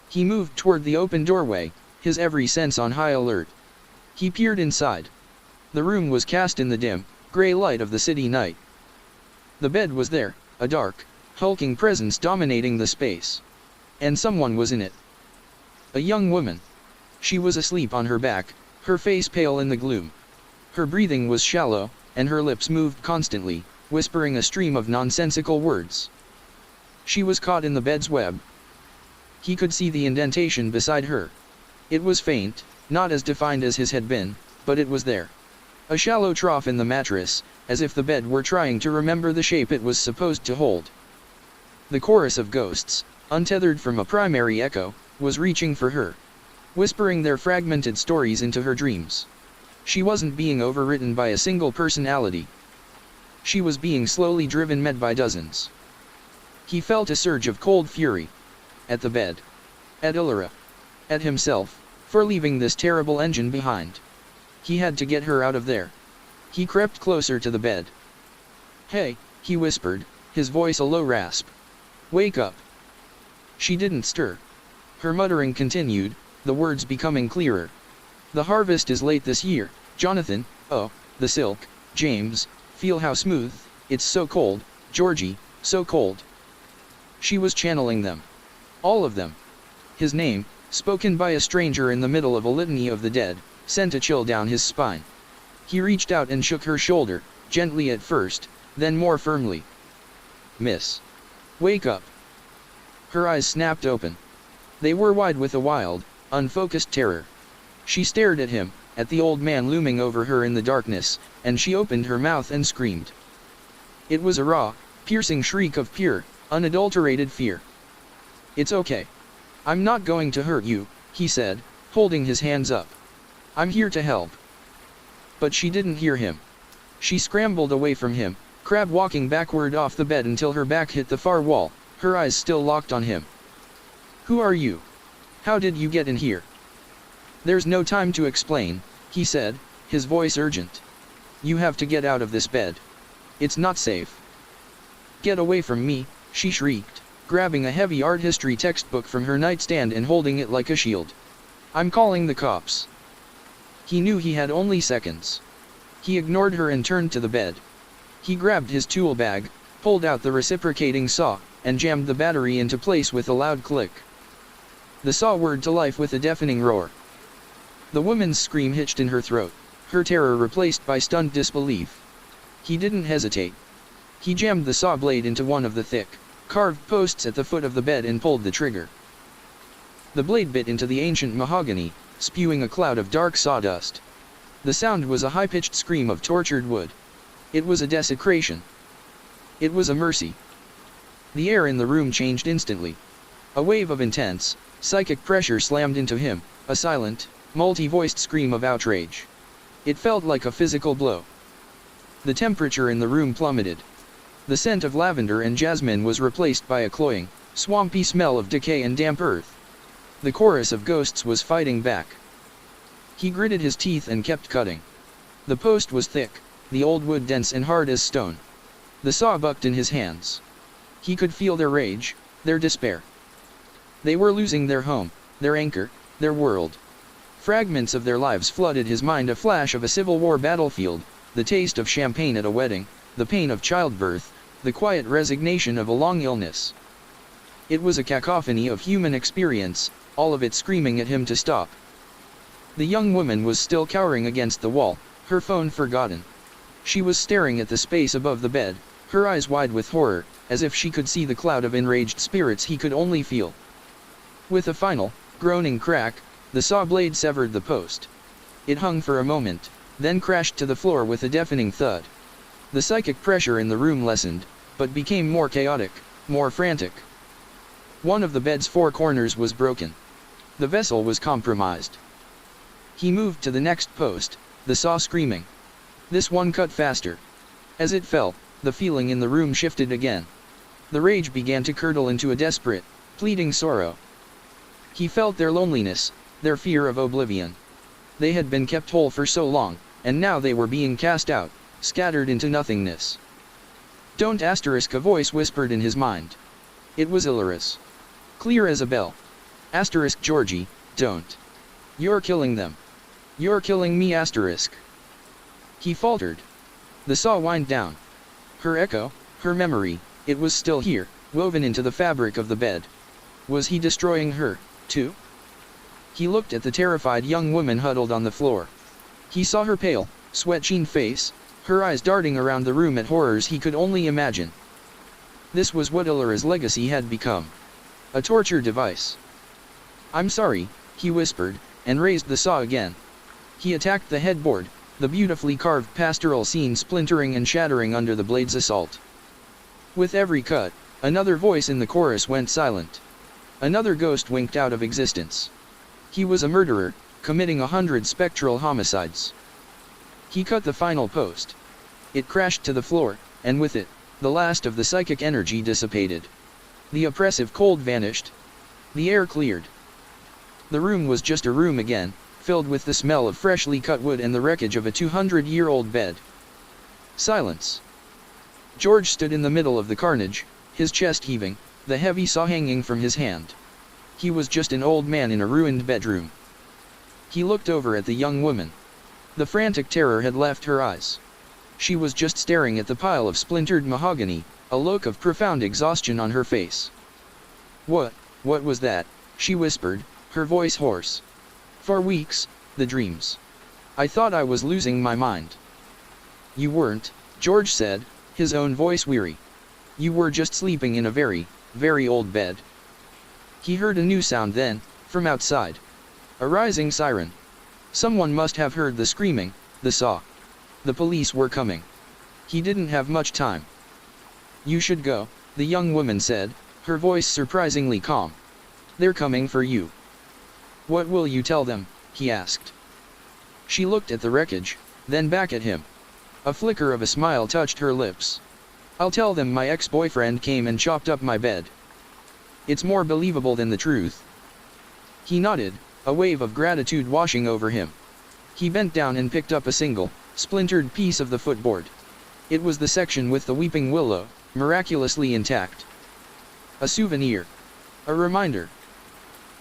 Speaker 1: He moved toward the open doorway, his every sense on high alert. He peered inside. The room was cast in the dim, gray light of the city night. The bed was there, a dark, hulking presence dominating the space. And someone was in it. A young woman. She was asleep on her back, her face pale in the gloom. Her breathing was shallow, and her lips moved constantly, whispering a stream of nonsensical words. She was caught in the bed's web. He could see the indentation beside her. It was faint, not as defined as his had been, but it was there. A shallow trough in the mattress, as if the bed were trying to remember the shape it was supposed to hold. The chorus of ghosts, untethered from a primary echo, was reaching for her, whispering their fragmented stories into her dreams. She wasn't being overwritten by a single personality. She was being slowly driven mad by dozens. He felt a surge of cold fury. At the bed. At Illyra. At himself, for leaving this terrible engine behind. He had to get her out of there. He crept closer to the bed. "Hey," he whispered, his voice a low rasp. "Wake up." She didn't stir. Her muttering continued, the words becoming clearer. "The harvest is late this year, Jonathan. Oh, the silk, James, feel how smooth, it's so cold, Georgie, so cold." She was channeling them. All of them. His name, spoken by a stranger in the middle of a litany of the dead, sent a chill down his spine. He reached out and shook her shoulder, gently at first, then more firmly. "Miss. Wake up." Her eyes snapped open. They were wide with a wild, unfocused terror. She stared at him, at the old man looming over her in the darkness, and she opened her mouth and screamed. It was a raw, piercing shriek of pure, unadulterated fear. "It's okay. I'm not going to hurt you," he said, holding his hands up. "I'm here to help." But she didn't hear him. She scrambled away from him, crab walking backward off the bed until her back hit the far wall, her eyes still locked on him. "Who are you? How did you get in here?" "There's no time to explain," he said, his voice urgent. "You have to get out of this bed. It's not safe." "Get away from me," she shrieked, grabbing a heavy art history textbook from her nightstand and holding it like a shield. "I'm calling the cops." He knew he had only seconds. He ignored her and turned to the bed. He grabbed his tool bag, pulled out the reciprocating saw, and jammed the battery into place with a loud click. The saw whirred to life with a deafening roar. The woman's scream hitched in her throat, her terror replaced by stunned disbelief. He didn't hesitate. He jammed the saw blade into one of the thick, carved posts at the foot of the bed and pulled the trigger. The blade bit into the ancient mahogany, spewing a cloud of dark sawdust. The sound was a high-pitched scream of tortured wood. It was a desecration. It was a mercy. The air in the room changed instantly. A wave of intense, psychic pressure slammed into him, a silent, multi-voiced scream of outrage. It felt like a physical blow. The temperature in the room plummeted. The scent of lavender and jasmine was replaced by a cloying, swampy smell of decay and damp earth. The chorus of ghosts was fighting back. He gritted his teeth and kept cutting. The post was thick, the old wood dense and hard as stone. The saw bucked in his hands. He could feel their rage, their despair. They were losing their home, their anchor, their world. Fragments of their lives flooded his mind, a flash of a Civil War battlefield, the taste of champagne at a wedding, the pain of childbirth, the quiet resignation of a long illness. It was a cacophony of human experience, all of it screaming at him to stop. The young woman was still cowering against the wall, her phone forgotten. She was staring at the space above the bed, her eyes wide with horror, as if she could see the cloud of enraged spirits he could only feel. With a final, groaning crack, the saw blade severed the post. It hung for a moment, then crashed to the floor with a deafening thud. The psychic pressure in the room lessened, but became more chaotic, more frantic. One of the bed's four corners was broken. The vessel was compromised. He moved to the next post, the saw screaming. This one cut faster. As it fell, the feeling in the room shifted again. The rage began to curdle into a desperate, pleading sorrow. He felt their loneliness, their fear of oblivion. They had been kept whole for so long, and now they were being cast out, scattered into nothingness. Don't *, a voice whispered in his mind. It was Illyris. Clear as a bell. * Georgie, don't. You're killing them. You're killing me *. He faltered. The saw whined down. Her echo, her memory, it was still here, woven into the fabric of the bed. Was he destroying her, too? He looked at the terrified young woman huddled on the floor. He saw her pale, sweat-sheen face, her eyes darting around the room at horrors he could only imagine. This was what Illyris' legacy had become. A torture device. I'm sorry, he whispered, and raised the saw again. He attacked the headboard, the beautifully carved pastoral scene splintering and shattering under the blade's assault. With every cut, another voice in the chorus went silent. Another ghost winked out of existence. He was a murderer, committing 100 spectral homicides. He cut the final post. It crashed to the floor, and with it, the last of the psychic energy dissipated. The oppressive cold vanished. The air cleared. The room was just a room again, filled with the smell of freshly cut wood and the wreckage of a 200-year-old bed. Silence. George stood in the middle of the carnage, his chest heaving, the heavy saw hanging from his hand. He was just an old man in a ruined bedroom. He looked over at the young woman. The frantic terror had left her eyes. She was just staring at the pile of splintered mahogany, a look of profound exhaustion on her face. What was that? She whispered, her voice hoarse. For weeks, the dreams. I thought I was losing my mind. You weren't, George said, his own voice weary. You were just sleeping in a very, very old bed. He heard a new sound then, from outside. A rising siren. Someone must have heard the screaming, the saw. The police were coming. He didn't have much time. You should go, the young woman said, her voice surprisingly calm. They're coming for you. What will you tell them? He asked. She looked at the wreckage, then back at him. A flicker of a smile touched her lips. I'll tell them my ex-boyfriend came and chopped up my bed. It's more believable than the truth. He nodded, a wave of gratitude washing over him. He bent down and picked up a single, splintered piece of the footboard. It was the section with the weeping willow, miraculously intact. A souvenir. A reminder.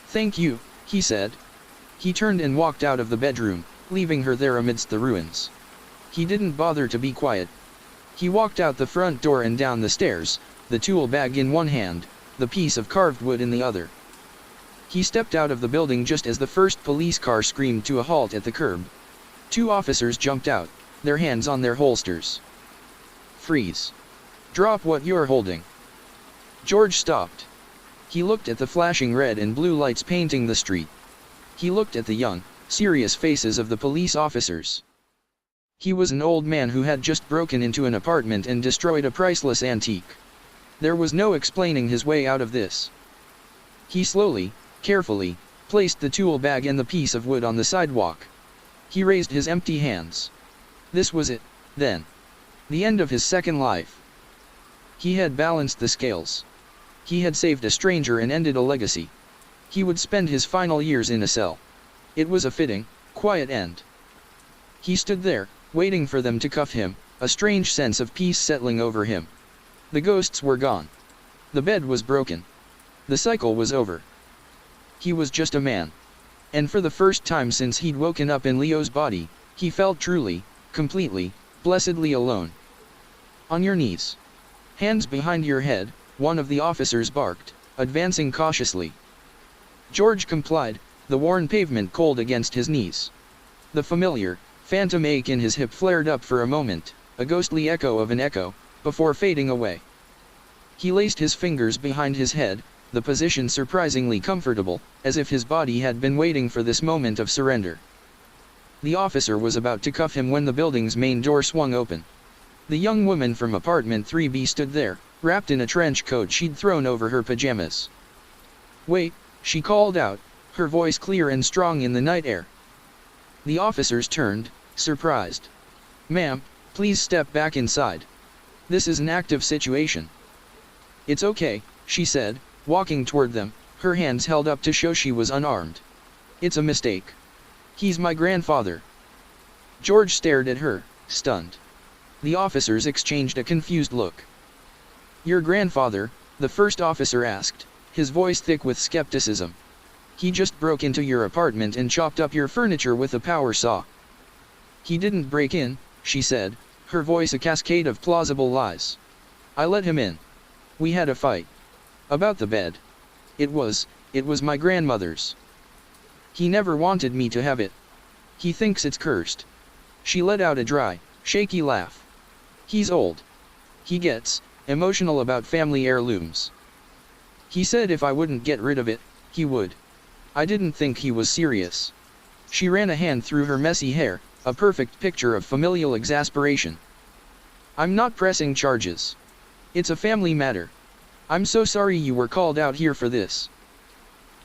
Speaker 1: Thank you, he said. He turned and walked out of the bedroom, leaving her there amidst the ruins. He didn't bother to be quiet. He walked out the front door and down the stairs, the tool bag in one hand, the piece of carved wood in the other. He stepped out of the building just as the first police car screamed to a halt at the curb. 2 officers jumped out, their hands on their holsters. Freeze. Drop what you're holding. George stopped. He looked at the flashing red and blue lights painting the street. He looked at the young, serious faces of the police officers. He was an old man who had just broken into an apartment and destroyed a priceless antique. There was no explaining his way out of this. He slowly, carefully, placed the tool bag and the piece of wood on the sidewalk. He raised his empty hands. This was it, then. The end of his second life. He had balanced the scales. He had saved a stranger and ended a legacy. He would spend his final years in a cell. It was a fitting, quiet end. He stood there, waiting for them to cuff him, a strange sense of peace settling over him. The ghosts were gone. The bed was broken. The cycle was over. He was just a man. And for the first time since he'd woken up in Leo's body, he felt truly, completely, blessedly alone. On your knees. Hands behind your head, one of the officers barked, advancing cautiously. George complied, the worn pavement cold against his knees. The familiar, phantom ache in his hip flared up for a moment, a ghostly echo of an echo, before fading away. He laced his fingers behind his head, the position surprisingly comfortable, as if his body had been waiting for this moment of surrender. The officer was about to cuff him when the building's main door swung open. The young woman from apartment 3B stood there, wrapped in a trench coat she'd thrown over her pajamas. "Wait," she called out, her voice clear and strong in the night air. The officers turned, surprised. "Ma'am, please step back inside. This is an active situation." "It's okay," she said, walking toward them, her hands held up to show she was unarmed. "It's a mistake. He's my grandfather." George stared at her, stunned. The officers exchanged a confused look. "Your grandfather?" the first officer asked, his voice thick with skepticism. "He just broke into your apartment and chopped up your furniture with a power saw." "He didn't break in," she said, her voice a cascade of plausible lies. "I let him in. We had a fight. About the bed. It was my grandmother's. He never wanted me to have it. He thinks it's cursed." She let out a dry, shaky laugh. "He's old. He gets emotional about family heirlooms. He said if I wouldn't get rid of it, he would. I didn't think he was serious." She ran a hand through her messy hair, a perfect picture of familial exasperation. "I'm not pressing charges. It's a family matter. I'm so sorry you were called out here for this."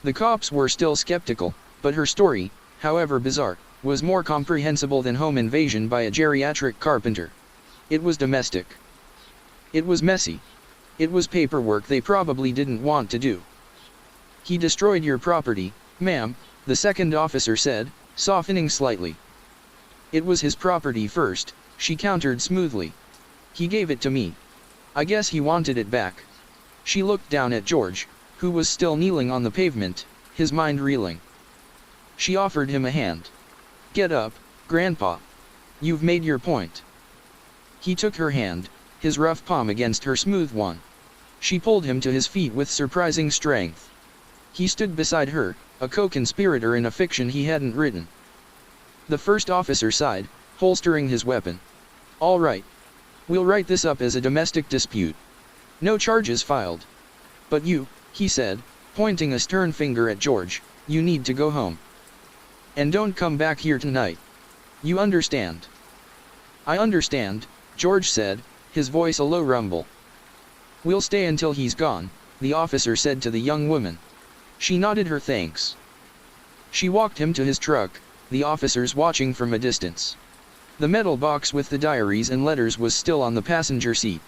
Speaker 1: The cops were still skeptical, but her story, however bizarre, was more comprehensible than home invasion by a geriatric carpenter. It was domestic. It was messy. It was paperwork they probably didn't want to do. "He destroyed your property, ma'am," the second officer said, softening slightly. "It was his property first," she countered smoothly. "He gave it to me. I guess he wanted it back." She looked down at George, who was still kneeling on the pavement, his mind reeling. She offered him a hand. "Get up, Grandpa. You've made your point." He took her hand, his rough palm against her smooth one. She pulled him to his feet with surprising strength. He stood beside her, a co-conspirator in a fiction he hadn't written. The first officer sighed, holstering his weapon. "All right. We'll write this up as a domestic dispute. No charges filed. But you," he said, pointing a stern finger at George, "you need to go home. And don't come back here tonight. You understand?" "I understand," George said, his voice a low rumble. "We'll stay until he's gone," the officer said to the young woman. She nodded her thanks. She walked him to his truck, the officers watching from a distance. The metal box with the diaries and letters was still on the passenger seat.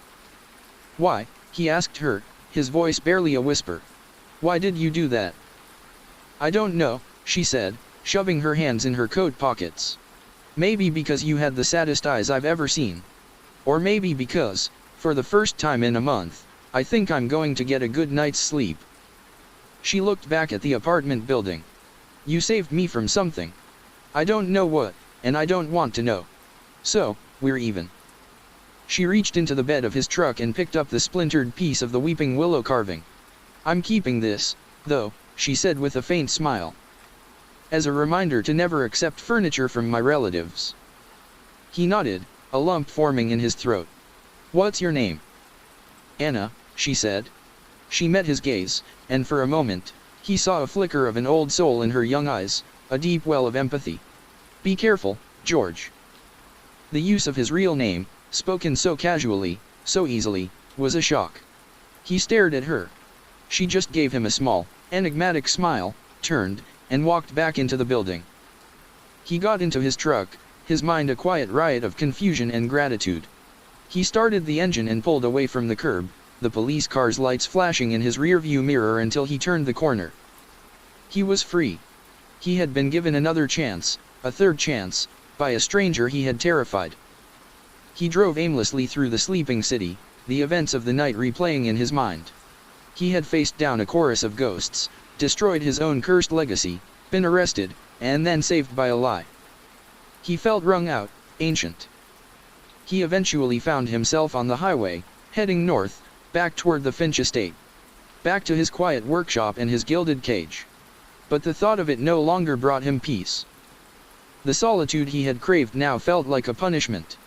Speaker 1: "Why?" he asked her, his voice barely a whisper. "Why did you do that?" "I don't know," she said, shoving her hands in her coat pockets. "Maybe because you had the saddest eyes I've ever seen. Or maybe because, for the first time in a month, I think I'm going to get a good night's sleep." She looked back at the apartment building. "You saved me from something. I don't know what, and I don't want to know. So, we're even." She reached into the bed of his truck and picked up the splintered piece of the weeping willow carving. "I'm keeping this, though," she said with a faint smile. "As a reminder to never accept furniture from my relatives." He nodded, a lump forming in his throat. "What's your name?" "Anna," she said. She met his gaze, and for a moment, he saw a flicker of an old soul in her young eyes, a deep well of empathy. "Be careful, George." The use of his real name, spoken so casually, so easily, was a shock. He stared at her. She just gave him a small, enigmatic smile, turned, and walked back into the building. He got into his truck, his mind a quiet riot of confusion and gratitude. He started the engine and pulled away from the curb, the police car's lights flashing in his rearview mirror until he turned the corner. He was free. He had been given another chance, a third chance, by a stranger he had terrified. He drove aimlessly through the sleeping city, the events of the night replaying in his mind. He had faced down a chorus of ghosts, destroyed his own cursed legacy, been arrested, and then saved by a lie. He felt wrung out, ancient. He eventually found himself on the highway, heading north, back toward the Finch estate. Back to his quiet workshop and his gilded cage. But the thought of it no longer brought him peace. The solitude he had craved now felt like a punishment.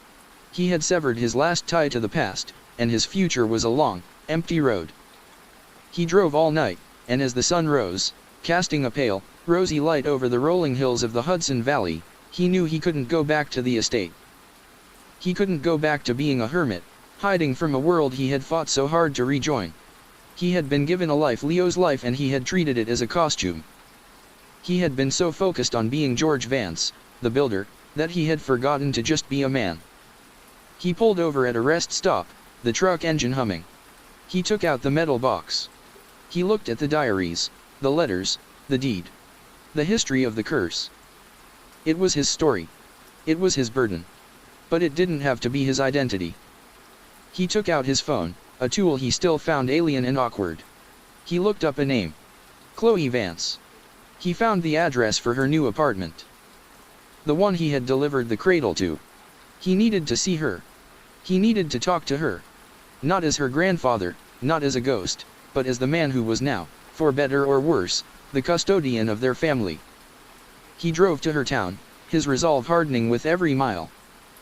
Speaker 1: He had severed his last tie to the past, and his future was a long, empty road. He drove all night, and as the sun rose, casting a pale, rosy light over the rolling hills of the Hudson Valley, he knew he couldn't go back to the estate. He couldn't go back to being a hermit, hiding from a world he had fought so hard to rejoin. He had been given a life, Leo's life, and he had treated it as a costume. He had been so focused on being George Vance, the builder, that he had forgotten to just be a man. He pulled over at a rest stop, the truck engine humming. He took out the metal box. He looked at the diaries, the letters, the deed. The history of the curse. It was his story. It was his burden. But it didn't have to be his identity. He took out his phone, a tool he still found alien and awkward. He looked up a name. Chloe Vance. He found the address for her new apartment. The one he had delivered the cradle to. He needed to see her. He needed to talk to her. Not as her grandfather, not as a ghost, but as the man who was now, for better or worse, the custodian of their family. He drove to her town, his resolve hardening with every mile.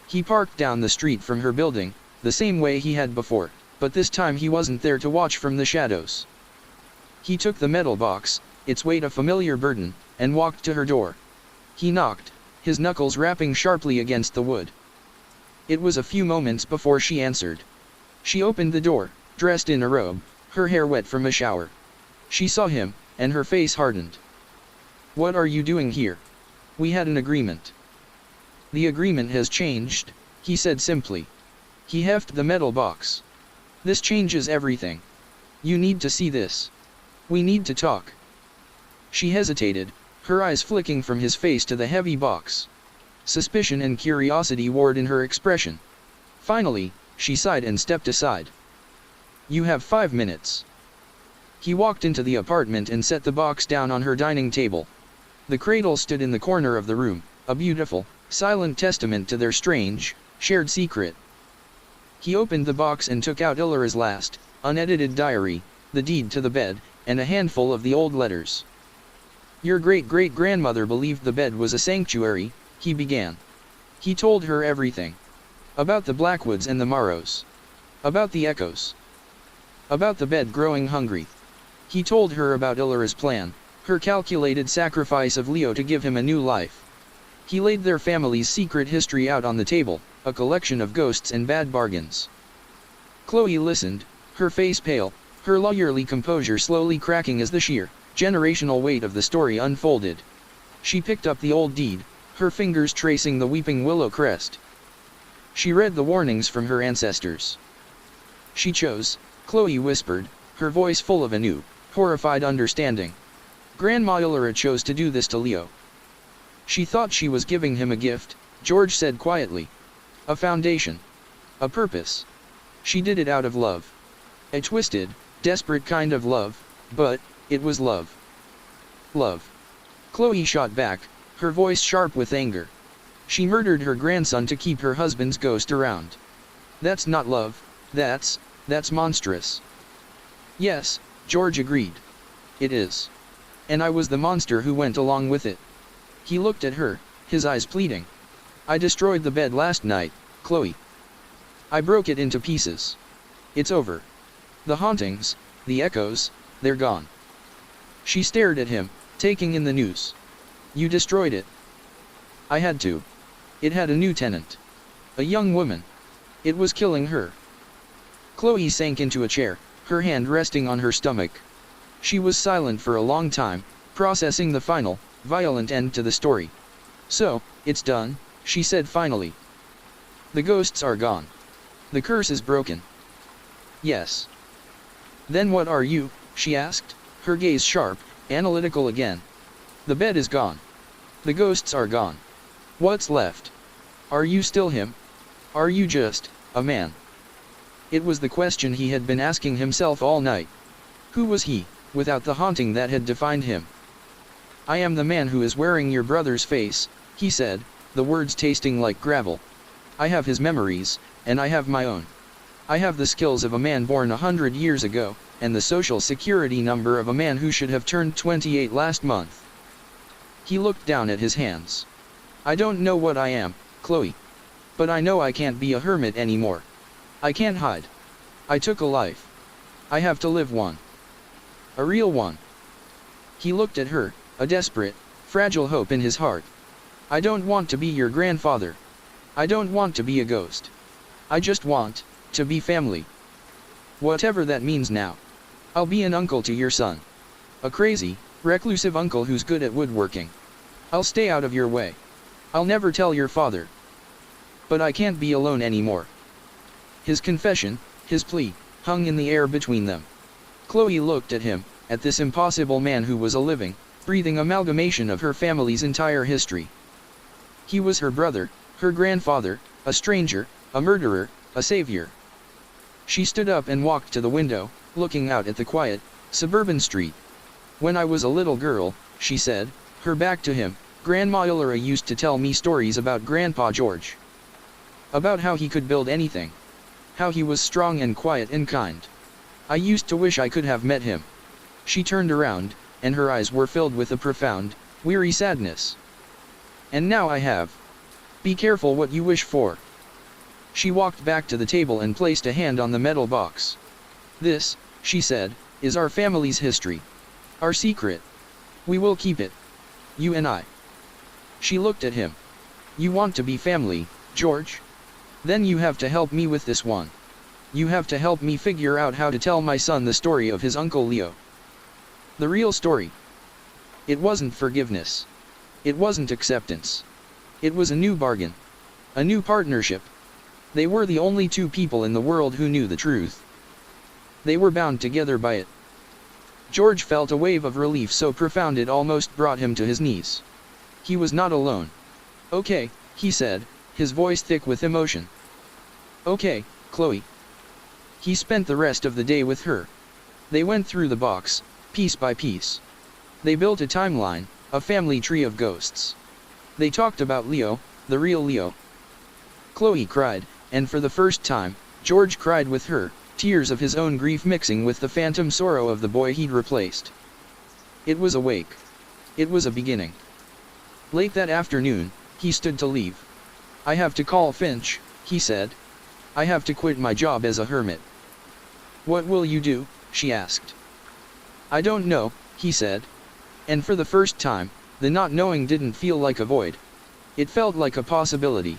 Speaker 1: He parked down the street from her building, the same way he had before, but this time he wasn't there to watch from the shadows. He took the metal box, its weight a familiar burden, and walked to her door. He knocked, his knuckles rapping sharply against the wood. It was a few moments before she answered. She opened the door, dressed in a robe, her hair wet from a shower. She saw him, and her face hardened. "What are you doing here? We had an agreement." "The agreement has changed," he said simply. He hefted the metal box. "This changes everything. You need to see this. We need to talk." She hesitated, her eyes flicking from his face to the heavy box. Suspicion and curiosity warred in her expression. Finally, she sighed and stepped aside. "You have 5 minutes." He walked into the apartment and set the box down on her dining table. The cradle stood in the corner of the room, a beautiful, silent testament to their strange, shared secret. He opened the box and took out Illyra's last, unedited diary, the deed to the bed, and a handful of the old letters. "Your great-great-grandmother believed the bed was a sanctuary," he began. He told her everything. About the Blackwoods and the Morrows. About the echoes. About the bed growing hungry. He told her about Illyra's plan, her calculated sacrifice of Leo to give him a new life. He laid their family's secret history out on the table, a collection of ghosts and bad bargains. Chloe listened, her face pale, her lawyerly composure slowly cracking as the sheer, generational weight of the story unfolded. She picked up the old deed, her fingers tracing the weeping willow crest. She read the warnings from her ancestors. She chose, Chloe whispered, her voice full of a new, horrified understanding. Grandma Illyra chose to do this to Leo. She thought she was giving him a gift, George said quietly. A foundation. A purpose. She did it out of love. A twisted, desperate kind of love, but it was love. Love. Chloe shot back, her voice sharp with anger. She murdered her grandson to keep her husband's ghost around. That's not love, that's monstrous. Yes, George agreed. It is. And I was the monster who went along with it. He looked at her, his eyes pleading. I destroyed the bed last night, Chloe. I broke it into pieces. It's over. The hauntings, the echoes, they're gone. She stared at him, taking in the news. You destroyed it. I had to. It had a new tenant. A young woman. It was killing her. Chloe sank into a chair, her hand resting on her stomach. She was silent for a long time, processing the final, violent end to the story. So, it's done, she said finally. The ghosts are gone. The curse is broken. Yes. Then what are you? She asked, her gaze sharp, analytical again. The bed is gone. The ghosts are gone. What's left? Are you still him? Are you just a man? It was the question he had been asking himself all night. Who was he, without the haunting that had defined him? "I am the man who is wearing your brother's face," he said, the words tasting like gravel. "I have his memories, and I have my own. I have the skills of a man born 100 years ago, and the social security number of a man who should have turned 28 last month." He looked down at his hands. "I don't know what I am, Chloe. But I know I can't be a hermit anymore. I can't hide. I took a life. I have to live one. A real one." He looked at her, a desperate, fragile hope in his heart. "I don't want to be your grandfather. I don't want to be a ghost. I just want to be family. Whatever that means now. I'll be an uncle to your son. A crazy, reclusive uncle who's good at woodworking. I'll stay out of your way. I'll never tell your father. But I can't be alone anymore." His confession, his plea, hung in the air between them. Chloe looked at him, at this impossible man who was a living, breathing amalgamation of her family's entire history. He was her brother, her grandfather, a stranger, a murderer, a savior. She stood up and walked to the window, looking out at the quiet, suburban street. "When I was a little girl," she said, her back to him, "Grandma Ilora used to tell me stories about Grandpa George. About how he could build anything. How he was strong and quiet and kind. I used to wish I could have met him." She turned around, and her eyes were filled with a profound, weary sadness. "And now I have. Be careful what you wish for." She walked back to the table and placed a hand on the metal box. "This," she said, "is our family's history. Our secret. We will keep it. You and I." She looked at him. "You want to be family, George? Then you have to help me with this one. You have to help me figure out how to tell my son the story of his Uncle Leo. The real story. It wasn't forgiveness. It wasn't acceptance. It was a new bargain. A new partnership. They were the only two people in the world who knew the truth. They were bound together by it." George felt a wave of relief so profound it almost brought him to his knees. He was not alone. "Okay," he said, his voice thick with emotion. "Okay, Chloe." He spent the rest of the day with her. They went through the box, piece by piece. They built a timeline, a family tree of ghosts. They talked about Leo, the real Leo. Chloe cried, and for the first time, George cried with her, tears of his own grief mixing with the phantom sorrow of the boy he'd replaced. It was a wake. It was a beginning. Late that afternoon, he stood to leave. "I have to call Finch," he said. "I have to quit my job as a hermit." "What will you do?" she asked. "I don't know," he said. And for the first time, the not knowing didn't feel like a void. It felt like a possibility.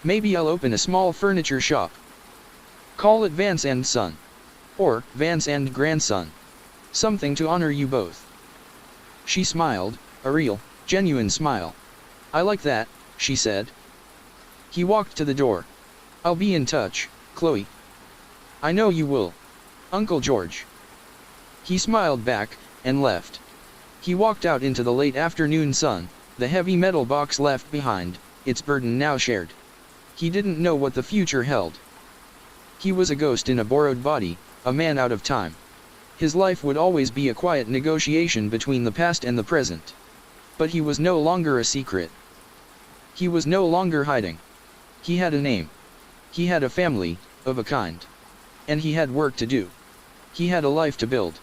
Speaker 1: "Maybe I'll open a small furniture shop. Call it Vance and Son. Or, Vance and Grandson. Something to honor you both." She smiled, a real, genuine smile. "I like that," she said. He walked to the door. "I'll be in touch, Chloe." "I know you will. Uncle George." He smiled back, and left. He walked out into the late afternoon sun, the heavy metal box left behind, its burden now shared. He didn't know what the future held. He was a ghost in a borrowed body, a man out of time. His life would always be a quiet negotiation between the past and the present. But he was no longer a secret. He was no longer hiding. He had a name. He had a family, of a kind. And he had work to do. He had a life to build.